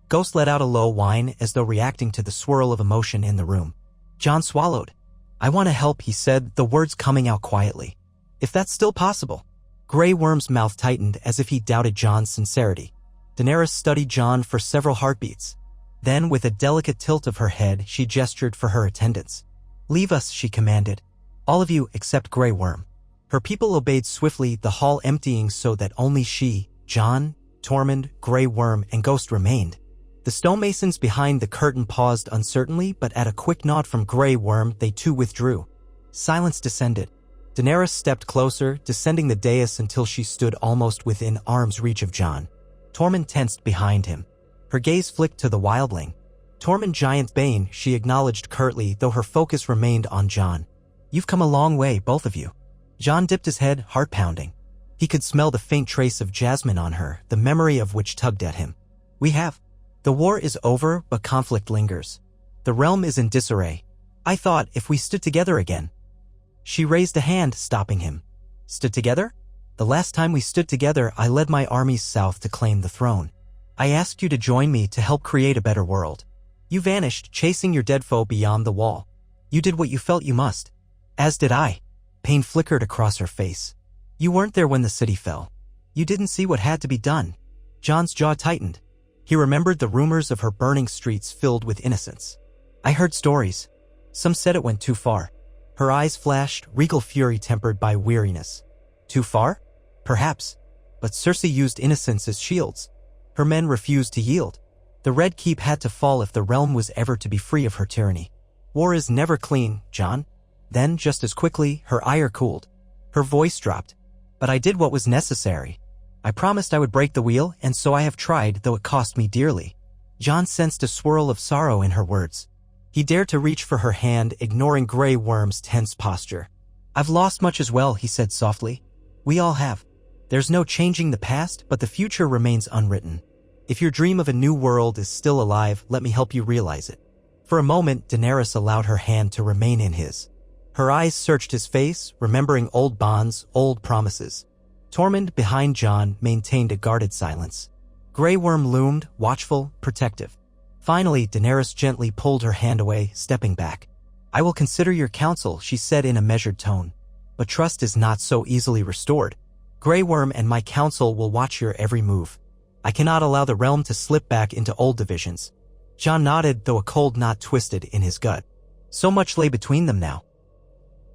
Ghost let out a low whine as though reacting to the swirl of emotion in the room. Jon swallowed. I want to help, he said, the words coming out quietly. If that's still possible. Grey Worm's mouth tightened as if he doubted Jon's sincerity. Daenerys studied Jon for several heartbeats. Then, with a delicate tilt of her head, she gestured for her attendants. Leave us, she commanded. All of you except Grey Worm. Her people obeyed swiftly, the hall emptying so that only she, Jon, Tormund, Grey Worm, and Ghost remained. The stonemasons behind the curtain paused uncertainly, but at a quick nod from Grey Worm, they too withdrew. Silence descended. Daenerys stepped closer, descending the dais until she stood almost within arm's reach of Jon. Tormund tensed behind him. Her gaze flicked to the wildling. Tormund Giant Bane, she acknowledged curtly, though her focus remained on Jon. You've come a long way, both of you. Jon dipped his head, heart pounding. He could smell the faint trace of jasmine on her, the memory of which tugged at him. We have. The war is over, but conflict lingers. The realm is in disarray. I thought if we stood together again. She raised a hand, stopping him. Stood together? The last time we stood together, I led my armies south to claim the throne. I asked you to join me to help create a better world. You vanished, chasing your dead foe beyond the wall. You did what you felt you must. As did I. Pain flickered across her face. You weren't there when the city fell. You didn't see what had to be done. Jon's jaw tightened. He remembered the rumors of her burning streets filled with innocence. I heard stories. Some said it went too far. Her eyes flashed, regal fury tempered by weariness. Too far? Perhaps. But Cersei used innocence as shields. Her men refused to yield. The Red Keep had to fall if the realm was ever to be free of her tyranny. War is never clean, Jon. Then, just as quickly, her ire cooled. Her voice dropped. But I did what was necessary. I promised I would break the wheel, and so I have tried, though it cost me dearly. Jon sensed a swirl of sorrow in her words. He dared to reach for her hand, ignoring Grey Worm's tense posture. I've lost much as well, he said softly. We all have. There's no changing the past, but the future remains unwritten. If your dream of a new world is still alive, let me help you realize it. For a moment, Daenerys allowed her hand to remain in his. Her eyes searched his face, remembering old bonds, old promises. Tormund, behind Jon, maintained a guarded silence. Grey Worm loomed, watchful, protective. Finally, Daenerys gently pulled her hand away, stepping back. I will consider your counsel, she said in a measured tone. But trust is not so easily restored. Grey Worm and my council will watch your every move. I cannot allow the realm to slip back into old divisions. Jon nodded, though a cold knot twisted in his gut. So much lay between them now.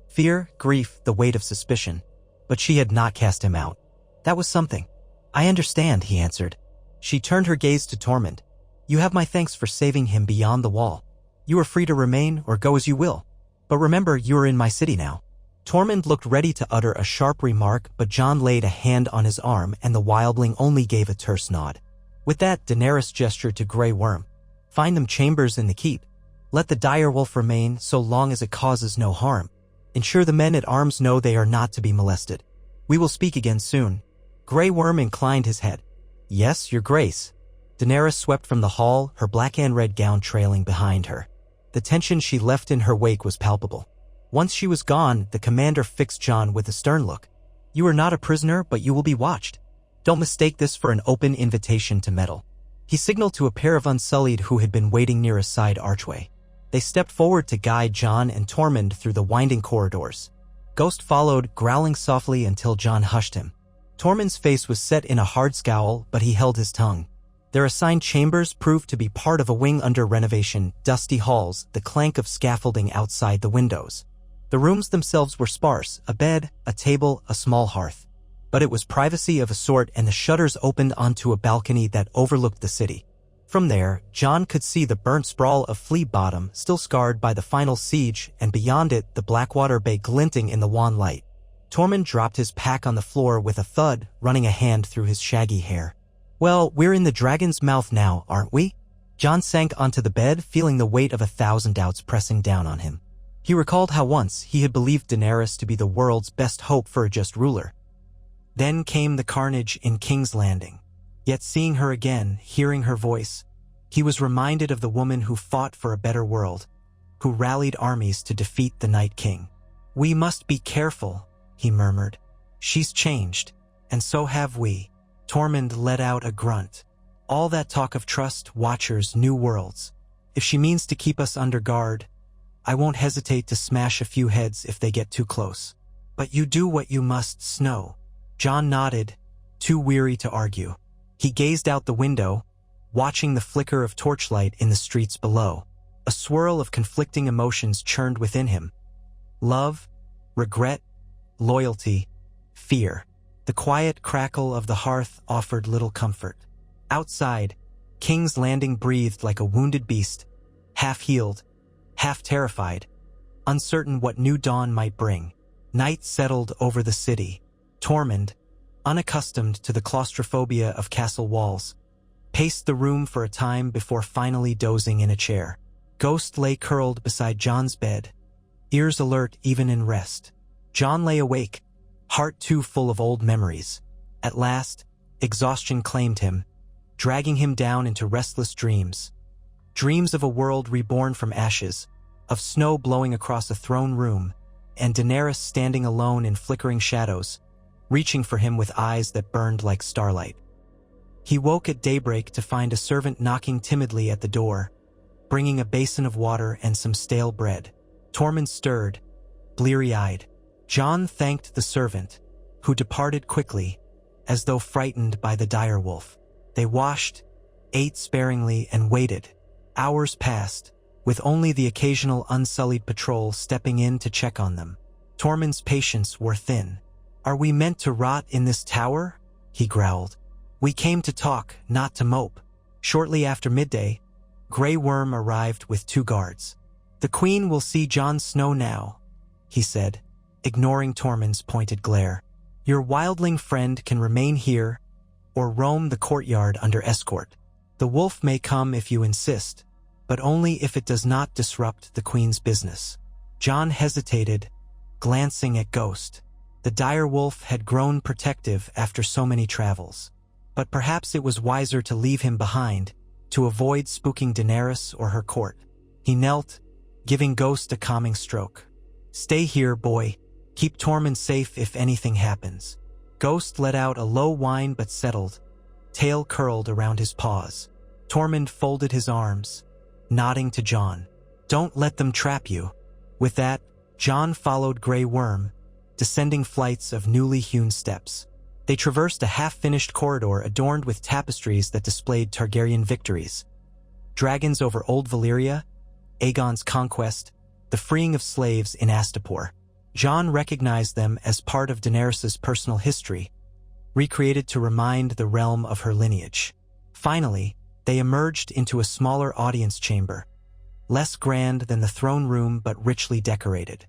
Fear, grief, the weight of suspicion. But she had not cast him out. That was something. I understand, he answered. She turned her gaze to Tormund. You have my thanks for saving him beyond the wall. You are free to remain or go as you will. But remember, you are in my city now. Tormund looked ready to utter a sharp remark, but Jon laid a hand on his arm and the wildling only gave a terse nod. With that, Daenerys gestured to Grey Worm. Find them chambers in the keep. Let the direwolf remain so long as it causes no harm. Ensure the men at arms know they are not to be molested. We will speak again soon. Grey Worm inclined his head. Yes, your grace. Daenerys swept from the hall, her black and red gown trailing behind her. The tension she left in her wake was palpable. Once she was gone, the commander fixed Jon with a stern look. You are not a prisoner, but you will be watched. Don't mistake this for an open invitation to meddle. He signaled to a pair of Unsullied who had been waiting near a side archway. They stepped forward to guide Jon and Tormund through the winding corridors. Ghost followed, growling softly until Jon hushed him. Tormund's face was set in a hard scowl, but he held his tongue. Their assigned chambers proved to be part of a wing under renovation, dusty halls, the clank of scaffolding outside the windows. The rooms themselves were sparse, a bed, a table, a small hearth. But it was privacy of a sort, and the shutters opened onto a balcony that overlooked the city. From there, Jon could see the burnt sprawl of Flea Bottom, still scarred by the final siege, and beyond it, the Blackwater Bay glinting in the wan light. Tormund dropped his pack on the floor with a thud, running a hand through his shaggy hair. "Well, we're in the dragon's mouth now, aren't we?" Jon sank onto the bed, feeling the weight of 1,000 doubts pressing down on him. He recalled how once he had believed Daenerys to be the world's best hope for a just ruler. Then came the carnage in King's Landing. Yet seeing her again, hearing her voice, he was reminded of the woman who fought for a better world, who rallied armies to defeat the Night King. "We must be careful," he murmured. "She's changed, and so have we." Tormund let out a grunt. "All that talk of trust, watchers, new worlds. If she means to keep us under guard, I won't hesitate to smash a few heads if they get too close. But you do what you must, Snow." Jon nodded, too weary to argue. He gazed out the window, watching the flicker of torchlight in the streets below. A swirl of conflicting emotions churned within him. Love, regret, loyalty, fear. The quiet crackle of the hearth offered little comfort. Outside, King's Landing breathed like a wounded beast, half-healed, half-terrified, uncertain what new dawn might bring. Night settled over the city. Tormund, unaccustomed to the claustrophobia of castle walls, paced the room for a time before finally dozing in a chair. Ghost lay curled beside Jon's bed, ears alert even in rest. Jon lay awake, heart too full of old memories. At last, exhaustion claimed him, dragging him down into restless dreams. Dreams of a world reborn from ashes, of snow blowing across a throne room, and Daenerys standing alone in flickering shadows, reaching for him with eyes that burned like starlight. He woke at daybreak to find a servant knocking timidly at the door, bringing a basin of water and some stale bread. Tormund stirred, bleary-eyed. Jon thanked the servant, who departed quickly, as though frightened by the dire wolf. They washed, ate sparingly, and waited. Hours passed, with only the occasional unsullied patrol stepping in to check on them. Tormund's patience wore thin. "Are we meant to rot in this tower?" he growled. "We came to talk, not to mope." Shortly after midday, Grey Worm arrived with 2 guards. "The Queen will see Jon Snow now," he said, ignoring Tormund's pointed glare. "Your wildling friend can remain here or roam the courtyard under escort. The wolf may come if you insist, but only if it does not disrupt the Queen's business." Jon hesitated, glancing at Ghost. The dire wolf had grown protective after so many travels. But perhaps it was wiser to leave him behind, to avoid spooking Daenerys or her court. He knelt, giving Ghost a calming stroke. "Stay here, boy. Keep Tormund safe if anything happens." Ghost let out a low whine but settled, tail curled around his paws. Tormund folded his arms, nodding to Jon. "Don't let them trap you." With that, Jon followed Grey Worm, descending flights of newly hewn steps. They traversed a half-finished corridor adorned with tapestries that displayed Targaryen victories. Dragons over Old Valyria, Aegon's conquest, the freeing of slaves in Astapor. Jon recognized them as part of Daenerys' personal history, recreated to remind the realm of her lineage. Finally, they emerged into a smaller audience chamber, less grand than the throne room but richly decorated.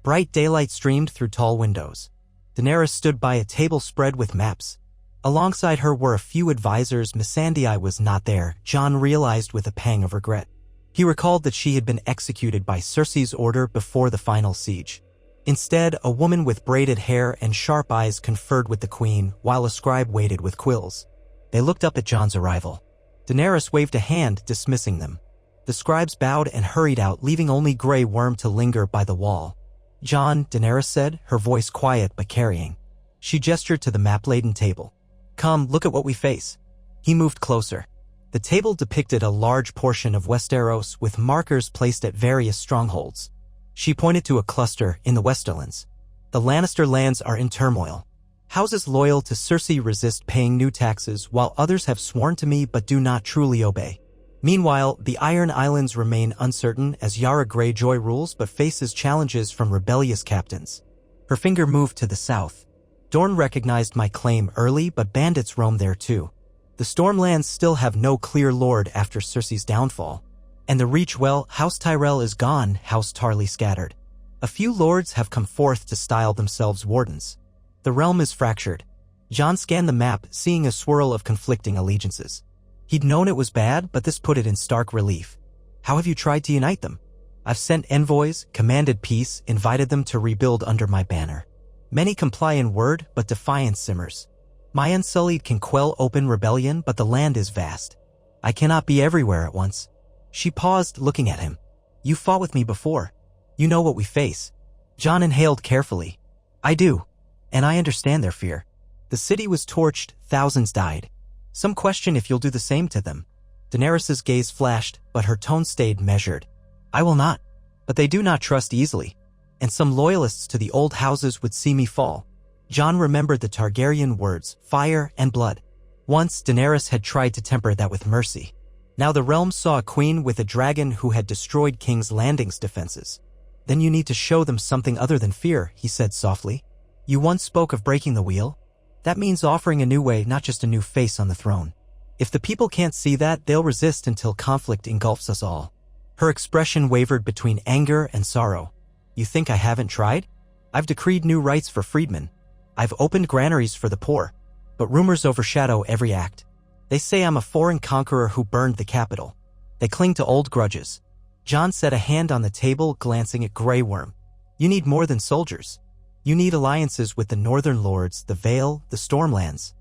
Bright daylight streamed through tall windows. Daenerys stood by a table spread with maps. Alongside her were a few advisors. Missandei was not there, Jon realized with a pang of regret. He recalled that she had been executed by Cersei's order before the final siege. Instead, a woman with braided hair and sharp eyes conferred with the queen, while a scribe waited with quills. They looked up at Jon's arrival. Daenerys waved a hand, dismissing them. The scribes bowed and hurried out, leaving only Grey Worm to linger by the wall. "Jon," Daenerys said, her voice quiet but carrying. She gestured to the map-laden table. "Come, look at what we face." He moved closer. The table depicted a large portion of Westeros with markers placed at various strongholds. She pointed to a cluster in the Westerlands. The Lannister lands are in turmoil. Houses loyal to Cersei resist paying new taxes, while others have sworn to me but do not truly obey. Meanwhile, the Iron Islands remain uncertain as Yara Greyjoy rules but faces challenges from rebellious captains. Her finger moved to the south. Dorne recognized my claim early, but bandits roam there too. The Stormlands still have no clear lord after Cersei's downfall. And the Reach, House Tyrell is gone, House Tarly scattered. A few lords have come forth to style themselves wardens. The realm is fractured. Jon scanned the map, seeing a swirl of conflicting allegiances. He'd known it was bad, but this put it in stark relief. How have you tried to unite them? I've sent envoys, commanded peace, invited them to rebuild under my banner. Many comply in word, but defiance simmers. My Unsullied can quell open rebellion, but the land is vast. I cannot be everywhere at once. She paused, looking at him. You fought with me before. You know what we face. Jon inhaled carefully. I do. And I understand their fear. The city was torched, thousands died. Some question if you'll do the same to them. Daenerys's gaze flashed, but her tone stayed measured. I will not. But they do not trust easily. And some loyalists to the old houses would see me fall. Jon remembered the Targaryen words, fire and blood. Once, Daenerys had tried to temper that with mercy. Now the realm saw a queen with a dragon who had destroyed King's Landing's defenses. Then you need to show them something other than fear, he said softly. You once spoke of breaking the wheel. That means offering a new way, not just a new face on the throne. If the people can't see that, they'll resist until conflict engulfs us all. Her expression wavered between anger and sorrow. You think I haven't tried? I've decreed new rights for freedmen. I've opened granaries for the poor. But rumors overshadow every act. They say I'm a foreign conqueror who burned the capital. They cling to old grudges. Jon set a hand on the table, glancing at Grey Worm. You need more than soldiers. You need alliances with the Northern Lords, the Vale, the Stormlands.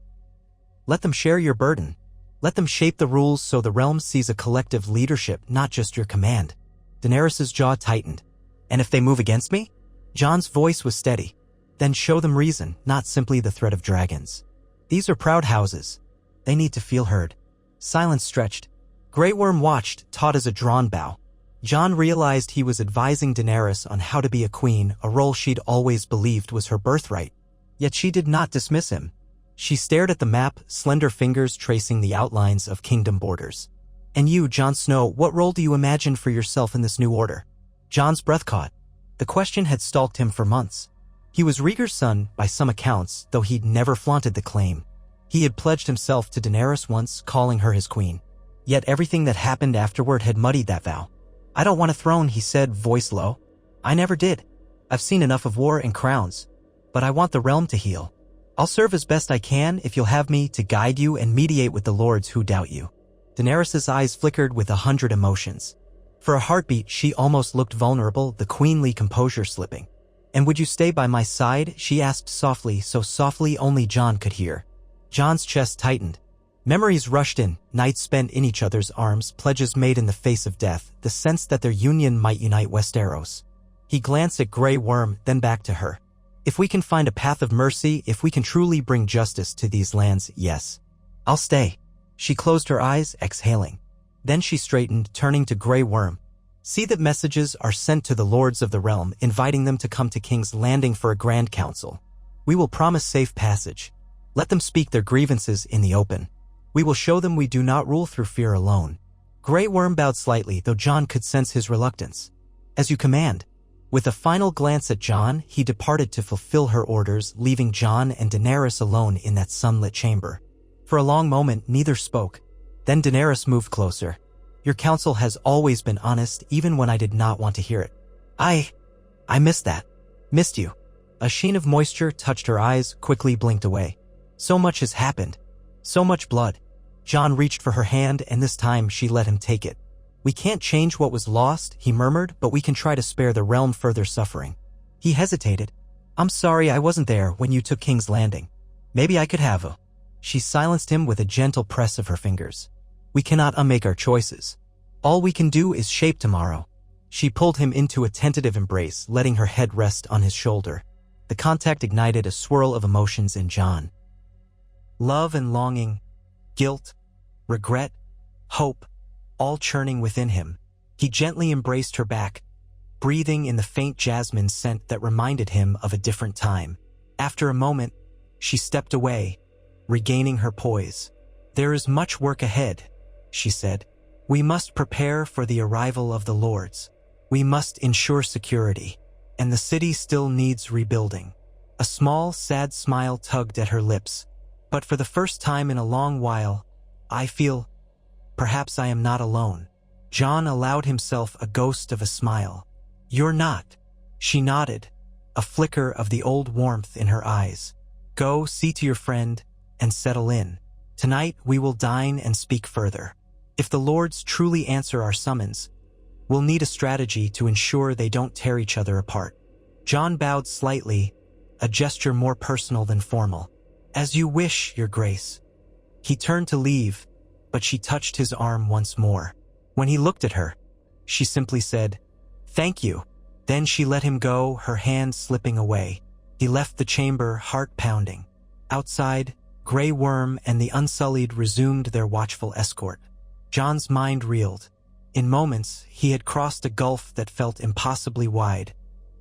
Let them share your burden. Let them shape the rules so the realm sees a collective leadership, not just your command. Daenerys's jaw tightened. And if they move against me? Jon's voice was steady. Then show them reason, not simply the threat of dragons. These are proud houses. They need to feel heard. Silence stretched. Grey Worm watched, taut as a drawn bow. Jon realized he was advising Daenerys on how to be a queen, a role she'd always believed was her birthright. Yet she did not dismiss him. She stared at the map, slender fingers tracing the outlines of kingdom borders. And you, Jon Snow, what role do you imagine for yourself in this new order? Jon's breath caught. The question had stalked him for months. He was Rhaegar's son, by some accounts, though he'd never flaunted the claim. He had pledged himself to Daenerys once, calling her his queen. Yet everything that happened afterward had muddied that vow. I don't want a throne, he said, voice low. I never did. I've seen enough of war and crowns. But I want the realm to heal. I'll serve as best I can if you'll have me to guide you and mediate with the lords who doubt you. Daenerys's eyes flickered with 100 emotions. For a heartbeat, she almost looked vulnerable, the queenly composure slipping. And would you stay by my side? She asked softly, so softly only Jon could hear. Jon's chest tightened. Memories rushed in, nights spent in each other's arms, pledges made in the face of death, the sense that their union might unite Westeros. He glanced at Grey Worm, then back to her. If we can find a path of mercy, if we can truly bring justice to these lands, yes. I'll stay. She closed her eyes, exhaling. Then she straightened, turning to Grey Worm. See that messages are sent to the lords of the realm, inviting them to come to King's Landing for a grand council. We will promise safe passage. Let them speak their grievances in the open. We will show them we do not rule through fear alone. Grey Worm bowed slightly, though Jon could sense his reluctance. As you command. With a final glance at Jon, he departed to fulfill her orders, leaving Jon and Daenerys alone in that sunlit chamber. For a long moment, neither spoke. Then Daenerys moved closer. Your counsel has always been honest, even when I did not want to hear it. I missed that. Missed you. A sheen of moisture touched her eyes, quickly blinked away. So much has happened. So much blood. Jon reached for her hand, and this time she let him take it. We can't change what was lost, he murmured, but we can try to spare the realm further suffering. He hesitated. I'm sorry I wasn't there when you took King's Landing. Maybe I could have. She silenced him with a gentle press of her fingers. We cannot unmake our choices. All we can do is shape tomorrow. She pulled him into a tentative embrace, letting her head rest on his shoulder. The contact ignited a swirl of emotions in Jon. Love and longing, guilt, regret, and hope. All hope, all churning within him. He gently embraced her back, breathing in the faint jasmine scent that reminded him of a different time. After a moment, she stepped away, regaining her poise. "There is much work ahead," she said. "We must prepare for the arrival of the lords. We must ensure security, and the city still needs rebuilding." A small, sad smile tugged at her lips. "But for the first time in a long while, I feel perhaps I am not alone." Jon allowed himself a ghost of a smile. "You're not." She nodded, a flicker of the old warmth in her eyes. "Go, see to your friend, and settle in. Tonight we will dine and speak further. If the lords truly answer our summons, we'll need a strategy to ensure they don't tear each other apart." Jon bowed slightly, a gesture more personal than formal. "As you wish, Your Grace." He turned to leave, but she touched his arm once more. When he looked at her, she simply said, "Thank you." Then she let him go, her hand slipping away. He left the chamber, heart pounding. Outside, Grey Worm and the Unsullied resumed their watchful escort. Jon's mind reeled. In moments, he had crossed a gulf that felt impossibly wide,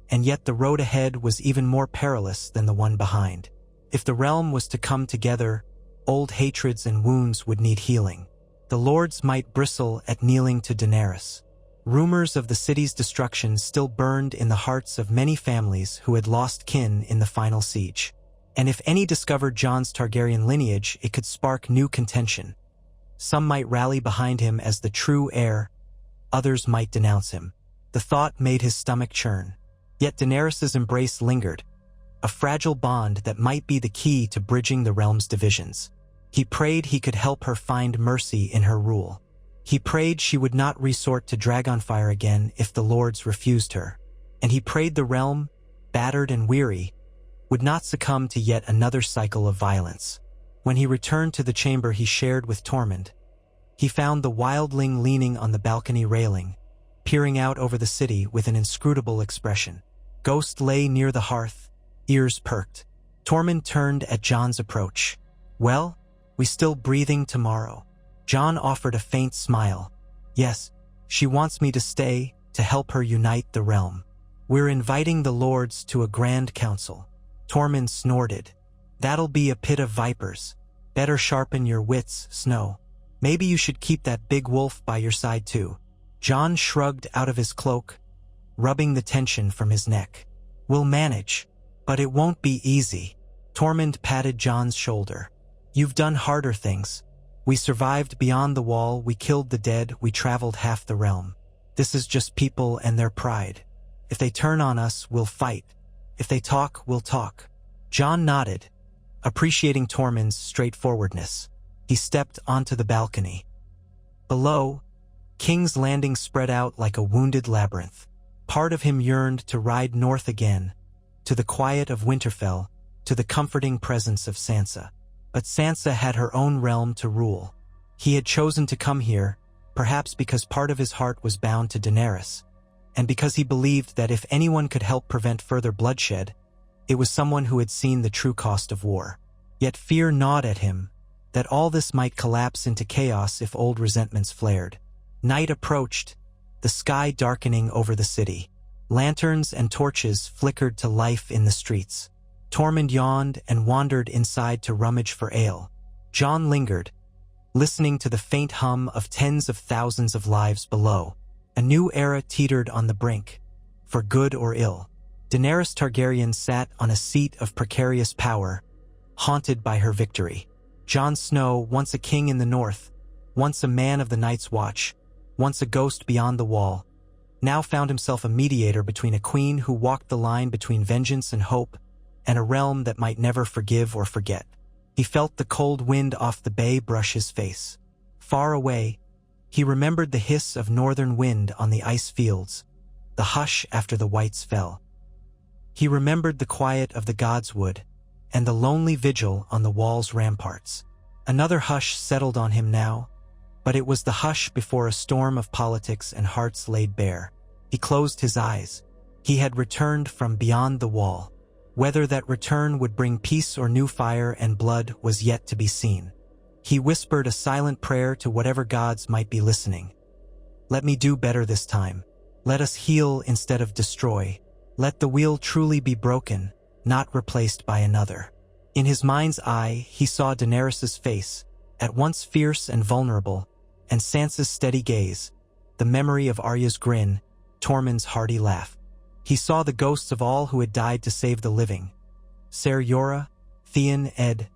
and yet the road ahead was even more perilous than the one behind. If the realm was to come together, old hatreds and wounds would need healing. The lords might bristle at kneeling to Daenerys. Rumors of the city's destruction still burned in the hearts of many families who had lost kin in the final siege. And if any discovered Jon's Targaryen lineage, it could spark new contention. Some might rally behind him as the true heir, others might denounce him. The thought made his stomach churn. Yet Daenerys's embrace lingered, a fragile bond that might be the key to bridging the realm's divisions. He prayed he could help her find mercy in her rule. He prayed she would not resort to Dragonfire again if the lords refused her. And he prayed the realm, battered and weary, would not succumb to yet another cycle of violence. When he returned to the chamber he shared with Tormund, he found the wildling leaning on the balcony railing, peering out over the city with an inscrutable expression. Ghost lay near the hearth, ears perked. Tormund turned at Jon's approach. "Well, we still breathing tomorrow?" Jon offered a faint smile. "Yes, she wants me to stay, to help her unite the realm. We're inviting the lords to a grand council." Tormund snorted. "That'll be a pit of vipers. Better sharpen your wits, Snow. Maybe you should keep that big wolf by your side too." Jon shrugged out of his cloak, rubbing the tension from his neck. "We'll manage, but it won't be easy." Tormund patted Jon's shoulder. "You've done harder things. We survived beyond the wall, we killed the dead, we traveled half the realm. This is just people and their pride. If they turn on us, we'll fight. If they talk, we'll talk." Jon nodded, appreciating Tormund's straightforwardness. He stepped onto the balcony. Below, King's Landing spread out like a wounded labyrinth. Part of him yearned to ride north again, to the quiet of Winterfell, to the comforting presence of Sansa. But Sansa had her own realm to rule. He had chosen to come here, perhaps because part of his heart was bound to Daenerys, and because he believed that if anyone could help prevent further bloodshed, it was someone who had seen the true cost of war. Yet fear gnawed at him, that all this might collapse into chaos if old resentments flared. Night approached, the sky darkening over the city. Lanterns and torches flickered to life in the streets. Tormund yawned and wandered inside to rummage for ale. Jon lingered, listening to the faint hum of tens of thousands of lives below. A new era teetered on the brink, for good or ill. Daenerys Targaryen sat on a seat of precarious power, haunted by her victory. Jon Snow, once a king in the north, once a man of the Night's Watch, once a ghost beyond the wall, now found himself a mediator between a queen who walked the line between vengeance and hope, and a realm that might never forgive or forget. He felt the cold wind off the bay brush his face. Far away, he remembered the hiss of northern wind on the ice fields, the hush after the whites fell. He remembered the quiet of the Godswood, and the lonely vigil on the wall's ramparts. Another hush settled on him now, but it was the hush before a storm of politics and hearts laid bare. He closed his eyes. He had returned from beyond the wall. Whether that return would bring peace or new fire and blood was yet to be seen. He whispered a silent prayer to whatever gods might be listening. Let me do better this time. Let us heal instead of destroy. Let the wheel truly be broken, not replaced by another. In his mind's eye, he saw Daenerys' face, at once fierce and vulnerable, and Sansa's steady gaze, the memory of Arya's grin, Tormund's hearty laugh. He saw the ghosts of all who had died to save the living. Ser Jorah, Theon, Ed,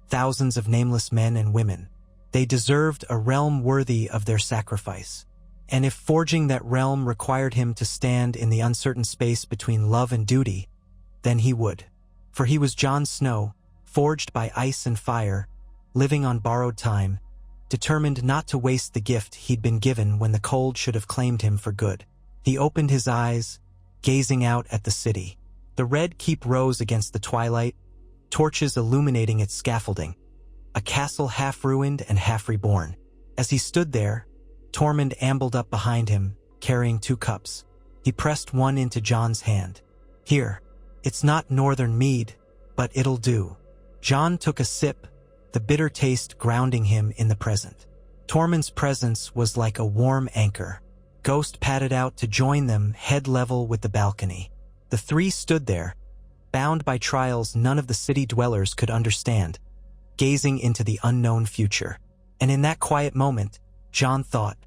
thousands of nameless men and women. They deserved a realm worthy of their sacrifice. And if forging that realm required him to stand in the uncertain space between love and duty, then he would. For he was Jon Snow, forged by ice and fire, living on borrowed time, determined not to waste the gift he'd been given when the cold should have claimed him for good. He opened his eyes, gazing out at the city. The red keep rose against the twilight, torches illuminating its scaffolding, a castle half ruined and half reborn. As he stood there, Tormund ambled up behind him, carrying 2 cups. He pressed one into Jon's hand. Here, it's not northern mead, but it'll do. Jon took a sip, the bitter taste grounding him in the present. Tormund's presence was like a warm anchor. Ghost padded out to join them head level with the balcony. The 3 stood there, bound by trials none of the city dwellers could understand, gazing into the unknown future. And in that quiet moment, Jon thought,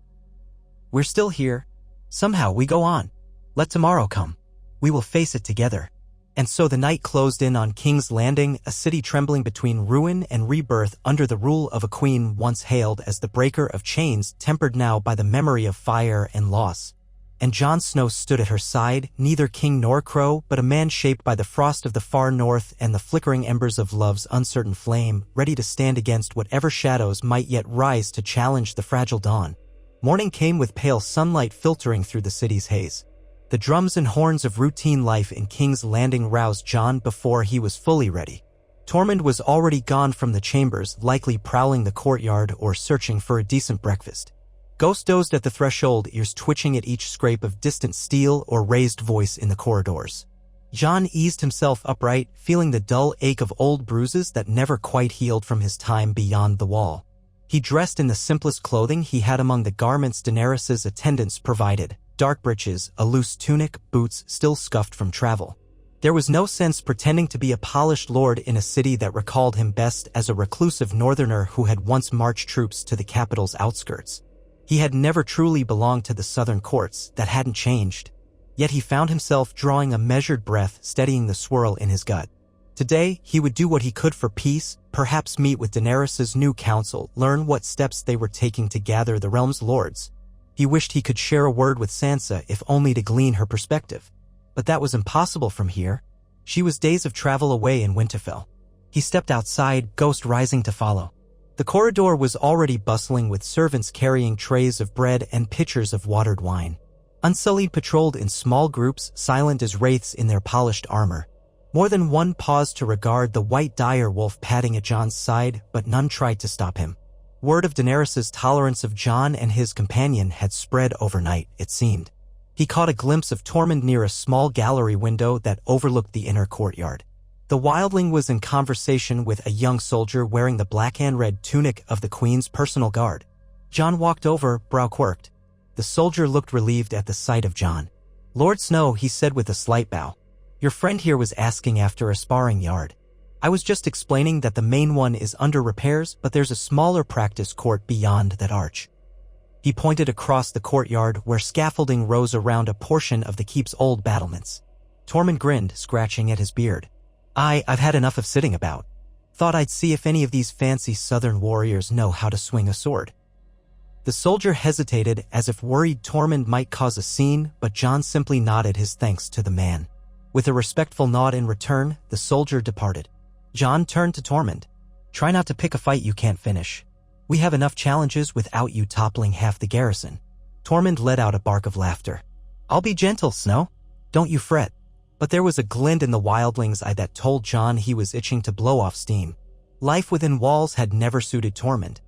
we're still here. Somehow we go on. Let tomorrow come. We will face it together. And so the night closed in on King's Landing, a city trembling between ruin and rebirth under the rule of a queen once hailed as the breaker of chains, tempered now by the memory of fire and loss. And Jon Snow stood at her side, neither king nor crow, but a man shaped by the frost of the far north and the flickering embers of love's uncertain flame, ready to stand against whatever shadows might yet rise to challenge the fragile dawn. Morning came with pale sunlight filtering through the city's haze. The drums and horns of routine life in King's Landing roused Jon before he was fully ready. Tormund was already gone from the chambers, likely prowling the courtyard or searching for a decent breakfast. Ghost dozed at the threshold, ears twitching at each scrape of distant steel or raised voice in the corridors. Jon eased himself upright, feeling the dull ache of old bruises that never quite healed from his time beyond the wall. He dressed in the simplest clothing he had among the garments Daenerys' attendants provided. Dark breeches, a loose tunic, boots still scuffed from travel. There was no sense pretending to be a polished lord in a city that recalled him best as a reclusive northerner who had once marched troops to the capital's outskirts. He had never truly belonged to the southern courts, that hadn't changed. Yet he found himself drawing a measured breath, steadying the swirl in his gut. Today, he would do what he could for peace, perhaps meet with Daenerys' new council, learn what steps they were taking to gather the realm's lords. He wished he could share a word with Sansa, if only to glean her perspective. But that was impossible from here. She was days of travel away in Winterfell. He stepped outside, Ghost rising to follow. The corridor was already bustling with servants carrying trays of bread and pitchers of watered wine. Unsullied patrolled in small groups, silent as wraiths in their polished armor. More than one paused to regard the white dire wolf padding at Jon's side, but none tried to stop him. Word of Daenerys' tolerance of Jon and his companion had spread overnight, it seemed. He caught a glimpse of Tormund near a small gallery window that overlooked the inner courtyard. The wildling was in conversation with a young soldier wearing the black and red tunic of the Queen's personal guard. Jon walked over, brow quirked. The soldier looked relieved at the sight of Jon. Lord Snow, he said with a slight bow. Your friend here was asking after a sparring yard. I was just explaining that the main one is under repairs, but there's a smaller practice court beyond that arch. He pointed across the courtyard where scaffolding rose around a portion of the keep's old battlements. Tormund grinned, scratching at his beard. I've had enough of sitting about. Thought I'd see if any of these fancy southern warriors know how to swing a sword. The soldier hesitated as if worried Tormund might cause a scene, but Jon simply nodded his thanks to the man. With a respectful nod in return, the soldier departed. Jon turned to Tormund. Try not to pick a fight you can't finish. We have enough challenges without you toppling half the garrison. Tormund let out a bark of laughter. I'll be gentle, Snow. Don't you fret. But there was a glint in the wildling's eye that told Jon he was itching to blow off steam. Life within walls had never suited Tormund.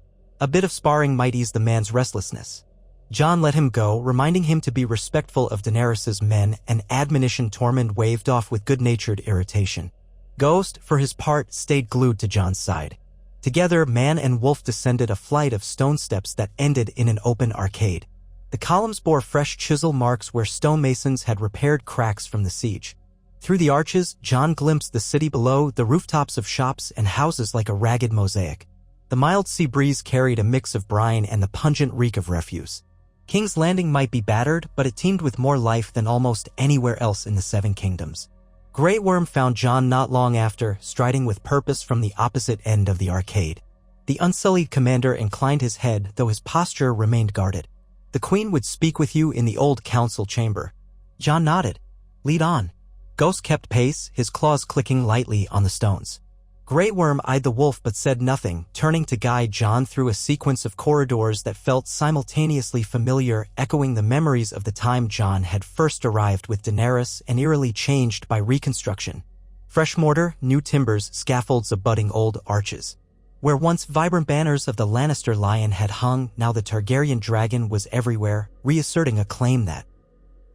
A bit of sparring might ease the man's restlessness. Jon let him go, reminding him to be respectful of Daenerys' men, an admonition Tormund waved off with good-natured irritation. Ghost, for his part, stayed glued to Jon's side. Together, man and wolf descended a flight of stone steps that ended in an open arcade. The columns bore fresh chisel marks where stonemasons had repaired cracks from the siege. Through the arches, John glimpsed the city below, the rooftops of shops and houses like a ragged mosaic. The mild sea breeze carried a mix of brine and the pungent reek of refuse. King's Landing might be battered, but it teemed with more life than almost anywhere else in the Seven Kingdoms. Grey Worm found John not long after, striding with purpose from the opposite end of the arcade. The unsullied commander inclined his head, though his posture remained guarded. "The Queen would speak with you in the old council chamber." John nodded. "Lead on." Ghost kept pace, his claws clicking lightly on the stones. Grey Worm eyed the wolf but said nothing, turning to guide John through a sequence of corridors that felt simultaneously familiar, echoing the memories of the time John had first arrived with Daenerys and eerily changed by reconstruction. Fresh mortar, new timbers, scaffolds abutting old arches. Where once vibrant banners of the Lannister lion had hung, now the Targaryen dragon was everywhere, reasserting a claim that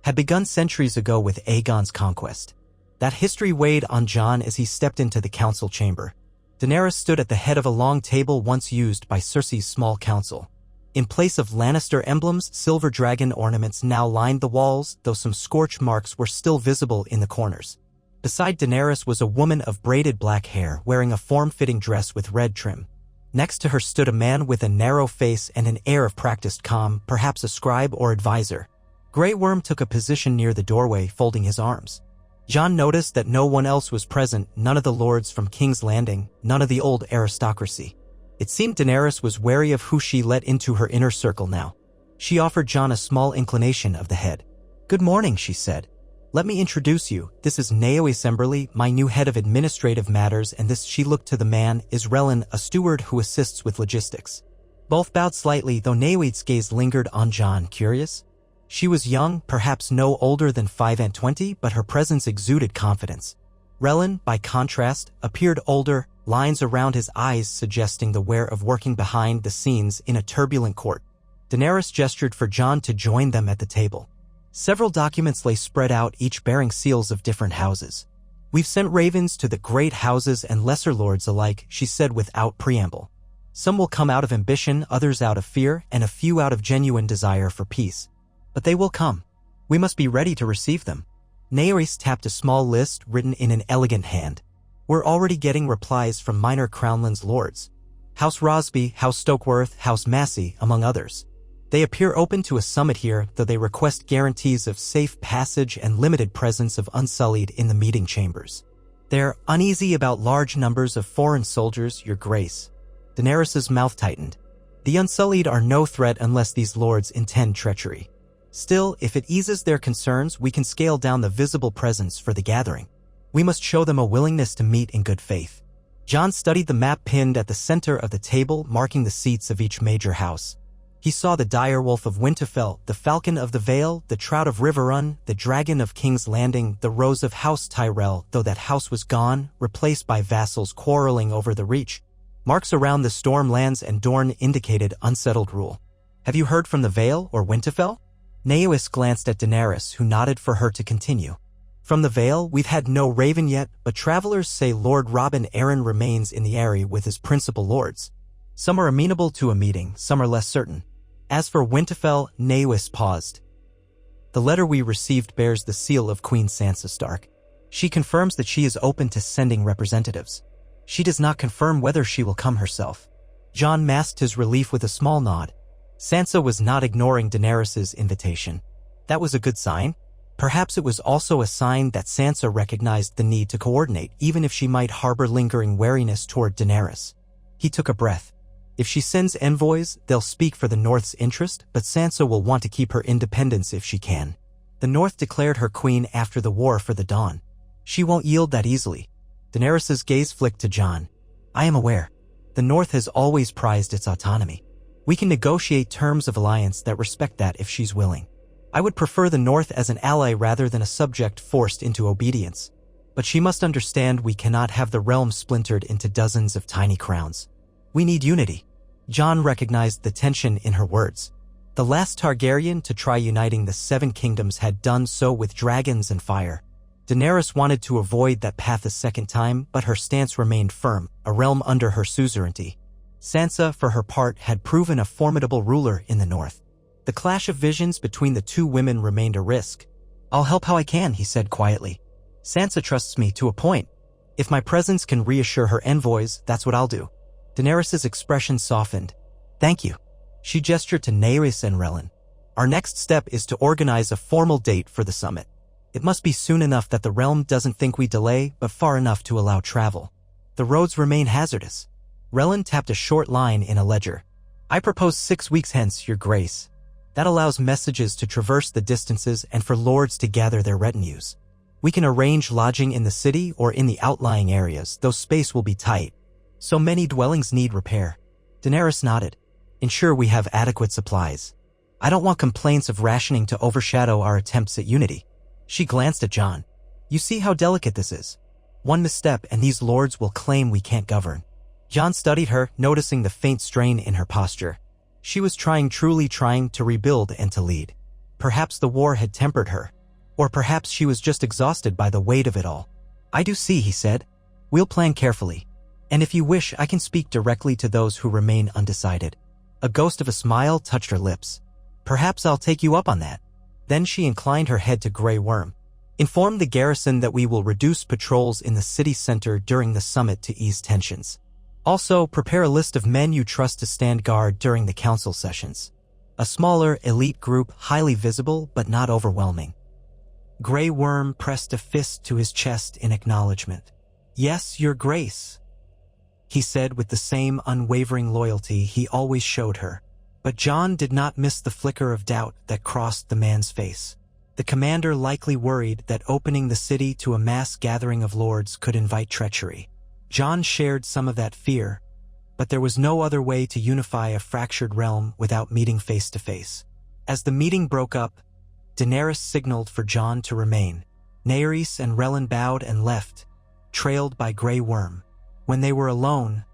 had begun centuries ago with Aegon's conquest. That history weighed on John as he stepped into the council chamber. Daenerys stood at the head of a long table once used by Cersei's small council. In place of Lannister emblems, silver dragon ornaments now lined the walls, though some scorch marks were still visible in the corners. Beside Daenerys was a woman of braided black hair, wearing a form-fitting dress with red trim. Next to her stood a man with a narrow face and an air of practiced calm, perhaps a scribe or advisor. Grey Worm took a position near the doorway, folding his arms. John noticed that no one else was present, none of the lords from King's Landing, none of the old aristocracy. It seemed Daenerys was wary of who she let into her inner circle now. She offered John a small inclination of the head. "Good morning," she said. "Let me introduce you. This is Naoise Emberley, my new head of administrative matters, and this," she looked to the man, "is Relyn, a steward who assists with logistics." Both bowed slightly, though Naoise's gaze lingered on John, curious. She was young, perhaps no older than 25, but her presence exuded confidence. Relyn, by contrast, appeared older, lines around his eyes suggesting the wear of working behind the scenes in a turbulent court. Daenerys gestured for John to join them at the table. Several documents lay spread out, each bearing seals of different houses. "We've sent ravens to the great houses and lesser lords alike," she said without preamble. "Some will come out of ambition, others out of fear, and a few out of genuine desire for peace. But they will come. We must be ready to receive them." Naoise tapped a small list written in an elegant hand. "We're already getting replies from minor Crownlands lords. House Rosby, House Stokeworth, House Massey, among others. They appear open to a summit here, though they request guarantees of safe passage and limited presence of Unsullied in the meeting chambers. They're uneasy about large numbers of foreign soldiers, Your Grace." Daenerys's mouth tightened. "The Unsullied are no threat unless these lords intend treachery. Still, if it eases their concerns, we can scale down the visible presence for the gathering. We must show them a willingness to meet in good faith." John studied the map pinned at the center of the table, marking the seats of each major house. He saw the direwolf of Winterfell, the falcon of the Vale, the trout of Riverrun, the dragon of King's Landing, the rose of House Tyrell, though that house was gone, replaced by vassals quarreling over the Reach. Marks around the Stormlands and Dorne indicated unsettled rule. "Have you heard from the Vale or Winterfell?" Naoise glanced at Daenerys, who nodded for her to continue. "From the Vale, we've had no raven yet, but travelers say Lord Robin Arryn remains in the Eyrie with his principal lords. Some are amenable to a meeting, some are less certain. As for Winterfell," Naoise paused. "The letter we received bears the seal of Queen Sansa Stark. She confirms that she is open to sending representatives. She does not confirm whether she will come herself." John masked his relief with a small nod. Sansa was not ignoring Daenerys's invitation. That was a good sign. Perhaps it was also a sign that Sansa recognized the need to coordinate, even if she might harbor lingering wariness toward Daenerys. He took a breath. If she sends envoys, they'll speak for the North's interest, but Sansa will want to keep her independence if she can. The North declared her queen after the War for the Dawn. She won't yield that easily. Daenerys's gaze flicked to John. "I am aware. The North has always prized its autonomy. We can negotiate terms of alliance that respect that if she's willing. I would prefer the North as an ally rather than a subject forced into obedience. But she must understand we cannot have the realm splintered into dozens of tiny crowns. We need unity." John recognized the tension in her words. The last Targaryen to try uniting the Seven Kingdoms had done so with dragons and fire. Daenerys wanted to avoid that path a second time, but her stance remained firm, a realm under her suzerainty. Sansa, for her part, had proven a formidable ruler in the north. The clash of visions between the two women remained a risk. "I'll help how I can," he said quietly. "Sansa trusts me to a point. If my presence can reassure her envoys, that's what I'll do." Daenerys' expression softened. "Thank you." She gestured to Naerys and Rellyn. "Our next step is to organize a formal date for the summit. It must be soon enough that the realm doesn't think we delay, but far enough to allow travel. The roads remain hazardous." Rellyn tapped a short line in a ledger. "I propose 6 weeks hence, Your Grace. That allows messages to traverse the distances and for lords to gather their retinues. We can arrange lodging in the city or in the outlying areas, though space will be tight. So many dwellings need repair." Daenerys nodded. "Ensure we have adequate supplies. I don't want complaints of rationing to overshadow our attempts at unity." She glanced at Jon. "You see how delicate this is? One misstep and these lords will claim we can't govern." Jon studied her, noticing the faint strain in her posture. She was truly trying to rebuild and to lead. Perhaps the war had tempered her. Or perhaps she was just exhausted by the weight of it all. "I do see," he said. "We'll plan carefully. And if you wish, I can speak directly to those who remain undecided." A ghost of a smile touched her lips. "Perhaps I'll take you up on that." Then she inclined her head to Grey Worm. "Inform the garrison that we will reduce patrols in the city center during the summit to ease tensions. Also, prepare a list of men you trust to stand guard during the council sessions. A smaller, elite group, highly visible but not overwhelming." Grey Worm pressed a fist to his chest in acknowledgement. "Yes, Your Grace," he said with the same unwavering loyalty he always showed her. But Jon did not miss the flicker of doubt that crossed the man's face. The commander likely worried that opening the city to a mass gathering of lords could invite treachery. Jon shared some of that fear, but there was no other way to unify a fractured realm without meeting face to face. As the meeting broke up, Daenerys signaled for Jon to remain. Naerys and Rellyn bowed and left, trailed by Grey Worm. When they were alone,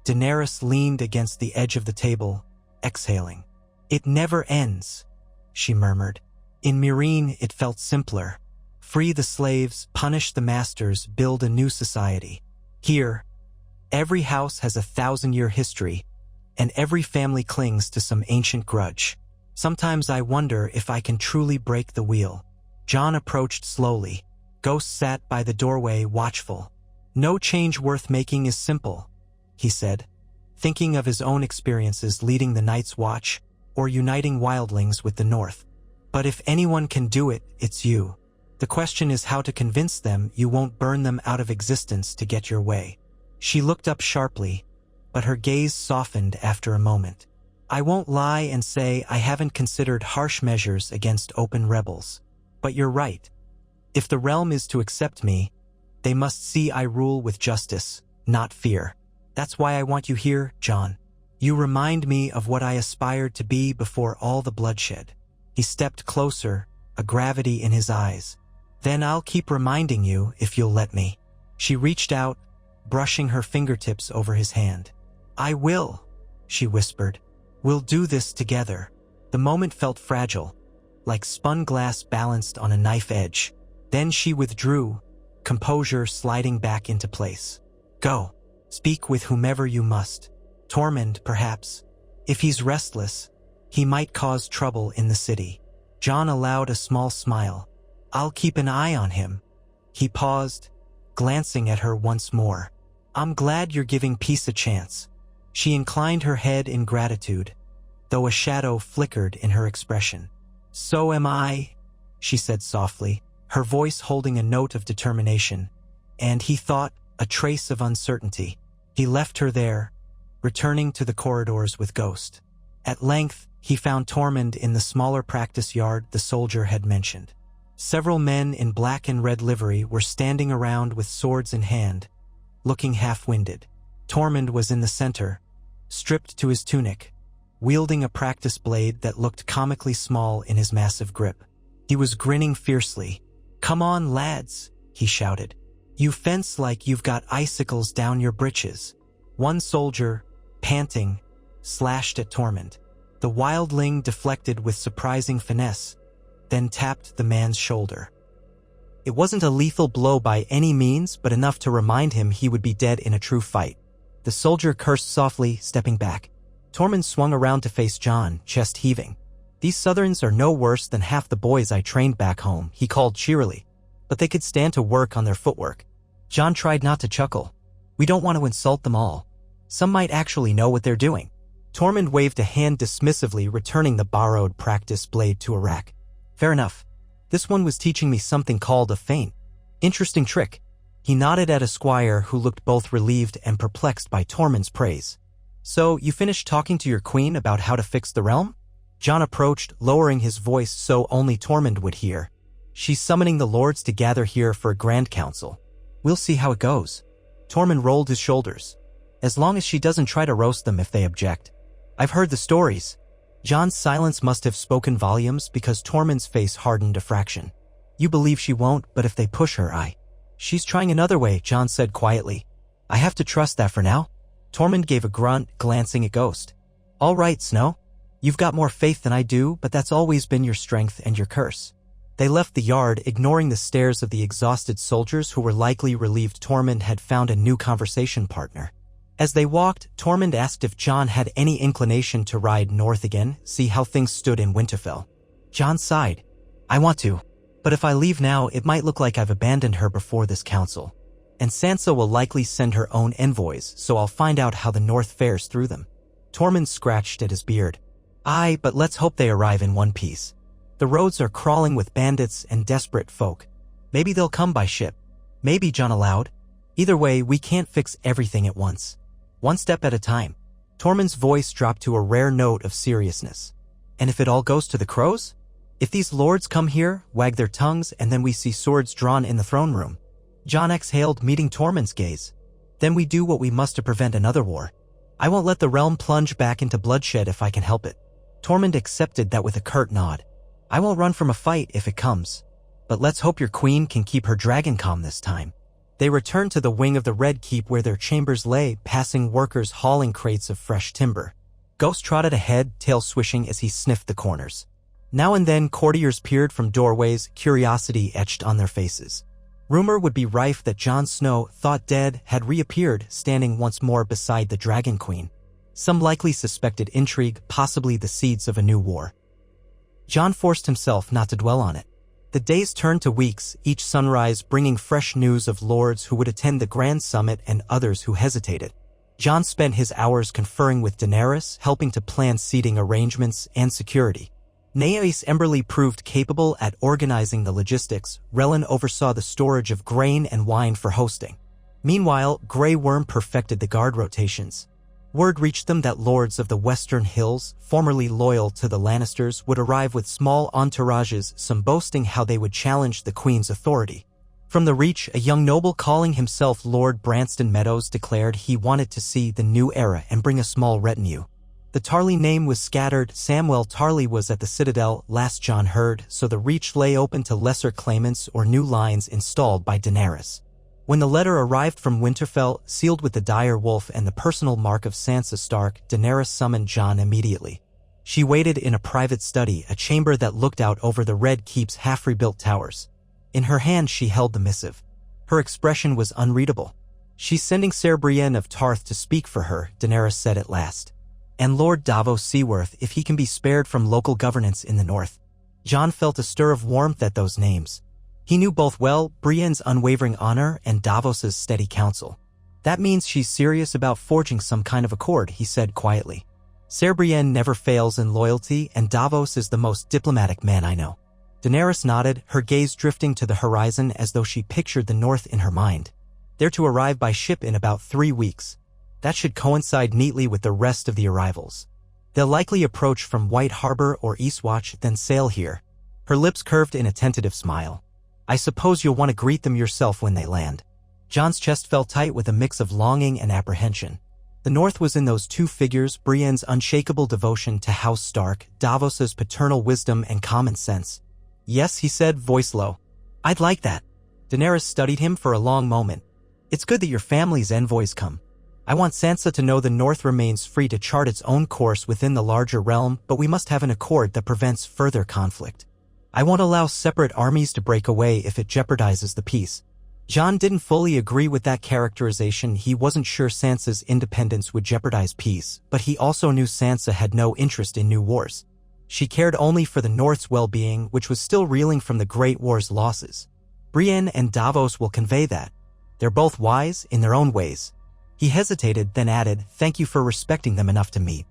Daenerys leaned against the edge of the table, exhaling. "It never ends," she murmured. In Meereen, it felt simpler. Free the slaves, punish the masters, build a new society. Here, every house has a 1,000-year history, and every family clings to some ancient grudge. Sometimes I wonder if I can truly break the wheel. Jon approached slowly. Ghost sat by the doorway, watchful. "No change worth making is simple," he said, thinking of his own experiences leading the Night's Watch or uniting wildlings with the North. "But if anyone can do it, it's you. The question is how to convince them you won't burn them out of existence to get your way." She looked up sharply, but her gaze softened after a moment. "I won't lie and say I haven't considered harsh measures against open rebels. But you're right. If the realm is to accept me, they must see I rule with justice, not fear. That's why I want you here, Jon. You remind me of what I aspired to be before all the bloodshed." He stepped closer, a gravity in his eyes. "Then I'll keep reminding you if you'll let me." She reached out, brushing her fingertips over his hand. "I will," she whispered. "We'll do this together." The moment felt fragile, like spun glass balanced on a knife edge. Then she withdrew, composure sliding back into place. "Go. Speak with whomever you must. Tormund, perhaps. If he's restless, he might cause trouble in the city." Jon allowed a small smile. "I'll keep an eye on him." He paused, glancing at her once more. "I'm glad you're giving peace a chance." She inclined her head in gratitude, though a shadow flickered in her expression. "So am I," she said softly, her voice holding a note of determination, and he thought a trace of uncertainty. He left her there, returning to the corridors with Ghost. At length, he found Tormund in the smaller practice yard the soldier had mentioned. Several men in black and red livery were standing around with swords in hand, looking half-winded. Tormund was in the center, stripped to his tunic, wielding a practice blade that looked comically small in his massive grip. He was grinning fiercely. "Come on, lads," he shouted. "You fence like you've got icicles down your britches." One soldier, panting, slashed at Tormund. The wildling deflected with surprising finesse, then tapped the man's shoulder. It wasn't a lethal blow by any means, but enough to remind him he would be dead in a true fight. The soldier cursed softly, stepping back. Tormund swung around to face Jon, chest heaving. "These Southerns are no worse than half the boys I trained back home," he called cheerily. "But they could stand to work on their footwork." Jon tried not to chuckle. "We don't want to insult them all. Some might actually know what they're doing." Tormund waved a hand dismissively, returning the borrowed practice blade to a rack. "Fair enough. This one was teaching me something called a feint. Interesting trick." He nodded at a squire who looked both relieved and perplexed by Tormund's praise. "So, you finished talking to your queen about how to fix the realm?" Jon approached, lowering his voice so only Tormund would hear. "She's summoning the lords to gather here for a grand council. We'll see how it goes." Tormund rolled his shoulders. "As long as she doesn't try to roast them if they object. I've heard the stories." Jon's silence must have spoken volumes because Tormund's face hardened a fraction. "You believe she won't, but if they push her, She's trying another way," Jon said quietly. "I have to trust that for now." Tormund gave a grunt, glancing at Ghost. "All right, Snow. You've got more faith than I do, but that's always been your strength and your curse." They left the yard, ignoring the stares of the exhausted soldiers who were likely relieved Tormund had found a new conversation partner. As they walked, Tormund asked if Jon had any inclination to ride north again, see how things stood in Winterfell. Jon sighed. "I want to. But if I leave now, it might look like I've abandoned her before this council. And Sansa will likely send her own envoys, so I'll find out how the North fares through them." Tormund scratched at his beard. "Aye, but let's hope they arrive in one piece. The roads are crawling with bandits and desperate folk. Maybe they'll come by ship. Maybe," Jon allowed. "Either way, we can't fix everything at once. One step at a time." Tormund's voice dropped to a rare note of seriousness. "And if it all goes to the crows? If these lords come here, wag their tongues, and then we see swords drawn in the throne room?" Jon exhaled, meeting Tormund's gaze. "Then we do what we must to prevent another war. I won't let the realm plunge back into bloodshed if I can help it." Tormund accepted that with a curt nod. "I won't run from a fight if it comes. But let's hope your queen can keep her dragon calm this time." They returned to the wing of the Red Keep where their chambers lay, passing workers hauling crates of fresh timber. Ghost trotted ahead, tail swishing as he sniffed the corners. Now and then courtiers peered from doorways, curiosity etched on their faces. Rumor would be rife that Jon Snow, thought dead, had reappeared, standing once more beside the Dragon Queen. Some likely suspected intrigue, possibly the seeds of a new war. Jon forced himself not to dwell on it. The days turned to weeks, each sunrise bringing fresh news of lords who would attend the Grand Summit and others who hesitated. Jon spent his hours conferring with Daenerys, helping to plan seating arrangements and security. Naoise Emberly proved capable at organizing the logistics. Relin oversaw the storage of grain and wine for hosting. Meanwhile, Grey Worm perfected the guard rotations. Word reached them that lords of the Western Hills, formerly loyal to the Lannisters, would arrive with small entourages, some boasting how they would challenge the Queen's authority. From the Reach, a young noble calling himself Lord Branston Meadows declared he wanted to see the new era and bring a small retinue. The Tarly name was scattered. Samwell Tarly was at the Citadel, last Jon heard, so the Reach lay open to lesser claimants or new lines installed by Daenerys. When the letter arrived from Winterfell, sealed with the dire wolf and the personal mark of Sansa Stark, Daenerys summoned Jon immediately. She waited in a private study, a chamber that looked out over the Red Keep's half-rebuilt towers. In her hand she held the missive. Her expression was unreadable. "She's sending Ser Brienne of Tarth to speak for her," Daenerys said at last. "And Lord Davos Seaworth, if he can be spared from local governance in the north." Jon felt a stir of warmth at those names. He knew both well, Brienne's unwavering honor and Davos's steady counsel. "That means she's serious about forging some kind of accord," he said quietly. "Ser Brienne never fails in loyalty, and Davos is the most diplomatic man I know." Daenerys nodded, her gaze drifting to the horizon as though she pictured the north in her mind. They're to arrive by ship in about 3 weeks. That should coincide neatly with the rest of the arrivals. They'll likely approach from White Harbor or Eastwatch, then sail here. Her lips curved in a tentative smile. "I suppose you'll want to greet them yourself when they land." Jon's chest felt tight with a mix of longing and apprehension. The North was in those two figures, Brienne's unshakable devotion to House Stark, Davos's paternal wisdom and common sense. "Yes," he said, voice low. "I'd like that." Daenerys studied him for a long moment. "It's good that your family's envoys come. I want Sansa to know the North remains free to chart its own course within the larger realm, but we must have an accord that prevents further conflict." I won't allow separate armies to break away if it jeopardizes the peace. Jon didn't fully agree with that characterization. He wasn't sure Sansa's independence would jeopardize peace, but he also knew Sansa had no interest in new wars. She cared only for the North's well-being, which was still reeling from the Great War's losses. Brienne and Davos will convey that. They're both wise in their own ways. He hesitated, then added, "Thank you for respecting them enough to meet."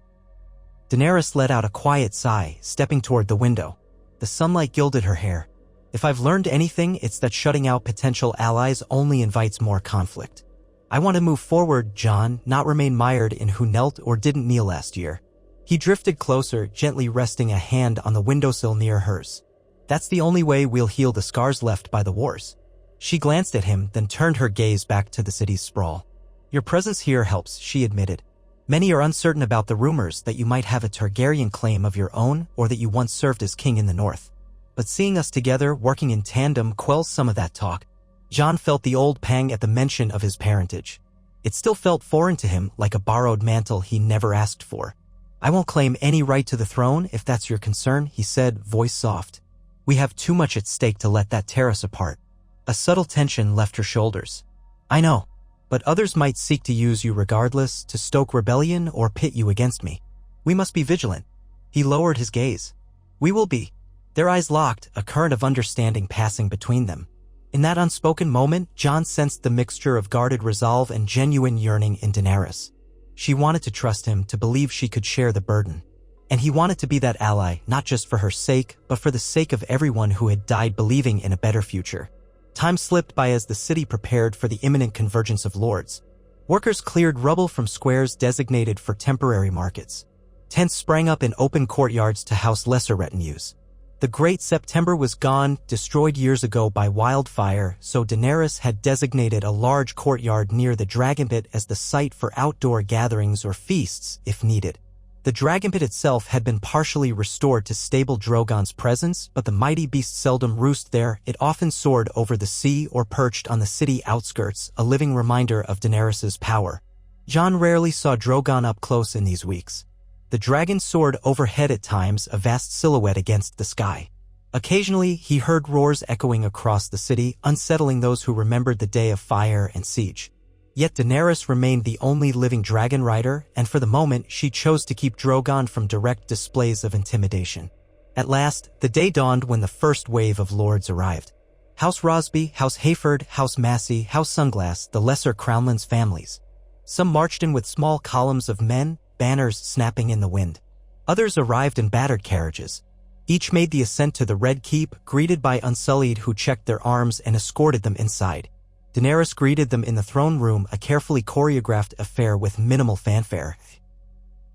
Daenerys let out a quiet sigh, stepping toward the window. The sunlight gilded her hair. If I've learned anything, it's that shutting out potential allies only invites more conflict. I want to move forward, Jon, not remain mired in who knelt or didn't kneel last year. He drifted closer, gently resting a hand on the windowsill near hers. That's the only way we'll heal the scars left by the wars. She glanced at him, then turned her gaze back to the city's sprawl. Your presence here helps, she admitted. Many are uncertain about the rumors that you might have a Targaryen claim of your own or that you once served as king in the north. But seeing us together, working in tandem, quells some of that talk. Jon felt the old pang at the mention of his parentage. It still felt foreign to him, like a borrowed mantle he never asked for. I won't claim any right to the throne, if that's your concern, he said, voice soft. We have too much at stake to let that tear us apart. A subtle tension left her shoulders. I know, but others might seek to use you regardless, to stoke rebellion or pit you against me. We must be vigilant. He lowered his gaze. We will be. Their eyes locked, a current of understanding passing between them. In that unspoken moment, Jon sensed the mixture of guarded resolve and genuine yearning in Daenerys. She wanted to trust him, to believe she could share the burden. And he wanted to be that ally, not just for her sake, but for the sake of everyone who had died believing in a better future. Time slipped by as the city prepared for the imminent convergence of lords. Workers cleared rubble from squares designated for temporary markets. Tents sprang up in open courtyards to house lesser retinues. The Great September was gone, destroyed years ago by wildfire, so Daenerys had designated a large courtyard near the Dragon Pit as the site for outdoor gatherings or feasts, if needed. The Dragon Pit itself had been partially restored to stable Drogon's presence, but the mighty beast seldom roosted there. It often soared over the sea or perched on the city outskirts, a living reminder of Daenerys's power. Jon rarely saw Drogon up close in these weeks. The dragon soared overhead at times, a vast silhouette against the sky. Occasionally, he heard roars echoing across the city, unsettling those who remembered the day of fire and siege. Yet Daenerys remained the only living dragon rider, and for the moment, she chose to keep Drogon from direct displays of intimidation. At last, the day dawned when the first wave of lords arrived. House Rosby, House Hayford, House Massey, House Sunglass, the lesser crownlands families. Some marched in with small columns of men, banners snapping in the wind. Others arrived in battered carriages. Each made the ascent to the Red Keep, greeted by Unsullied who checked their arms and escorted them inside. Daenerys greeted them in the throne room, a carefully choreographed affair with minimal fanfare.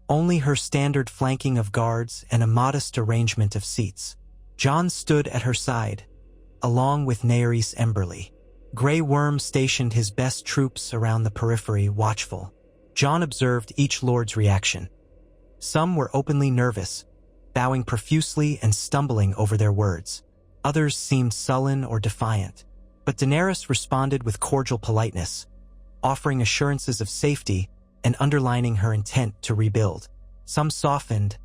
Only her standard flanking of guards and a modest arrangement of seats. Jon stood at her side, along with Naerys Emberly. Grey Worm stationed his best troops around the periphery, watchful. Jon observed each lord's reaction. Some were openly nervous, bowing profusely and stumbling over their words. Others seemed sullen or defiant. But Daenerys responded with cordial politeness, offering assurances of safety and underlining her intent to rebuild. Some softened,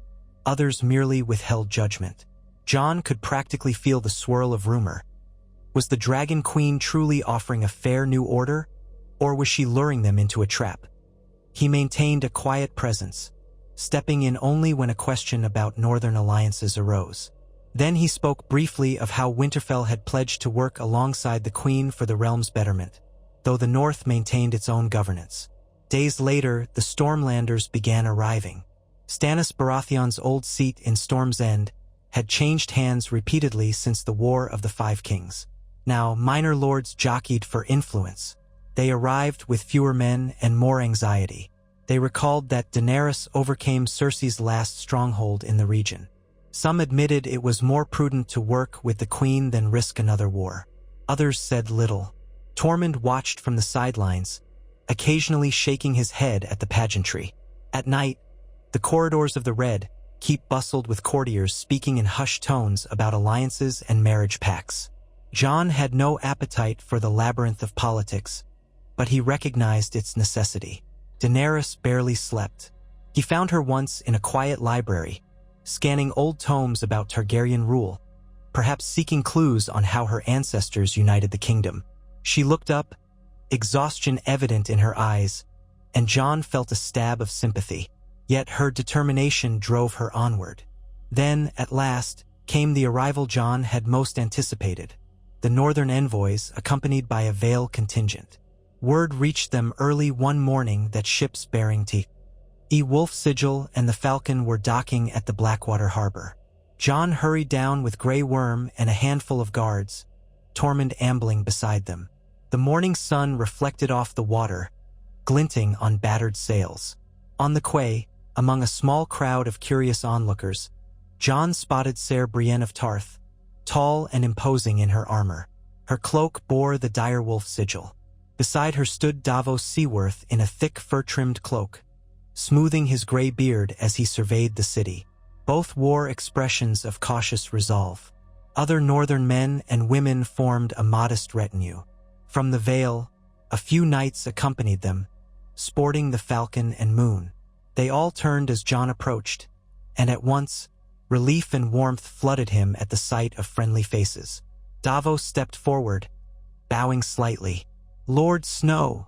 others merely withheld judgment. Jon could practically feel the swirl of rumor. Was the Dragon Queen truly offering a fair new order, or was she luring them into a trap? He maintained a quiet presence, stepping in only when a question about northern alliances arose. Then he spoke briefly of how Winterfell had pledged to work alongside the Queen for the realm's betterment, though the North maintained its own governance. Days later, the Stormlanders began arriving. Stannis Baratheon's old seat in Storm's End had changed hands repeatedly since the War of the Five Kings. Now, minor lords jockeyed for influence. They arrived with fewer men and more anxiety. They recalled that Daenerys overcame Cersei's last stronghold in the region. Some admitted it was more prudent to work with the Queen than risk another war. Others said little. Tormund watched from the sidelines, occasionally shaking his head at the pageantry. At night, the corridors of the Red Keep bustled with courtiers speaking in hushed tones about alliances and marriage pacts. Jon had no appetite for the labyrinth of politics, but he recognized its necessity. Daenerys barely slept. He found her once in a quiet library, scanning old tomes about Targaryen rule. perhaps seeking clues on how her ancestors united the kingdom. She looked up, exhaustion evident in her eyes, and Jon felt a stab of sympathy. Yet her determination drove her onward. Then, at last, came the arrival Jon had most anticipated. The northern envoys, accompanied by a Vale contingent. Word reached them early one morning that ships bearing Wolf Sigil and the Falcon were docking at the Blackwater harbor. Jon hurried down with Grey Worm and a handful of guards, Tormund ambling beside them. The morning sun reflected off the water, glinting on battered sails. On the quay, among a small crowd of curious onlookers, Jon spotted Ser Brienne of Tarth, tall and imposing in her armor. Her cloak bore the direwolf sigil. Beside her stood Davos Seaworth in a thick fur-trimmed cloak, smoothing his gray beard as he surveyed the city. Both wore expressions of cautious resolve. Other northern men and women formed a modest retinue. From the Vale, a few knights accompanied them, sporting the Falcon and Moon. They all turned as Jon approached, and at once, relief and warmth flooded him at the sight of friendly faces. Davos stepped forward, bowing slightly. "Lord Snow,"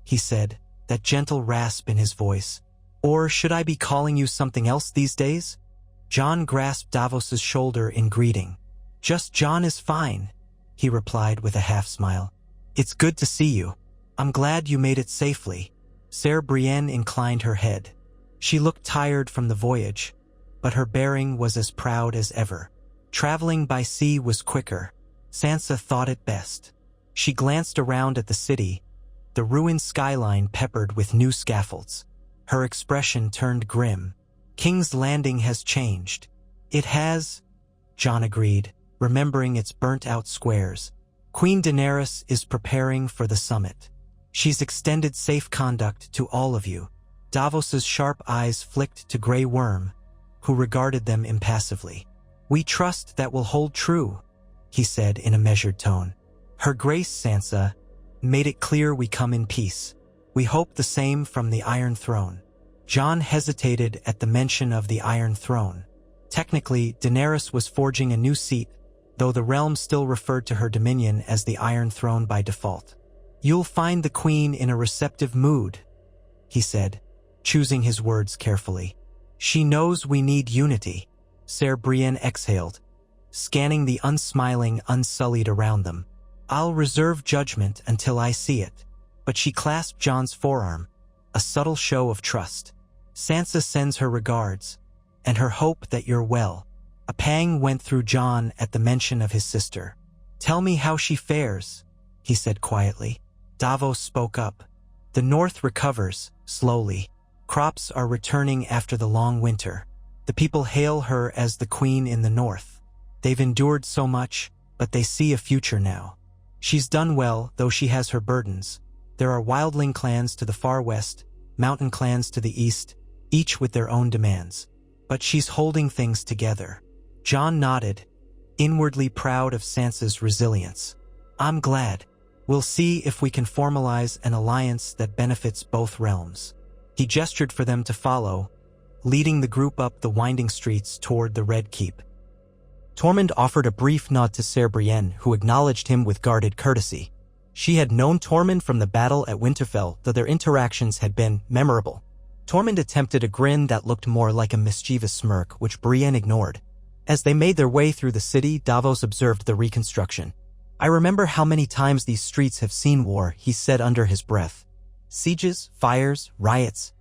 he said, that gentle rasp in his voice. "Or should I be calling you something else these days?" Jon grasped Davos's shoulder in greeting. "Just Jon is fine," he replied with a half-smile. "It's good to see you. I'm glad you made it safely." Ser Brienne inclined her head. She looked tired from the voyage, but her bearing was as proud as ever. Traveling by sea was quicker. Sansa thought it best. She glanced around at the city, the ruined skyline peppered with new scaffolds. Her expression turned grim. "King's Landing has changed." "It has," Jon agreed, remembering its burnt-out squares. "Queen Daenerys is preparing for the summit. She's extended safe conduct to all of you." Davos's sharp eyes flicked to Grey Worm, who regarded them impassively. "We trust that will hold true," he said in a measured tone. "Her Grace Sansa made it clear we come in peace. We hope the same from the Iron Throne." Jon hesitated at the mention of the Iron Throne. Technically, Daenerys was forging a new seat, though the realm still referred to her dominion as the Iron Throne by default. "You'll find the Queen in a receptive mood," he said, choosing his words carefully. "She knows we need unity." Ser Brienne exhaled, scanning the unsmiling, unsullied around them. "I'll reserve judgment until I see it." But she clasped Jon's forearm, a subtle show of trust. "Sansa sends her regards, and her hope that you're well." A pang went through Jon at the mention of his sister. "Tell me how she fares," he said quietly. Davos spoke up. "The North recovers, slowly. Crops are returning after the long winter. The people hail her as the Queen in the North. They've endured so much, but they see a future now. She's done well, though she has her burdens. There are wildling clans to the far west, mountain clans to the east, each with their own demands. But she's holding things together." Jon nodded, inwardly proud of Sansa's resilience. "I'm glad. We'll see if we can formalize an alliance that benefits both realms." He gestured for them to follow, leading the group up the winding streets toward the Red Keep. Tormund offered a brief nod to Ser Brienne, who acknowledged him with guarded courtesy. She had known Tormund from the battle at Winterfell, though their interactions had been memorable. Tormund attempted a grin that looked more like a mischievous smirk, which Brienne ignored. As they made their way through the city, Davos observed the reconstruction. "I remember how many times these streets have seen war," he said under his breath. "Sieges, fires, riots.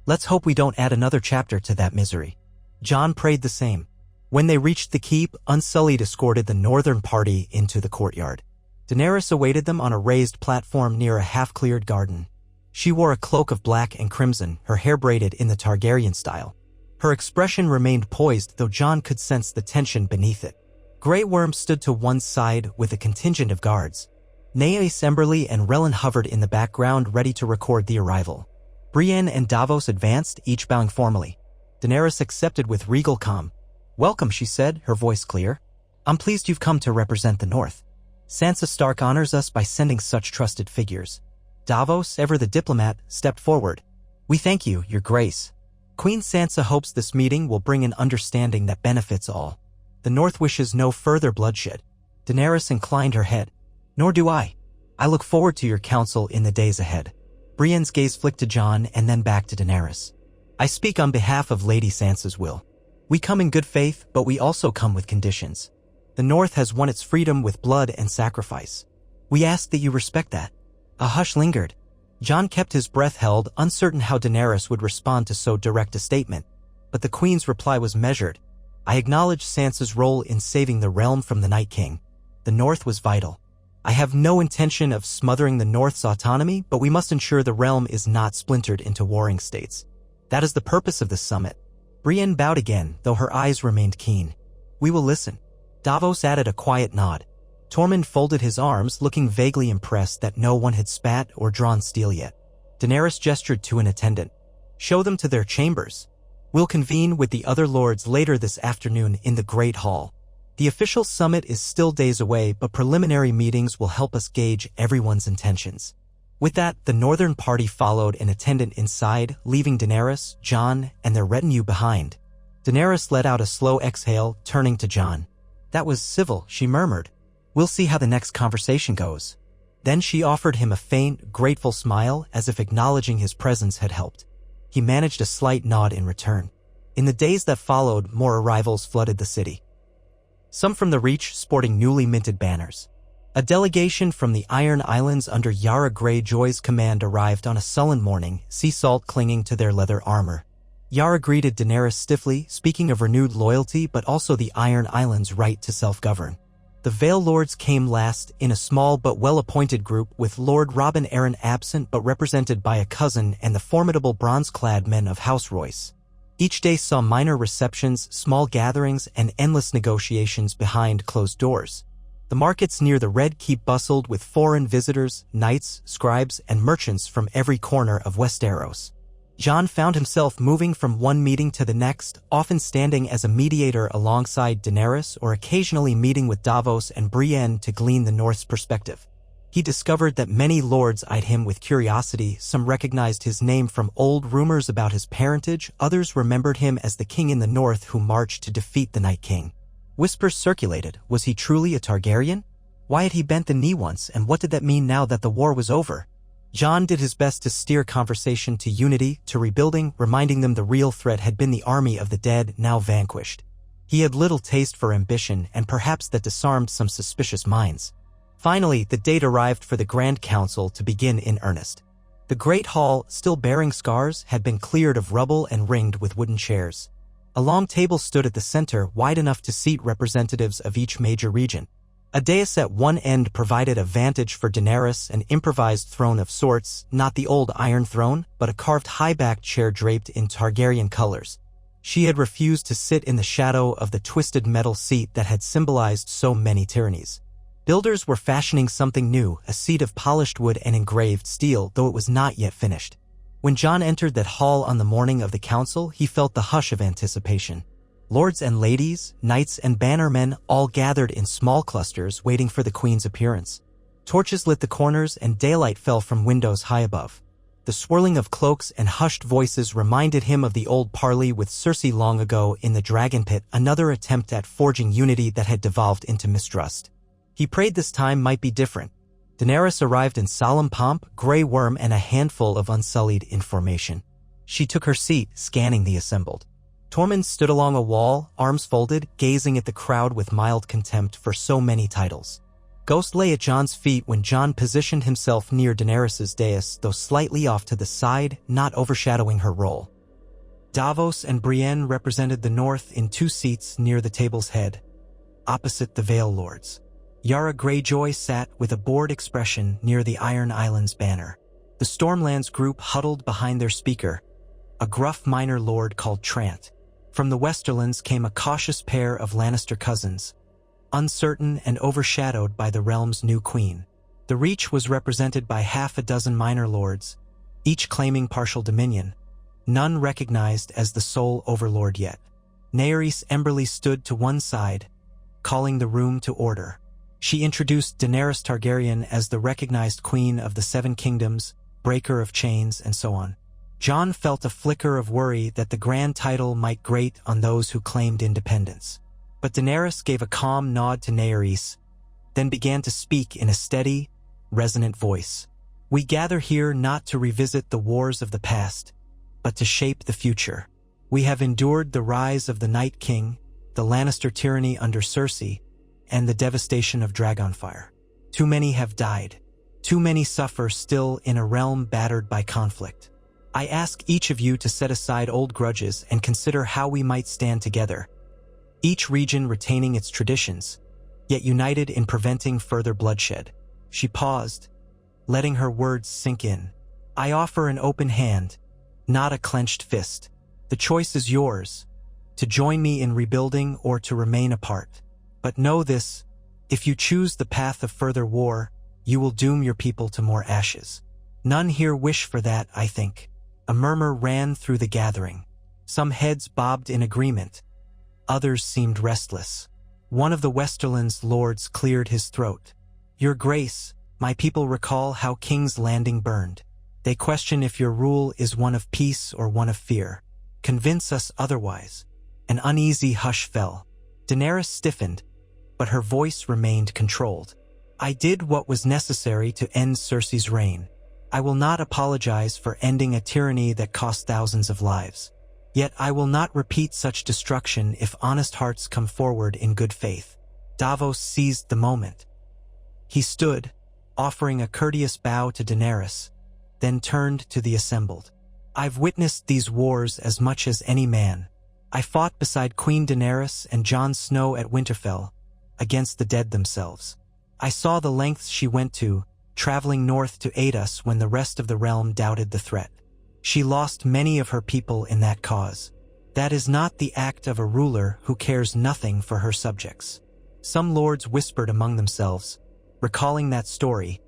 Let's hope we don't add another chapter to that misery." Jon prayed the same. When they reached the keep, Unsullied escorted the northern party into the courtyard. Daenerys awaited them on a raised platform near a half-cleared garden. She wore a cloak of black and crimson, her hair braided in the Targaryen style. Her expression remained poised, though Jon could sense the tension beneath it. Grey Worm stood to one side with a contingent of guards. Naeys Emberly and Relyn hovered in the background, ready to record the arrival. Brienne and Davos advanced, each bowing formally. Daenerys accepted with regal calm. "Welcome," she said, her voice clear. "I'm pleased you've come to represent the North. Sansa Stark honors us by sending such trusted figures." Davos, ever the diplomat, stepped forward. "We thank you, Your Grace. Queen Sansa hopes this meeting will bring an understanding that benefits all." The North wishes no further bloodshed. Daenerys inclined her head. Nor do I. I look forward to your counsel in the days ahead. Brienne's gaze flicked to Jon and then back to Daenerys. I speak on behalf of Lady Sansa's will. We come in good faith, but we also come with conditions. The North has won its freedom with blood and sacrifice. We ask that you respect that. A hush lingered. Jon kept his breath held, uncertain how Daenerys would respond to so direct a statement. But the Queen's reply was measured. I acknowledge Sansa's role in saving the realm from the Night King. The North was vital. I have no intention of smothering the North's autonomy, but we must ensure the realm is not splintered into warring states. That is the purpose of this summit. Brienne bowed again, though her eyes remained keen. We will listen. Davos added a quiet nod. Tormund folded his arms, looking vaguely impressed that no one had spat or drawn steel yet. Daenerys gestured to an attendant. Show them to their chambers. We'll convene with the other lords later this afternoon in the Great Hall. The official summit is still days away, but preliminary meetings will help us gauge everyone's intentions. With that, the northern party followed an attendant inside, leaving Daenerys, Jon, and their retinue behind. Daenerys let out a slow exhale, turning to Jon. That was civil, she murmured. We'll see how the next conversation goes. Then she offered him a faint, grateful smile, as if acknowledging his presence had helped. He managed a slight nod in return. In the days that followed, more arrivals flooded the city. Some from the Reach sporting newly minted banners. A delegation from the Iron Islands under Yara Greyjoy's command arrived on a sullen morning, sea salt clinging to their leather armor. Yara greeted Daenerys stiffly, speaking of renewed loyalty but also the Iron Islands' right to self-govern. The Vale Lords came last, in a small but well-appointed group, with Lord Robin Arryn absent but represented by a cousin and the formidable bronze-clad men of House Royce. Each day saw minor receptions, small gatherings, and endless negotiations behind closed doors. The markets near the Red Keep bustled with foreign visitors, knights, scribes, and merchants from every corner of Westeros. Jon found himself moving from one meeting to the next, often standing as a mediator alongside Daenerys or occasionally meeting with Davos and Brienne to glean the North's perspective. He discovered that many lords eyed him with curiosity. Some recognized his name from old rumors about his parentage, others remembered him as the king in the North who marched to defeat the Night King. Whispers circulated. Was he truly a Targaryen? Why had he bent the knee once, and what did that mean now that the war was over? Jon did his best to steer conversation to unity, to rebuilding, reminding them the real threat had been the army of the dead, now vanquished. He had little taste for ambition, and perhaps that disarmed some suspicious minds. Finally, the date arrived for the Grand Council to begin in earnest. The Great Hall, still bearing scars, had been cleared of rubble and ringed with wooden chairs. A long table stood at the center, wide enough to seat representatives of each major region. A dais at one end provided a vantage for Daenerys, an improvised throne of sorts, not the old Iron Throne, but a carved high-backed chair draped in Targaryen colors. She had refused to sit in the shadow of the twisted metal seat that had symbolized so many tyrannies. Builders were fashioning something new, a seat of polished wood and engraved steel, though it was not yet finished. When Jon entered that hall on the morning of the council, he felt the hush of anticipation. Lords and ladies, knights and bannermen all gathered in small clusters waiting for the Queen's appearance. Torches lit the corners and daylight fell from windows high above. The swirling of cloaks and hushed voices reminded him of the old parley with Cersei long ago in the Dragon Pit, another attempt at forging unity that had devolved into mistrust. He prayed this time might be different. Daenerys arrived in solemn pomp, Grey Worm and a handful of unsullied information. She took her seat, scanning the assembled. Tormund stood along a wall, arms folded, gazing at the crowd with mild contempt for so many titles. Ghost lay at Jon's feet when Jon positioned himself near Daenerys' dais, though slightly off to the side, not overshadowing her role. Davos and Brienne represented the North in 2 seats near the table's head, opposite the Vale Lords. Yara Greyjoy sat with a bored expression near the Iron Islands banner. The Stormlands group huddled behind their speaker, a gruff minor lord called Trant. From the Westerlands came a cautious pair of Lannister cousins, uncertain and overshadowed by the realm's new queen. The Reach was represented by half a dozen minor lords, each claiming partial dominion, none recognized as the sole overlord yet. Naerys Emberly stood to one side, calling the room to order. She introduced Daenerys Targaryen as the recognized queen of the 7 kingdoms, breaker of chains, and so on. Jon felt a flicker of worry that the grand title might grate on those who claimed independence. But Daenerys gave a calm nod to Naerys, then began to speak in a steady, resonant voice. We gather here not to revisit the wars of the past, but to shape the future. We have endured the rise of the Night King, the Lannister tyranny under Cersei, and the devastation of Dragonfire. Too many have died. Too many suffer still in a realm battered by conflict. I ask each of you to set aside old grudges and consider how we might stand together, each region retaining its traditions, yet united in preventing further bloodshed. She paused, letting her words sink in. I offer an open hand, not a clenched fist. The choice is yours, to join me in rebuilding or to remain apart. But know this, if you choose the path of further war, you will doom your people to more ashes. None here wish for that, I think. A murmur ran through the gathering. Some heads bobbed in agreement. Others seemed restless. One of the Westerland's lords cleared his throat. Your Grace, my people recall how King's Landing burned. They question if your rule is one of peace or one of fear. Convince us otherwise. An uneasy hush fell. Daenerys stiffened, but her voice remained controlled. I did what was necessary to end Cersei's reign. I will not apologize for ending a tyranny that cost thousands of lives. Yet I will not repeat such destruction if honest hearts come forward in good faith. Davos seized the moment. He stood, offering a courteous bow to Daenerys, then turned to the assembled. I've witnessed these wars as much as any man. I fought beside Queen Daenerys and Jon Snow at Winterfell, against the dead themselves. I saw the lengths she went to, traveling north to aid us when the rest of the realm doubted the threat. She lost many of her people in that cause. That is not the act of a ruler who cares nothing for her subjects. Some lords whispered among themselves, recalling that story,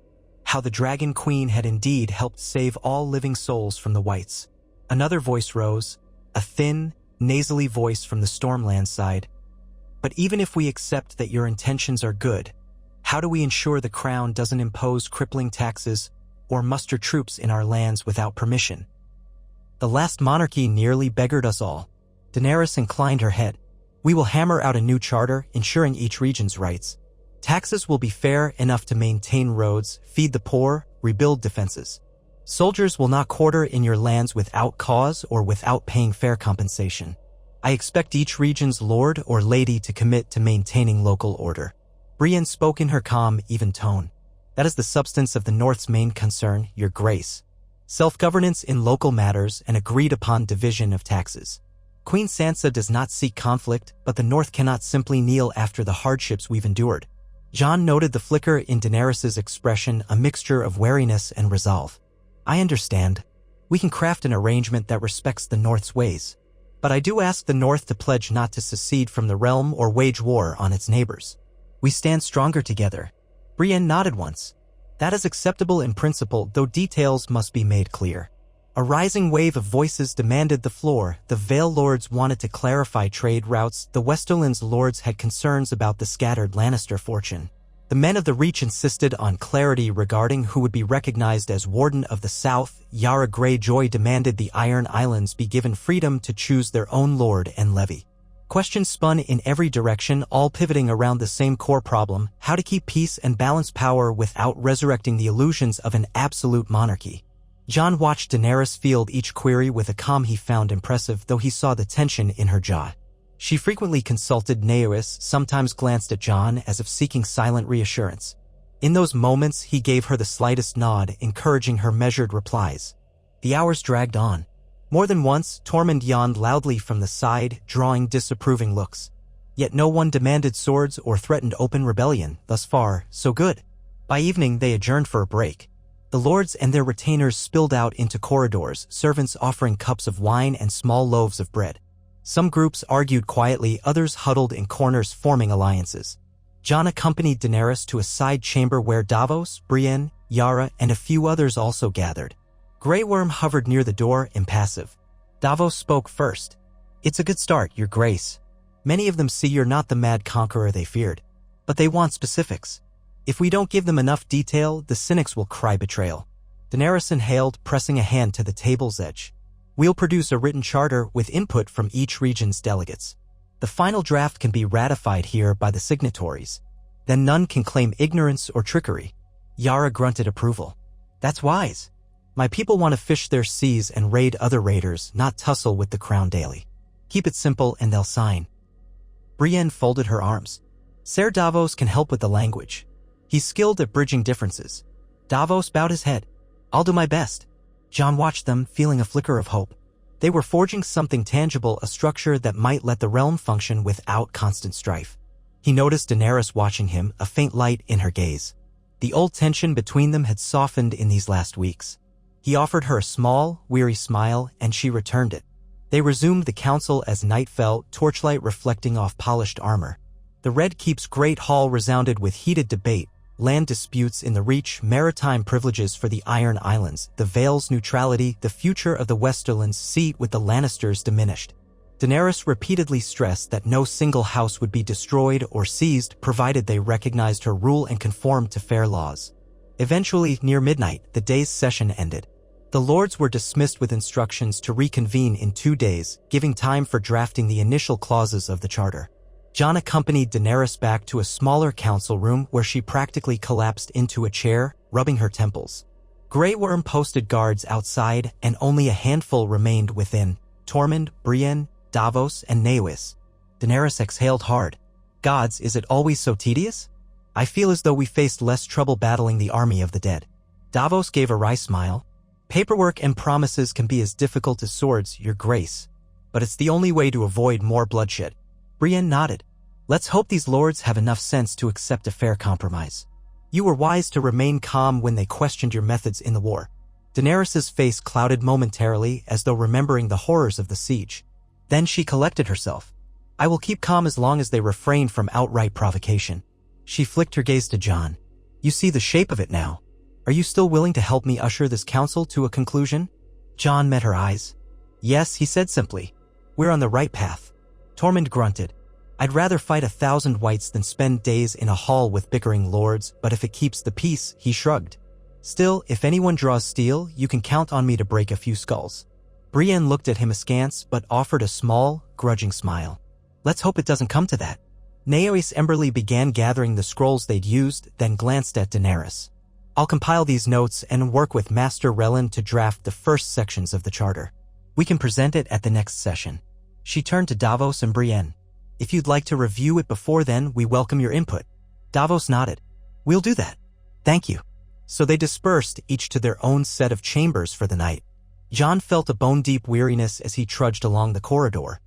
how the Dragon Queen had indeed helped save all living souls from the Whites. Another voice rose, a thin, nasally voice from the Stormland side. But even if we accept that your intentions are good, how do we ensure the crown doesn't impose crippling taxes or muster troops in our lands without permission? The last monarchy nearly beggared us all. Daenerys inclined her head. We will hammer out a new charter, ensuring each region's rights. Taxes will be fair enough to maintain roads, feed the poor, rebuild defenses. Soldiers will not quarter in your lands without cause or without paying fair compensation. I expect each region's lord or lady to commit to maintaining local order. Brienne spoke in her calm, even tone. That is the substance of the North's main concern, Your Grace. Self-governance in local matters and agreed-upon division of taxes. Queen Sansa does not seek conflict, but the North cannot simply kneel after the hardships we've endured. Jon noted the flicker in Daenerys' expression, a mixture of wariness and resolve. I understand. We can craft an arrangement that respects the North's ways. But I do ask the North to pledge not to secede from the realm or wage war on its neighbors. We stand stronger together. Brienne nodded once. That is acceptable in principle, though details must be made clear. A rising wave of voices demanded the floor. The Vale Lords wanted to clarify trade routes. The Westerland's lords had concerns about the scattered Lannister fortune. The men of the Reach insisted on clarity regarding who would be recognized as Warden of the South. Yara Greyjoy demanded the Iron Islands be given freedom to choose their own lord and levy. Questions spun in every direction, all pivoting around the same core problem: how to keep peace and balance power without resurrecting the illusions of an absolute monarchy. Jon watched Daenerys field each query with a calm he found impressive, though he saw the tension in her jaw. She frequently consulted Naerys, sometimes glanced at Jon as if seeking silent reassurance. In those moments, he gave her the slightest nod, encouraging her measured replies. The hours dragged on. More than once, Tormund yawned loudly from the side, drawing disapproving looks. Yet no one demanded swords or threatened open rebellion. Thus far, so good. By evening, they adjourned for a break. The lords and their retainers spilled out into corridors, servants offering cups of wine and small loaves of bread. Some groups argued quietly, others huddled in corners forming alliances. Jon accompanied Daenerys to a side chamber where Davos, Brienne, Yara, and a few others also gathered. Grey Worm hovered near the door, impassive. Davos spoke first. It's a good start, Your Grace. Many of them see you're not the mad conqueror they feared. But they want specifics. If we don't give them enough detail, the cynics will cry betrayal. Daenerys inhaled, pressing a hand to the table's edge. We'll produce a written charter with input from each region's delegates. The final draft can be ratified here by the signatories. Then none can claim ignorance or trickery. Yara grunted approval. That's wise. My people want to fish their seas and raid other raiders, not tussle with the crown daily. Keep it simple and they'll sign. Brienne folded her arms. Ser Davos can help with the language. He's skilled at bridging differences. Davos bowed his head. I'll do my best. Jon watched them, feeling a flicker of hope. They were forging something tangible, a structure that might let the realm function without constant strife. He noticed Daenerys watching him, a faint light in her gaze. The old tension between them had softened in these last weeks. He offered her a small, weary smile, and she returned it. They resumed the council as night fell, torchlight reflecting off polished armor. The Red Keep's great hall resounded with heated debate, land disputes in the Reach, maritime privileges for the Iron Islands, the Vale's neutrality, the future of the Westerland's seat with the Lannisters diminished. Daenerys repeatedly stressed that no single house would be destroyed or seized provided they recognized her rule and conformed to fair laws. Eventually, near midnight, the day's session ended. The lords were dismissed with instructions to reconvene in 2 days, giving time for drafting the initial clauses of the charter. Jon accompanied Daenerys back to a smaller council room where she practically collapsed into a chair, rubbing her temples. Grey Worm posted guards outside, and only a handful remained within: Tormund, Brienne, Davos, and Naois. Daenerys exhaled hard. Gods, is it always so tedious? I feel as though we faced less trouble battling the army of the dead. Davos gave a wry smile. Paperwork and promises can be as difficult as swords, Your Grace. But it's the only way to avoid more bloodshed. Brienne nodded. Let's hope these lords have enough sense to accept a fair compromise. You were wise to remain calm when they questioned your methods in the war. Daenerys' face clouded momentarily as though remembering the horrors of the siege. Then she collected herself. I will keep calm as long as they refrain from outright provocation. She flicked her gaze to Jon. You see the shape of it now. Are you still willing to help me usher this council to a conclusion? Jon met her eyes. Yes, he said simply. We're on the right path. Tormund grunted. I'd rather fight 1,000 whites than spend days in a hall with bickering lords, but if it keeps the peace, he shrugged. Still, if anyone draws steel, you can count on me to break a few skulls. Brienne looked at him askance, but offered a small, grudging smile. Let's hope it doesn't come to that. Naois Emberly began gathering the scrolls they'd used, then glanced at Daenerys. I'll compile these notes and work with Master Relin to draft the first sections of the charter. We can present it at the next session. She turned to Davos and Brienne. If you'd like to review it before then, we welcome your input. Davos nodded. We'll do that. Thank you. So they dispersed, each to their own set of chambers for the night. Jon felt a bone-deep weariness as he trudged along the corridor.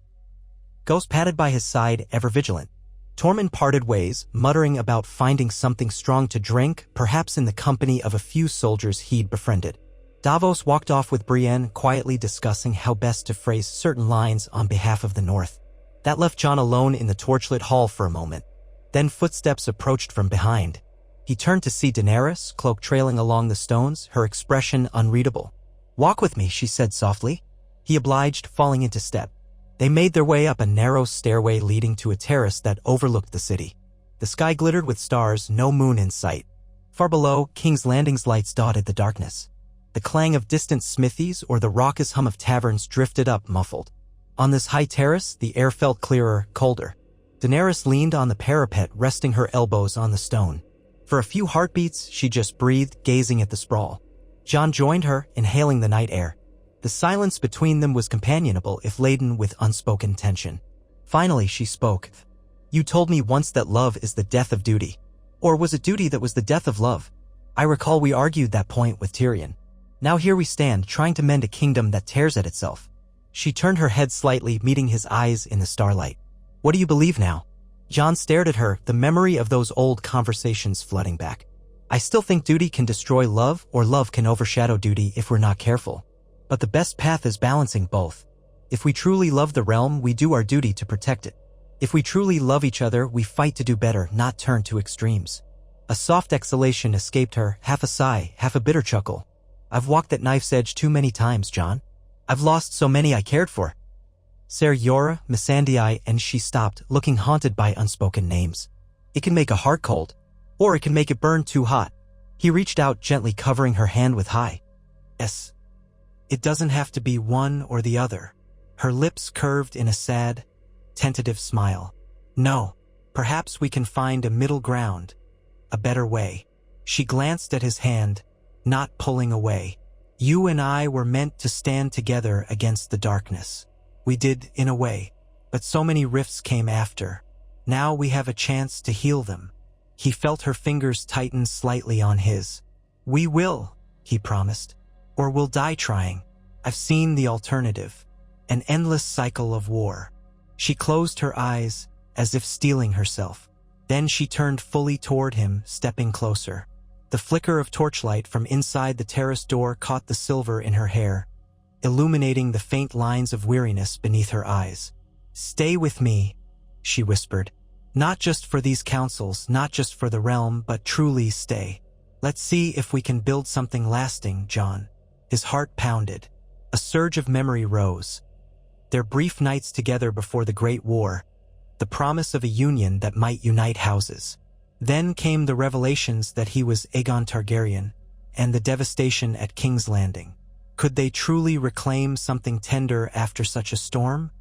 Ghost padded by his side, ever vigilant. Tormund parted ways, muttering about finding something strong to drink, perhaps in the company of a few soldiers he'd befriended. Davos walked off with Brienne, quietly discussing how best to phrase certain lines on behalf of the North. That left Jon alone in the torchlit hall for a moment. Then footsteps approached from behind. He turned to see Daenerys, cloak trailing along the stones, her expression unreadable. Walk with me, she said softly. He obliged, falling into step. They made their way up a narrow stairway leading to a terrace that overlooked the city. The sky glittered with stars, no moon in sight. Far below, King's Landing's lights dotted the darkness. The clang of distant smithies or the raucous hum of taverns drifted up, muffled. On this high terrace, the air felt clearer, colder. Daenerys leaned on the parapet, resting her elbows on the stone. For a few heartbeats, she just breathed, gazing at the sprawl. Jon joined her, inhaling the night air. The silence between them was companionable, if laden with unspoken tension. Finally, she spoke. You told me once that love is the death of duty. Or was it duty that was the death of love? I recall we argued that point with Tyrion. Now here we stand, trying to mend a kingdom that tears at itself. She turned her head slightly, meeting his eyes in the starlight. What do you believe now? Jon stared at her, the memory of those old conversations flooding back. I still think duty can destroy love, or love can overshadow duty if we're not careful. But the best path is balancing both. If we truly love the realm, we do our duty to protect it. If we truly love each other, we fight to do better, not turn to extremes. A soft exhalation escaped her, half a sigh, half a bitter chuckle. I've walked that knife's edge too many times, Jon. I've lost so many I cared for. Ser Jorah, Missandei, and she stopped, looking haunted by unspoken names. It can make a heart cold, or it can make it burn too hot. He reached out, gently covering her hand with high. Yes. It doesn't have to be one or the other. Her lips curved in a sad, tentative smile. No, perhaps we can find a middle ground, a better way. She glanced at his hand, not pulling away. You and I were meant to stand together against the darkness. We did, in a way, but so many rifts came after. Now we have a chance to heal them. He felt her fingers tighten slightly on his. We will, he promised, or we'll die trying. I've seen the alternative, an endless cycle of war. She closed her eyes, as if steeling herself. Then she turned fully toward him, stepping closer. The flicker of torchlight from inside the terrace door caught the silver in her hair, illuminating the faint lines of weariness beneath her eyes. Stay with me, she whispered. Not just for these councils, not just for the realm, but truly stay. Let's see if we can build something lasting, John. His heart pounded. A surge of memory rose. Their brief nights together before the Great War, the promise of a union that might unite houses. Then came the revelations that he was Aegon Targaryen, and the devastation at King's Landing. Could they truly reclaim something tender after such a storm?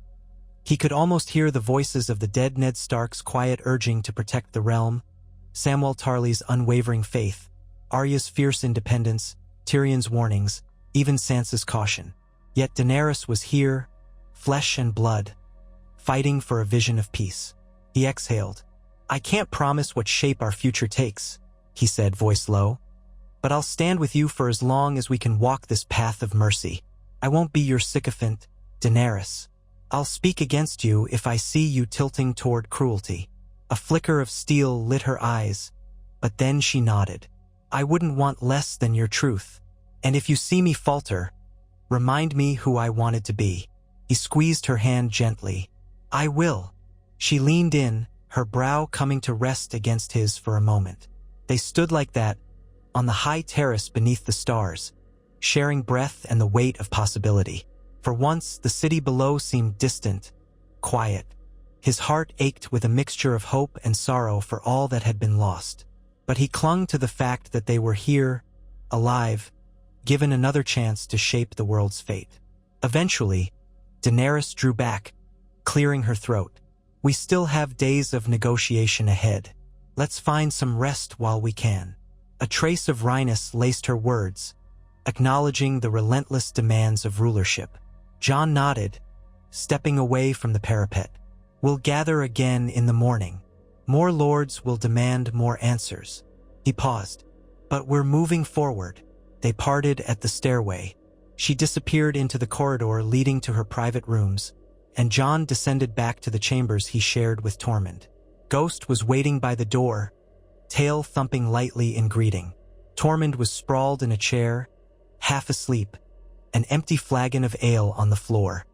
He could almost hear the voices of the dead Ned Stark's quiet urging to protect the realm, Samwell Tarly's unwavering faith, Arya's fierce independence, Tyrion's warnings, even Sansa's caution. Yet Daenerys was here, flesh and blood, fighting for a vision of peace. He exhaled. I can't promise what shape our future takes, he said, voice low, but I'll stand with you for as long as we can walk this path of mercy. I won't be your sycophant, Daenerys. I'll speak against you if I see you tilting toward cruelty. A flicker of steel lit her eyes, but then she nodded. I wouldn't want less than your truth. And if you see me falter, remind me who I wanted to be. He squeezed her hand gently. I will. She leaned in, her brow coming to rest against his for a moment. They stood like that, on the high terrace beneath the stars, sharing breath and the weight of possibility. For once, the city below seemed distant, quiet. His heart ached with a mixture of hope and sorrow for all that had been lost. But he clung to the fact that they were here, alive, given another chance to shape the world's fate. Eventually, Daenerys drew back, clearing her throat. We still have days of negotiation ahead. Let's find some rest while we can. A trace of wryness laced her words, acknowledging the relentless demands of rulership. Jon nodded, stepping away from the parapet. We'll gather again in the morning. More lords will demand more answers. He paused. But we're moving forward. They parted at the stairway. She disappeared into the corridor leading to her private rooms, and Jon descended back to the chambers he shared with Tormund. Ghost was waiting by the door, tail thumping lightly in greeting. Tormund was sprawled in a chair, half asleep, an empty flagon of ale on the floor.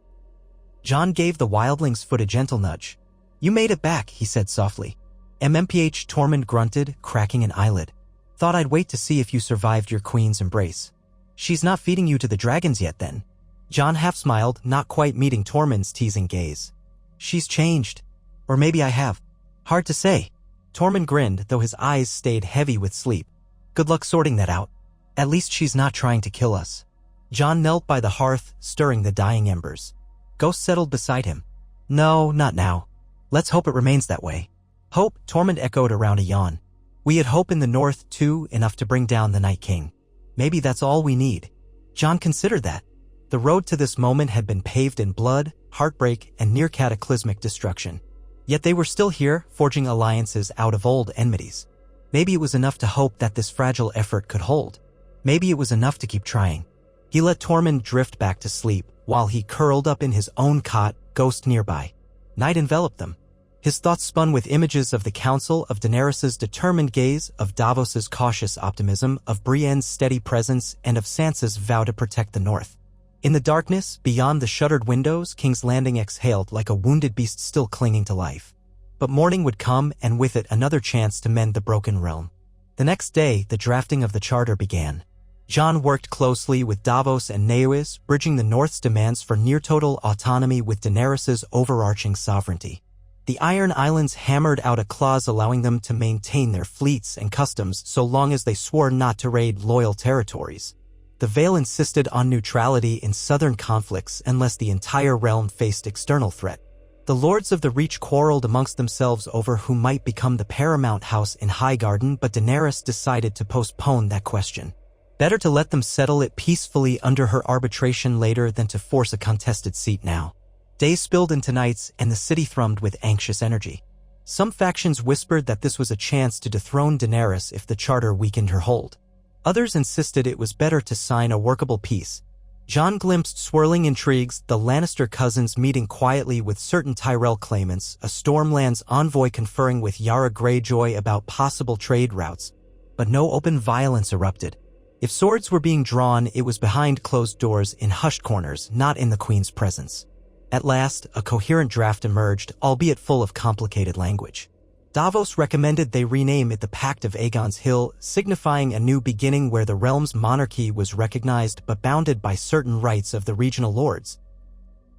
Jon gave the wildling's foot a gentle nudge. You made it back, he said softly. MMPH, Tormund grunted, cracking an eyelid. Thought I'd wait to see if you survived your queen's embrace. She's not feeding you to the dragons yet then. Jon half smiled, not quite meeting Tormund's teasing gaze. She's changed. Or maybe I have. Hard to say. Tormund grinned, though his eyes stayed heavy with sleep. Good luck sorting that out. At least she's not trying to kill us. Jon knelt by the hearth, stirring the dying embers. Ghost settled beside him. No, not now. Let's hope it remains that way. Hope, Tormund echoed around a yawn. We had hope in the north, too, enough to bring down the Night King. Maybe that's all we need. Jon considered that. The road to this moment had been paved in blood, heartbreak, and near cataclysmic destruction. Yet they were still here, forging alliances out of old enmities. Maybe it was enough to hope that this fragile effort could hold. Maybe it was enough to keep trying. He let Tormund drift back to sleep, while he curled up in his own cot, Ghost nearby. Night enveloped them. His thoughts spun with images of the council, of Daenerys' determined gaze, of Davos' cautious optimism, of Brienne's steady presence, and of Sansa's vow to protect the north. In the darkness, beyond the shuttered windows, King's Landing exhaled like a wounded beast still clinging to life. But morning would come, and with it another chance to mend the broken realm. The next day, the drafting of the charter began. Jon worked closely with Davos and Neois, bridging the North's demands for near-total autonomy with Daenerys' overarching sovereignty. The Iron Islands hammered out a clause allowing them to maintain their fleets and customs so long as they swore not to raid loyal territories. The Vale insisted on neutrality in southern conflicts unless the entire realm faced external threat. The lords of the Reach quarreled amongst themselves over who might become the paramount house in Highgarden, but Daenerys decided to postpone that question. Better to let them settle it peacefully under her arbitration later than to force a contested seat now. Days spilled into nights, and the city thrummed with anxious energy. Some factions whispered that this was a chance to dethrone Daenerys if the charter weakened her hold. Others insisted it was better to sign a workable peace. Jon glimpsed swirling intrigues, the Lannister cousins meeting quietly with certain Tyrell claimants, a Stormlands envoy conferring with Yara Greyjoy about possible trade routes. But no open violence erupted. If swords were being drawn, it was behind closed doors in hushed corners, not in the Queen's presence. At last, a coherent draft emerged, albeit full of complicated language. Davos recommended they rename it the Pact of Aegon's Hill, signifying a new beginning where the realm's monarchy was recognized but bounded by certain rights of the regional lords.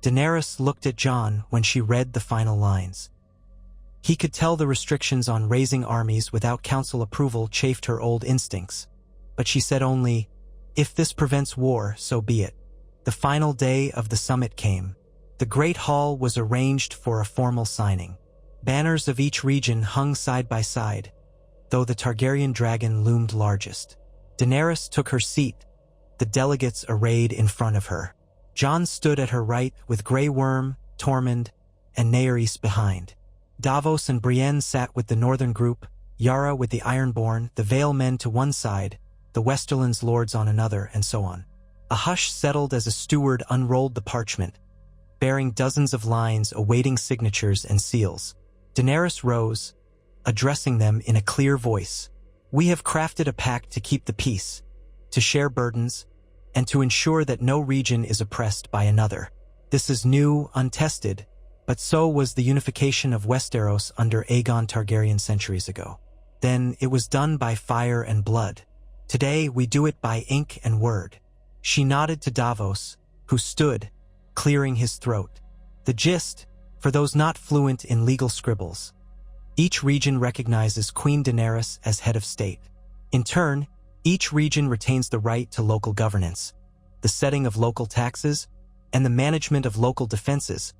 Daenerys looked at Jon when she read the final lines. He could tell the restrictions on raising armies without council approval chafed her old instincts. But she said only, "If this prevents war, so be it." The final day of the summit came. The Great Hall was arranged for a formal signing. Banners of each region hung side by side, though the Targaryen dragon loomed largest. Daenerys took her seat, the delegates arrayed in front of her. Jon stood at her right with Grey Worm, Tormund, and Naerys behind. Davos and Brienne sat with the northern group, Yara with the Ironborn, the Vale men to one side, the Westerlands lords on another, and so on. A hush settled as a steward unrolled the parchment, bearing dozens of lines awaiting signatures and seals. Daenerys rose, addressing them in a clear voice. "We have crafted a pact to keep the peace, to share burdens, and to ensure that no region is oppressed by another. This is new, untested, but so was the unification of Westeros under Aegon Targaryen centuries ago. Then it was done by fire and blood. Today we do it by ink and word." She nodded to Davos, who stood, clearing his throat. The gist, for those not fluent in legal scribbles: each region recognizes Queen Daenerys as head of state. In turn, each region retains the right to local governance, the setting of local taxes, and the management of local defenses,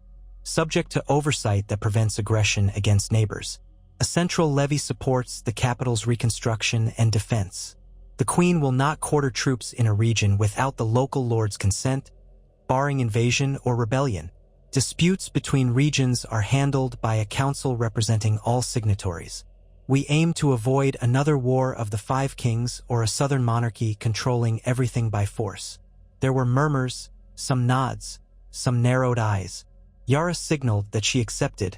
subject to oversight that prevents aggression against neighbors. A central levy supports the capital's reconstruction and defense. The Queen will not quarter troops in a region without the local lord's consent, barring invasion or rebellion. Disputes between regions are handled by a council representing all signatories. We aim to avoid another war of the Five Kings or a southern monarchy controlling everything by force. There were murmurs, some nods, some narrowed eyes. Yara signaled that she accepted,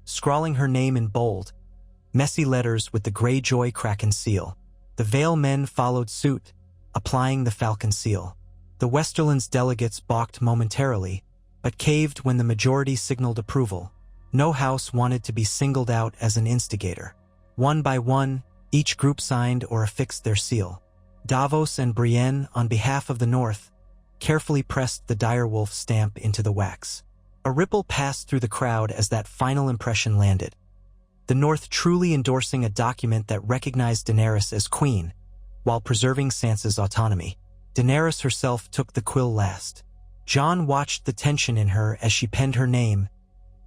scrawling her name in bold, messy letters with the Greyjoy Kraken seal. The Vale men followed suit, applying the Falcon seal. The Westerlands delegates balked momentarily, but caved when the majority signaled approval. No house wanted to be singled out as an instigator. One by one, each group signed or affixed their seal. Davos and Brienne, on behalf of the North, carefully pressed the direwolf stamp into the wax. A ripple passed through the crowd as that final impression landed. The North truly endorsing a document that recognized Daenerys as queen, while preserving Sansa's autonomy. Daenerys herself took the quill last. Jon watched the tension in her as she penned her name,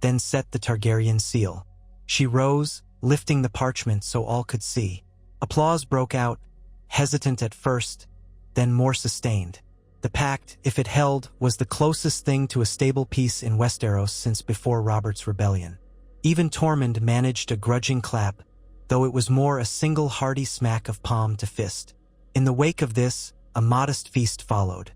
then set the Targaryen seal. She rose, lifting the parchment so all could see. Applause broke out, hesitant at first, then more sustained. The pact, if it held, was the closest thing to a stable peace in Westeros since before Robert's rebellion. Even Tormund managed a grudging clap, though it was more a single hearty smack of palm to fist. In the wake of this, a modest feast followed.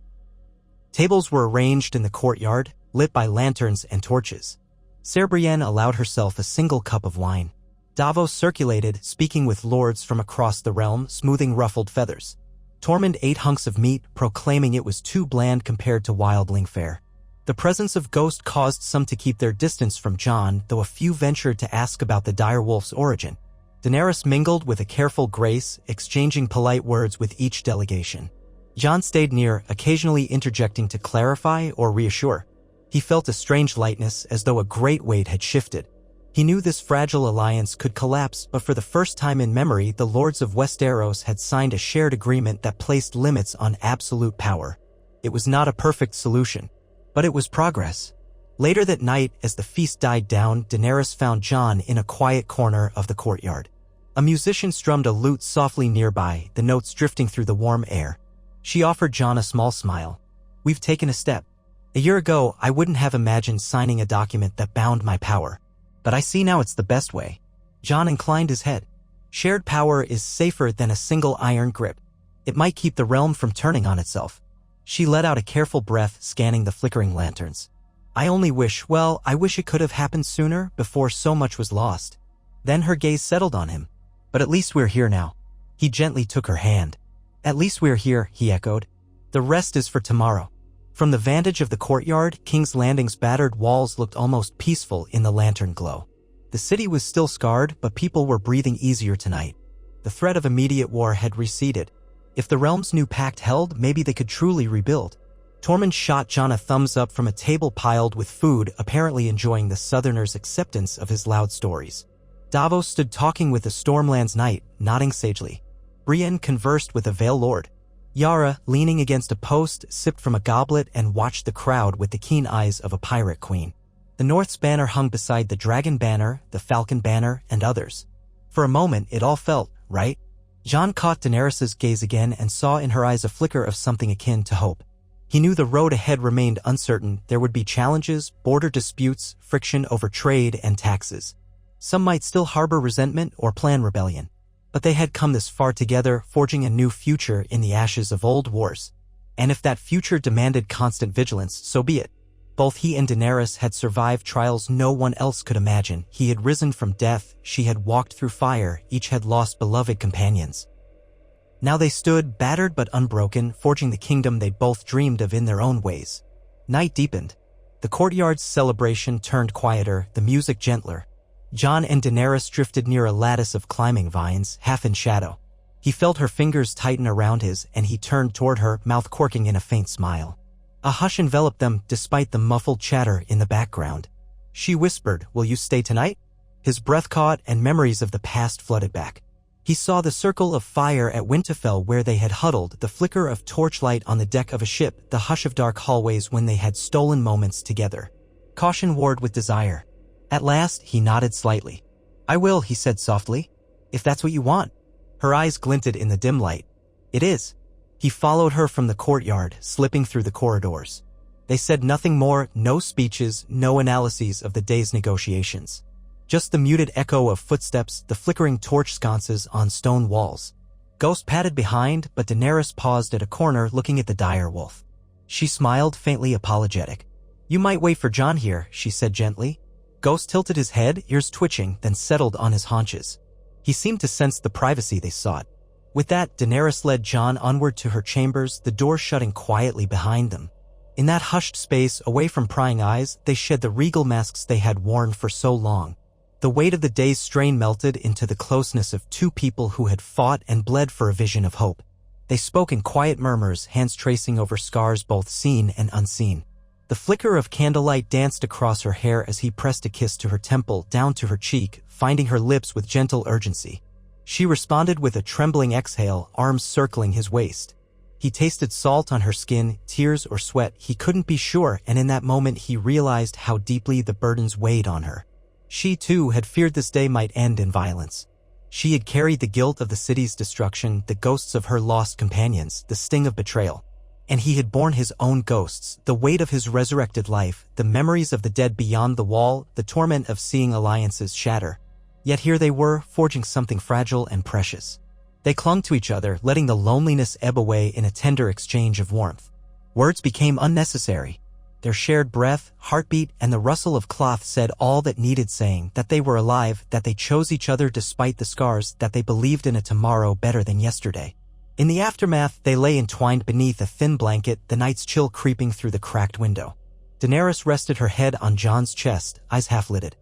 Tables were arranged in the courtyard, lit by lanterns and torches. Ser Brienne allowed herself a single cup of wine. Davos circulated, speaking with lords from across the realm, smoothing ruffled feathers. Tormund ate hunks of meat, proclaiming it was too bland compared to wildling fare. The presence of Ghost caused some to keep their distance from Jon, though a few ventured to ask about the direwolf's origin. Daenerys mingled with a careful grace, exchanging polite words with each delegation. Jon stayed near, occasionally interjecting to clarify or reassure. He felt a strange lightness, as though a great weight had shifted. He knew this fragile alliance could collapse, but for the first time in memory, the lords of Westeros had signed a shared agreement that placed limits on absolute power. It was not a perfect solution, but it was progress. Later that night, as the feast died down, Daenerys found Jon in a quiet corner of the courtyard. A musician strummed a lute softly nearby, the notes drifting through the warm air. She offered Jon a small smile. "We've taken a step. A year ago, I wouldn't have imagined signing a document that bound my power. But I see now it's the best way." Jon inclined his head. "Shared power is safer than a single iron grip. It might keep the realm from turning on itself." She let out a careful breath, scanning the flickering lanterns. I wish it could have happened sooner, before so much was lost." Then her gaze settled on him. "But at least we're here now." He gently took her hand. "At least we're here," he echoed. "The rest is for tomorrow." From the vantage of the courtyard, King's Landing's battered walls looked almost peaceful in the lantern glow. The city was still scarred, but people were breathing easier tonight. The threat of immediate war had receded. If the realm's new pact held, maybe they could truly rebuild. Tormund shot Jon a thumbs up from a table piled with food, apparently enjoying the Southerners' acceptance of his loud stories. Davos stood talking with the Stormlands Knight, nodding sagely. Brienne conversed with a Vale Lord. Yara, leaning against a post, sipped from a goblet and watched the crowd with the keen eyes of a pirate queen. The North's banner hung beside the Dragon Banner, the Falcon Banner, and others. For a moment, it all felt right. Jon caught Daenerys' gaze again and saw in her eyes a flicker of something akin to hope. He knew the road ahead remained uncertain. There would be challenges, border disputes, friction over trade and taxes. Some might still harbor resentment or plan rebellion. But they had come this far together, forging a new future in the ashes of old wars. And if that future demanded constant vigilance, so be it. Both he and Daenerys had survived trials no one else could imagine. He had risen from death, she had walked through fire, each had lost beloved companions. Now they stood, battered but unbroken, forging the kingdom they both dreamed of in their own ways. Night deepened. The courtyard's celebration turned quieter, the music gentler. Jon and Daenerys drifted near a lattice of climbing vines, half in shadow. He felt her fingers tighten around his, and he turned toward her, mouth quirking in a faint smile. A hush enveloped them, despite the muffled chatter in the background. She whispered, "Will you stay tonight?" His breath caught, and memories of the past flooded back. He saw the circle of fire at Winterfell where they had huddled, the flicker of torchlight on the deck of a ship, the hush of dark hallways when they had stolen moments together. Caution warred with desire. At last, he nodded slightly. "I will," he said softly. "If that's what you want." Her eyes glinted in the dim light. "It is." He followed her from the courtyard, slipping through the corridors. They said nothing more, no speeches, no analyses of the day's negotiations. Just the muted echo of footsteps, the flickering torch sconces on stone walls. Ghost padded behind, but Daenerys paused at a corner looking at the dire wolf. She smiled, faintly apologetic. "You might wait for Jon here," she said gently. Ghost tilted his head, ears twitching, then settled on his haunches. He seemed to sense the privacy they sought. With that, Daenerys led Jon onward to her chambers, the door shutting quietly behind them. In that hushed space, away from prying eyes, they shed the regal masks they had worn for so long. The weight of the day's strain melted into the closeness of two people who had fought and bled for a vision of hope. They spoke in quiet murmurs, hands tracing over scars both seen and unseen. The flicker of candlelight danced across her hair as he pressed a kiss to her temple, down to her cheek, finding her lips with gentle urgency. She responded with a trembling exhale, arms circling his waist. He tasted salt on her skin, tears or sweat, he couldn't be sure, and in that moment he realized how deeply the burdens weighed on her. She, too, had feared this day might end in violence. She had carried the guilt of the city's destruction, the ghosts of her lost companions, the sting of betrayal. And he had borne his own ghosts, the weight of his resurrected life, the memories of the dead beyond the wall, the torment of seeing alliances shatter. Yet here they were, forging something fragile and precious. They clung to each other, letting the loneliness ebb away in a tender exchange of warmth. Words became unnecessary. Their shared breath, heartbeat, and the rustle of cloth said all that needed saying, that they were alive, that they chose each other despite the scars, that they believed in a tomorrow better than yesterday. In the aftermath, they lay entwined beneath a thin blanket, the night's chill creeping through the cracked window. Daenerys rested her head on Jon's chest, eyes half-lidded.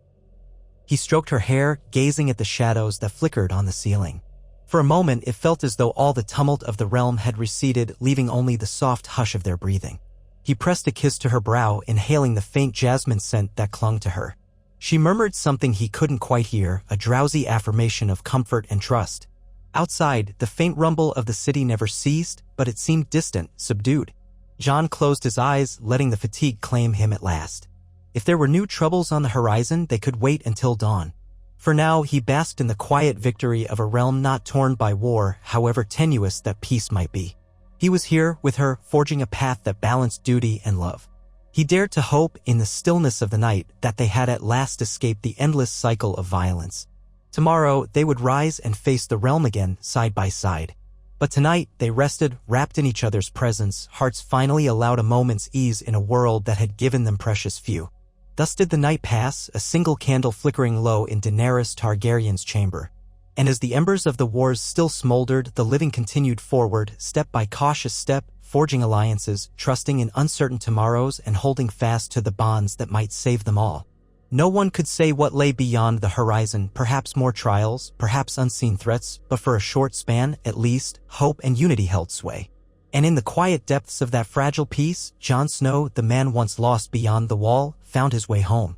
He stroked her hair, gazing at the shadows that flickered on the ceiling. For a moment, it felt as though all the tumult of the realm had receded, leaving only the soft hush of their breathing. He pressed a kiss to her brow, inhaling the faint jasmine scent that clung to her. She murmured something he couldn't quite hear, a drowsy affirmation of comfort and trust. Outside, the faint rumble of the city never ceased, but it seemed distant, subdued. Jon closed his eyes, letting the fatigue claim him at last. If there were new troubles on the horizon, they could wait until dawn. For now, he basked in the quiet victory of a realm not torn by war, however tenuous that peace might be. He was here, with her, forging a path that balanced duty and love. He dared to hope, in the stillness of the night, that they had at last escaped the endless cycle of violence. Tomorrow, they would rise and face the realm again, side by side. But tonight, they rested, wrapped in each other's presence, hearts finally allowed a moment's ease in a world that had given them precious few. Thus did the night pass, a single candle flickering low in Daenerys Targaryen's chamber. And as the embers of the wars still smoldered, the living continued forward, step by cautious step, forging alliances, trusting in uncertain tomorrows and holding fast to the bonds that might save them all. No one could say what lay beyond the horizon, perhaps more trials, perhaps unseen threats, but for a short span, at least, hope and unity held sway. And in the quiet depths of that fragile peace, Jon Snow, the man once lost beyond the wall, found his way home.